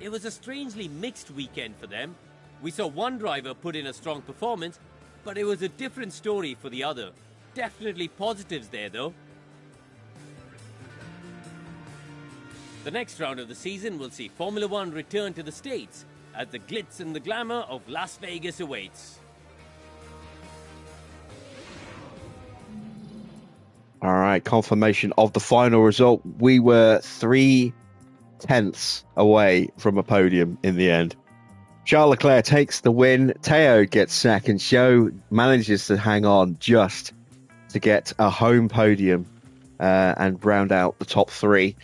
It was a strangely mixed weekend for them. We saw one driver put in a strong performance, but it was a different story for the other. Definitely positives there, though. The next round of the season will see Formula One return to the States as the glitz and the glamour of Las Vegas awaits. All right, confirmation of the final result. We were 3/10 away from a podium in the end. Charles Leclerc takes the win. Teo gets second. Zhou manages to hang on just to get a home podium and round out the top three.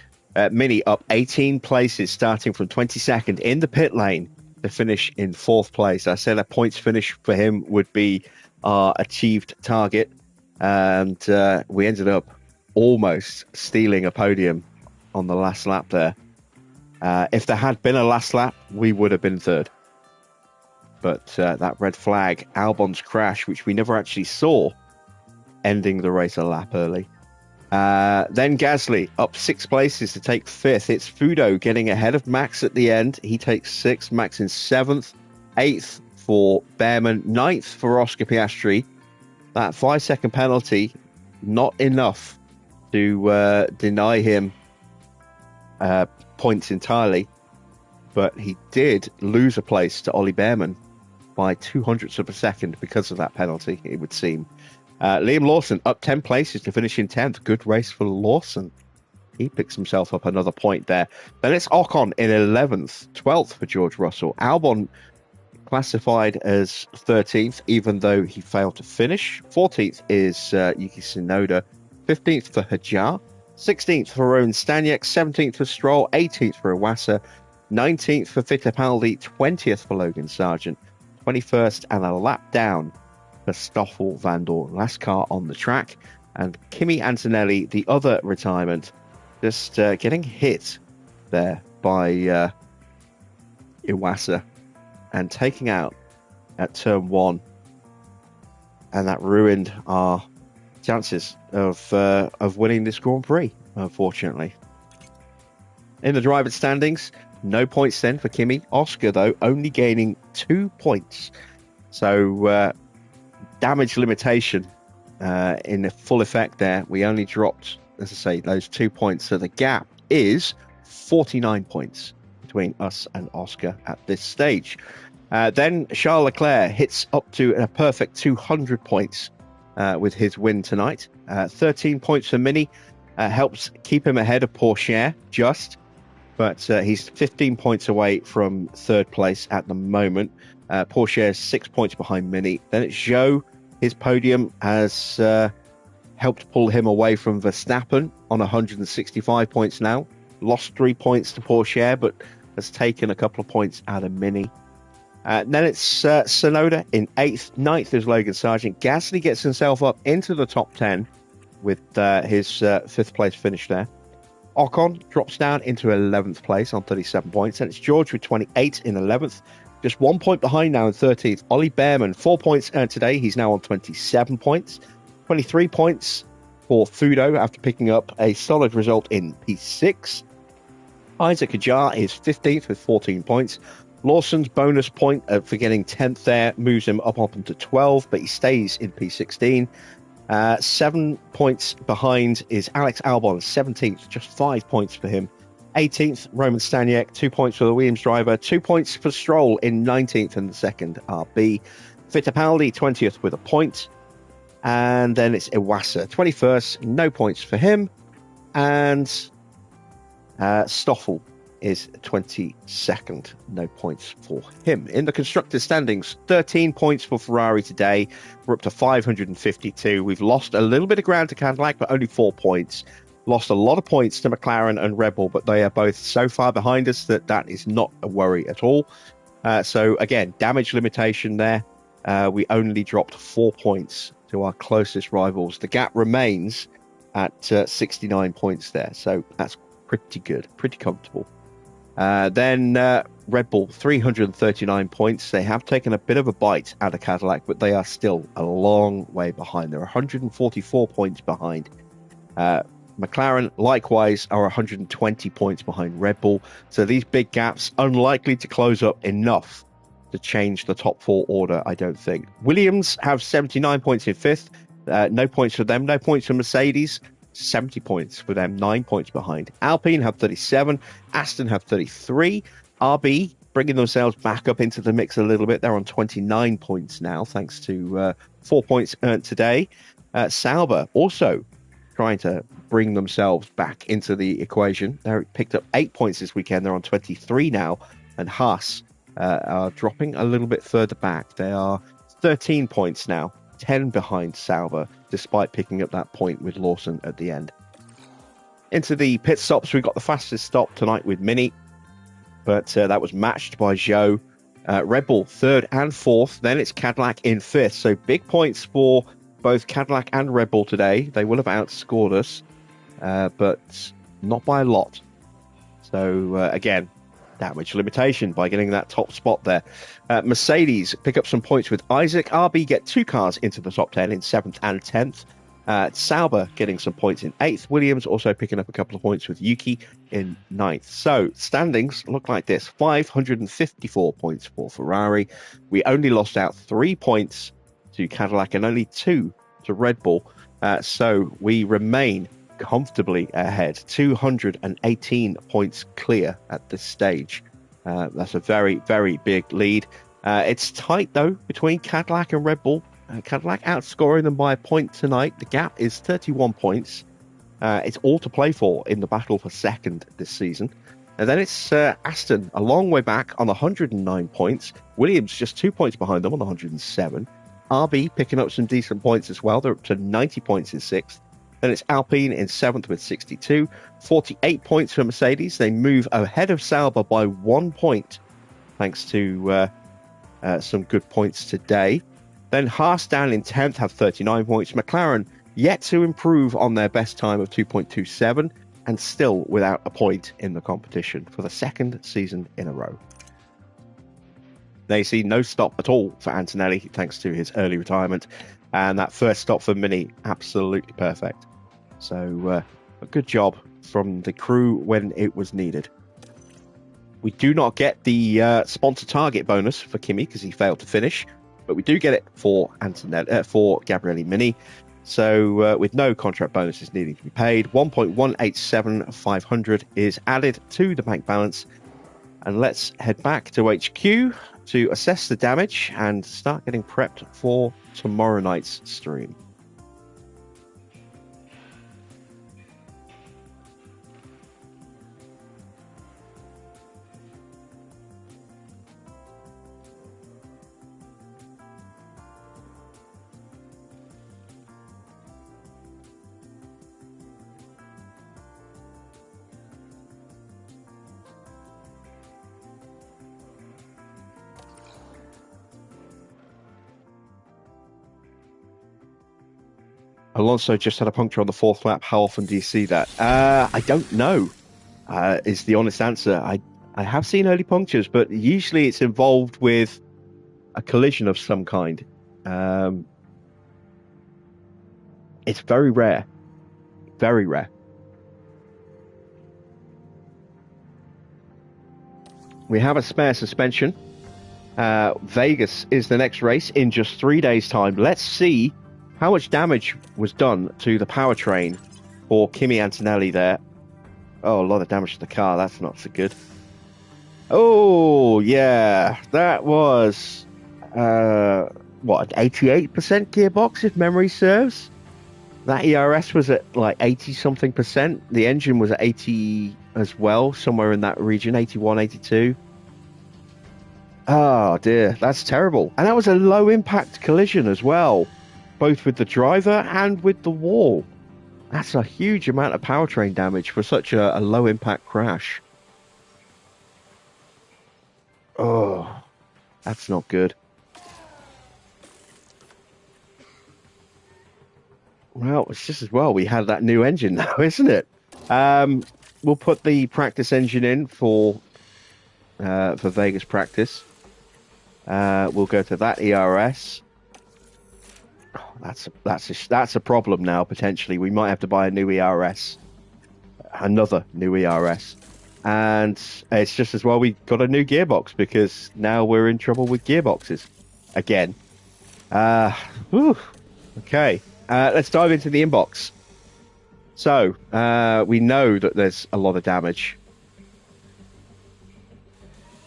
Mini up 18 places, starting from 22nd in the pit lane to finish in fourth place. I said a points finish for him would be our achieved target. And we ended up almost stealing a podium on the last lap there. If there had been a last lap, we would have been third. But that red flag, Albon's crash, which we never actually saw, ending the race a lap early. Then Gasly up 6 places to take 5th. It's Fudo getting ahead of Max at the end. He takes 6th, Max in 7th. 8th for Behrman, 9th for Oscar Piastri. That 5-second penalty, not enough to deny him points entirely. But he did lose a place to Ollie Behrman by 0.02 of a second because of that penalty, it would seem. Liam Lawson up 10 places to finish in 10th. Good race for Lawson. He picks himself up another point there. Then it's Ocon in 11th. 12th for George Russell. Albon classified as 13th, even though he failed to finish. 14th is Yuki Tsunoda. 15th for Hajar. 16th for Rowan Staniak. 17th for Stroll. 18th for Iwasa. 19th for Fittipaldi. 20th for Logan Sargent. 21st and a lap down for Stoffel Vandoorne. Last car on the track. And Kimi Antonelli, the other retirement, just getting hit there by Iwasa and taking out at turn 1, and that ruined our chances of winning this Grand Prix, unfortunately. In the driver's standings, no points then for Kimi. Oscar, though, only gaining 2 points. So damage limitation in full effect there. We only dropped, as I say, those 2 points. So the gap is 49 points between us and Oscar at this stage. Then Charles Leclerc hits up to a perfect 200 points with his win tonight. 13 points for Mini helps keep him ahead of Pourchaire just, but he's 15 points away from third place at the moment. Pourchaire is 6 points behind Mini. Then it's Zhou. His podium has helped pull him away from Verstappen on 165 points now. Lost 3 points to Pourchaire, but has taken a couple of points out of Mini. Then it's Tsunoda in 8th. 9th is Logan Sargent. Gasly gets himself up into the top 10 with his 5th place finish there. Ocon drops down into 11th place on 37 points. And it's George with 28 in 11th. Just 1 point behind now in 13th. Ollie Behrman, 4 points earned today. He's now on 27 points. 23 points for Fudo after picking up a solid result in P6. Isaac Hajar is 15th with 14 points. Lawson's bonus point for getting 10th there moves him up to 12, but he stays in P16. 7 points behind is Alex Albon, 17th, just 5 points for him. 18th, Roman Staniak, 2 points for the Williams driver, 2 points for Stroll in 19th and the second RB. Fittipaldi, 20th with a point. And then it's Iwasa, 21st, no points for him. And Stoffel is 22nd, no points for him. In the constructors' standings, 13 points for Ferrari today. We're up to 552. We've lost a little bit of ground to Cadillac, but only 4 points. Lost a lot of points to McLaren and Red Bull, but they are both so far behind us that is not a worry at all. So again, damage limitation there. We only dropped 4 points to our closest rivals. The gap remains at 69 points there. So that's pretty good, pretty comfortable. Then Red Bull, 339 points. They have taken a bit of a bite out of Cadillac, but they are still a long way behind. They're 144 points behind. McLaren, likewise, are 120 points behind Red Bull. So these big gaps, unlikely to close up enough to change the top 4 order, I don't think. Williams have 79 points in 5th. No points for them. No points for Mercedes. 70 points for them, 9 points behind. Alpine have 37, Aston have 33. RB bringing themselves back up into the mix a little bit. They're on 29 points now, thanks to 4 points earned today. Sauber also trying to bring themselves back into the equation. They picked up 8 points this weekend. They're on 23 now. And Haas are dropping a little bit further back. They are 13 points now, 10 behind Sauber, despite picking up that point with Lawson at the end. Into the pit stops, we got the fastest stop tonight with Mini, but that was matched by Zhou. Red Bull 3rd and 4th, then it's Cadillac in 5th. So big points for both Cadillac and Red Bull today. They will have outscored us, but not by a lot. So again, damage limitation by getting that top spot there. Mercedes pick up some points with Isaac. RB get 2 cars into the top 10 in 7th and 10th. Sauber getting some points in 8th. Williams also picking up a couple of points with Yuki in 9th. So standings look like this. 554 points for Ferrari. We only lost out 3 points to Cadillac and only 2 to Red Bull. So we remain comfortably ahead, 218 points clear at this stage. That's a very, very big lead. It's tight, though, between Cadillac and Red Bull. Cadillac outscoring them by a point tonight. The gap is 31 points. It's all to play for in the battle for second this season. And then it's Aston, a long way back on 109 points. Williams just 2 points behind them on 107. RB picking up some decent points as well. They're up to 90 points in 6th. Then it's Alpine in 7th with 62. 48 points for Mercedes. They move ahead of Sauber by 1 point, thanks to some good points today. Then Haas down in 10th have 39 points. McLaren yet to improve on their best time of 2.27 and still without a point in the competition for the second season in a row. They see no stop at all for Antonelli thanks to his early retirement, and that first stop for Mini, absolutely perfect. So a good job from the crew when it was needed. We do not get the sponsor target bonus for Kimi because he failed to finish, but we do get it for for Gabriele Mini. So with no contract bonuses needing to be paid, 1.187500 is added to the bank balance. And let's head back to HQ to assess the damage and start getting prepped for tomorrow night's stream. Alonso just had a puncture on the 4th lap. How often do you see that? I don't know, is the honest answer. I have seen early punctures, but usually it's involved with a collision of some kind. It's very rare. Very rare. We have a spare suspension. Vegas is the next race in just 3 days' time. Let's see how much damage was done to the powertrain for Kimi Antonelli there. Oh, a lot of damage to the car. That's not so good. Oh, yeah. That was, an 88% gearbox, if memory serves? That ERS was at, 80-something percent. The engine was at 80 as well, somewhere in that region, 81, 82. Oh, dear. That's terrible. And that was a low-impact collision as well, both with the driver and with the wall. That's a huge amount of powertrain damage for such a low-impact crash. Oh, that's not good. Well, it's just as well we had that new engine now, isn't it? We'll put the practice engine in for Vegas practice. We'll go to that ERS. That's a problem now, potentially. We might have to buy a new ERS. Another new ERS. And it's just as well we got a new gearbox, because now we're in trouble with gearboxes again. Okay. Let's dive into the inbox. So, we know that there's a lot of damage.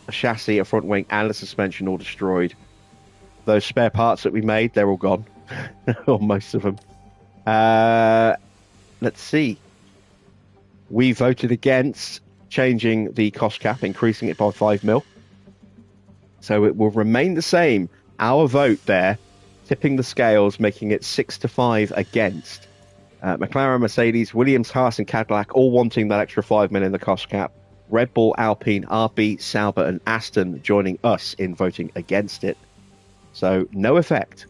A chassis, a front wing, and a suspension all destroyed. Those spare parts that we made, they're all gone. Or most of them. Let's see. We voted against changing the cost cap, increasing it by 5 mil. So it will remain the same. Our vote there, tipping the scales, making it 6-5 against. McLaren, Mercedes, Williams, Haas, and Cadillac all wanting that extra 5 mil in the cost cap. Red Bull, Alpine, RB, Sauber, and Aston joining us in voting against it. So no effect.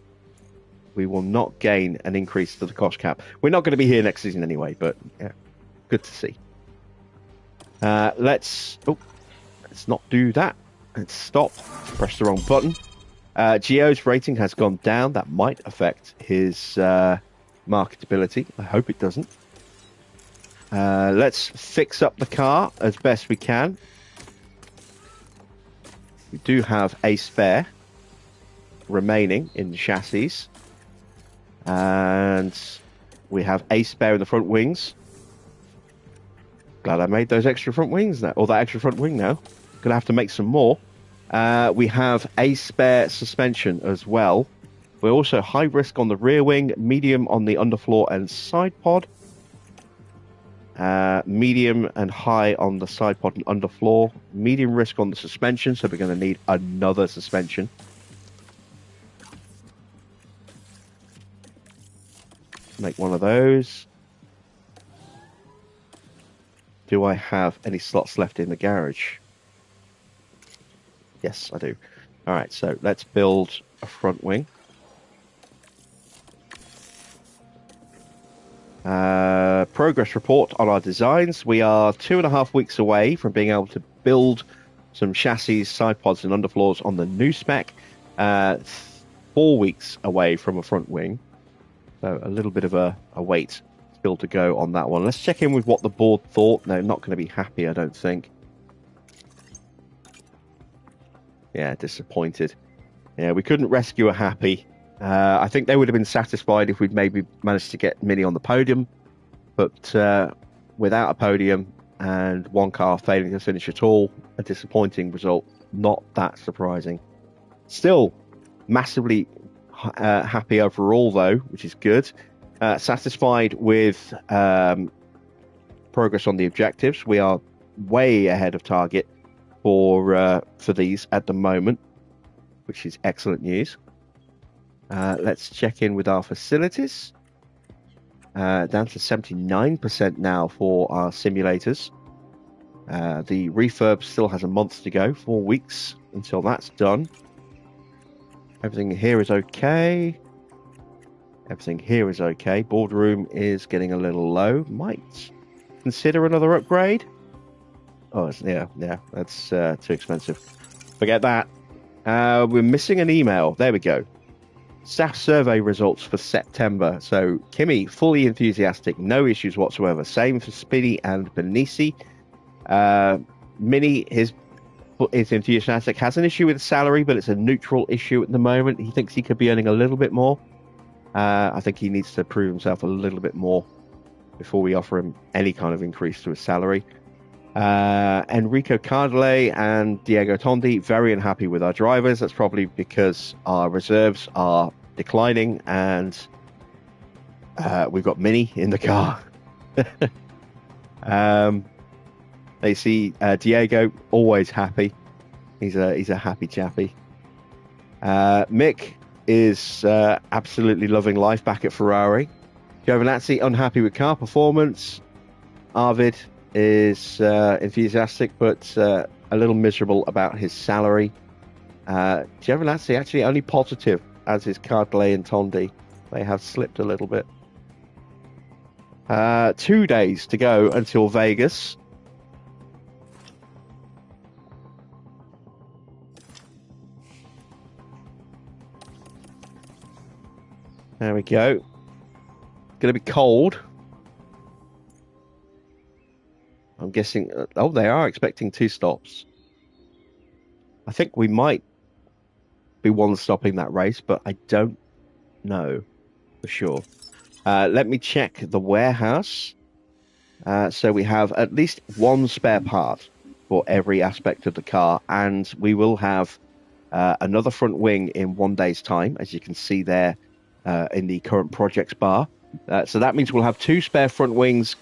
We will not gain an increase to the cost cap. We're not going to be here next season anyway, but yeah, good to see. Let's not do that. Let's stop. Press the wrong button. Gio's rating has gone down. That might affect his marketability. I hope it doesn't. Let's fix up the car as best we can. We do have a spare remaining in the chassis. And we have a spare in the front wings. Glad I made those extra front wings now, or that extra front wing now. Gonna have to make some more. We have a spare suspension as well. We're also high risk on the rear wing, medium on the underfloor and side pod. medium and high on the side pod and underfloor. Medium risk on the suspension, so we're going to need another suspension. Make one of those. Do I have any slots left in the garage? Yes, I do. All right, so let's build a front wing. Progress report on our designs. We are 2.5 weeks away from being able to build some chassis, side pods and underfloors on the new spec. 4 weeks away from a front wing. So a little bit of a wait still to go on that one. Let's check in with what the board thought. No, not going to be happy, I don't think. Yeah, disappointed. Yeah, we couldn't rescue a happy. I think they would have been satisfied if we'd maybe managed to get Mini on the podium. But without a podium and one car failing to finish at all, a disappointing result. Not that surprising. Still massively happy overall, though, which is good. Satisfied with progress on the objectives. We are way ahead of target for these at the moment, which is excellent news. Let's check in with our facilities. Down to 79% now for our simulators. The refurb still has a month to go, 4 weeks until that's done. Everything here is okay. Everything here is okay. Boardroom is getting a little low. Might consider another upgrade. Oh, yeah, that's too expensive. Forget that. We're missing an email. There we go. Staff survey results for September. So Kimmy, fully enthusiastic, no issues whatsoever. Same for Spinny and Benici. Mini is enthusiastic, has an issue with salary, but it's a neutral issue at the moment. He thinks he could be earning a little bit more. I think he needs to prove himself a little bit more before we offer him any kind of increase to his salary. Enrico Cardale and Diego Tondi, very unhappy with our drivers. That's probably because our reserves are declining and we've got Mini in the car. They see Diego, always happy. He's a happy chappy. Mick is absolutely loving life back at Ferrari. Giovinazzi, unhappy with car performance. Arvid is enthusiastic but a little miserable about his salary. Giovinazzi actually only positive, as is Cardley and Tondi. They have slipped a little bit. 2 days to go until Vegas. There we go. Going to be cold. I'm guessing... Oh, they are expecting 2 stops. I think we might be one stopping that race, but I don't know for sure. Let me check the warehouse. So we have at least 1 spare part for every aspect of the car, and we will have another front wing in 1 day's time, as you can see there in the current projects bar. So that means we'll have 2 spare front wings,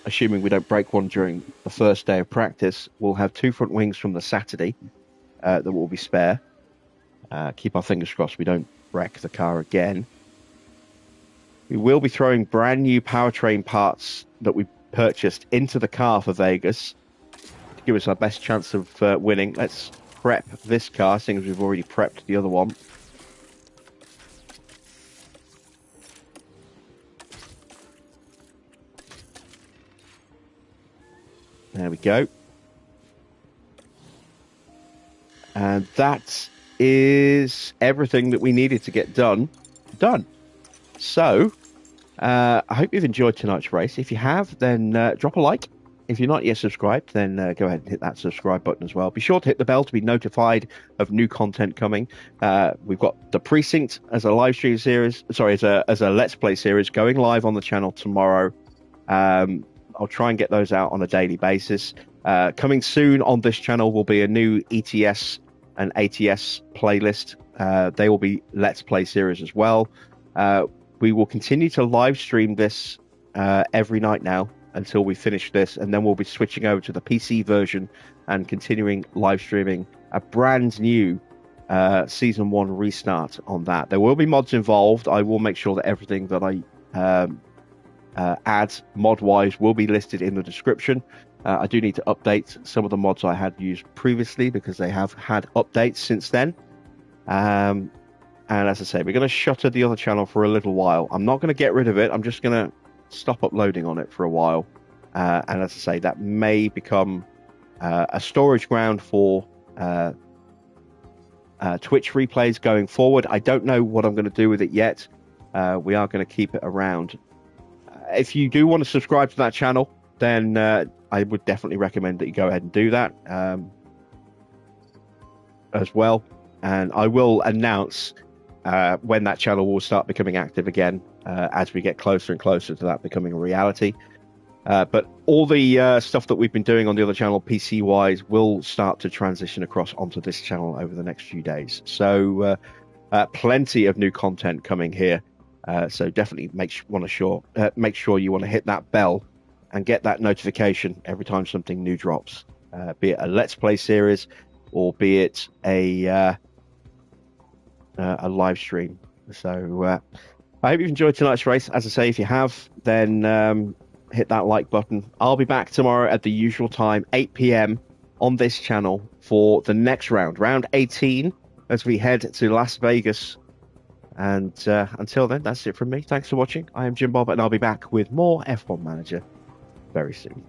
assuming we don't break one during the first day of practice. We'll have 2 front wings from the Saturday that will be spare. Keep our fingers crossed we don't wreck the car again. We will be throwing brand new powertrain parts that we purchased into the car for Vegas to give us our best chance of winning. Let's prep this car, seeing as we've already prepped the other one. There we go. And that is everything that we needed to get done. So, I hope you've enjoyed tonight's race. If you have, then drop a like. If you're not yet subscribed, then go ahead and hit that subscribe button as well. Be sure to hit the bell to be notified of new content coming. We've got The Precinct as a live stream series. Sorry, as a Let's Play series going live on the channel tomorrow. I'll try and get those out on a daily basis. Coming soon on this channel will be a new ETS and ATS playlist. They will be Let's Play series as well. We will continue to live stream this every night now until we finish this, and then we'll be switching over to the PC version and continuing live streaming a brand new Season 1 restart on that. There will be mods involved. I will make sure that everything that I add mod-wise will be listed in the description. I do need to update some of the mods I had used previously because they have had updates since then. And as I say, we're going to shutter the other channel for a little while. I'm not going to get rid of it. I'm just going to stop uploading on it for a while. And as I say, that may become a storage ground for Twitch replays going forward. I don't know what I'm going to do with it yet. We are going to keep it around. If you do want to subscribe to that channel, then I would definitely recommend that you go ahead and do that as well. And I will announce when that channel will start becoming active again as we get closer and closer to that becoming a reality. But all the stuff that we've been doing on the other channel, PC-wise, will start to transition across onto this channel over the next few days. So plenty of new content coming here. So definitely make sure you want to hit that bell and get that notification every time something new drops, be it a Let's Play series or be it a live stream. So I hope you've enjoyed tonight's race. As I say, if you have, then hit that like button. I'll be back tomorrow at the usual time, 8 p.m. on this channel for the next round, round 18, as we head to Las Vegas. And until then, that's it from me. Thanks for watching. I am Jim Bob, and I'll be back with more F1 Manager very soon.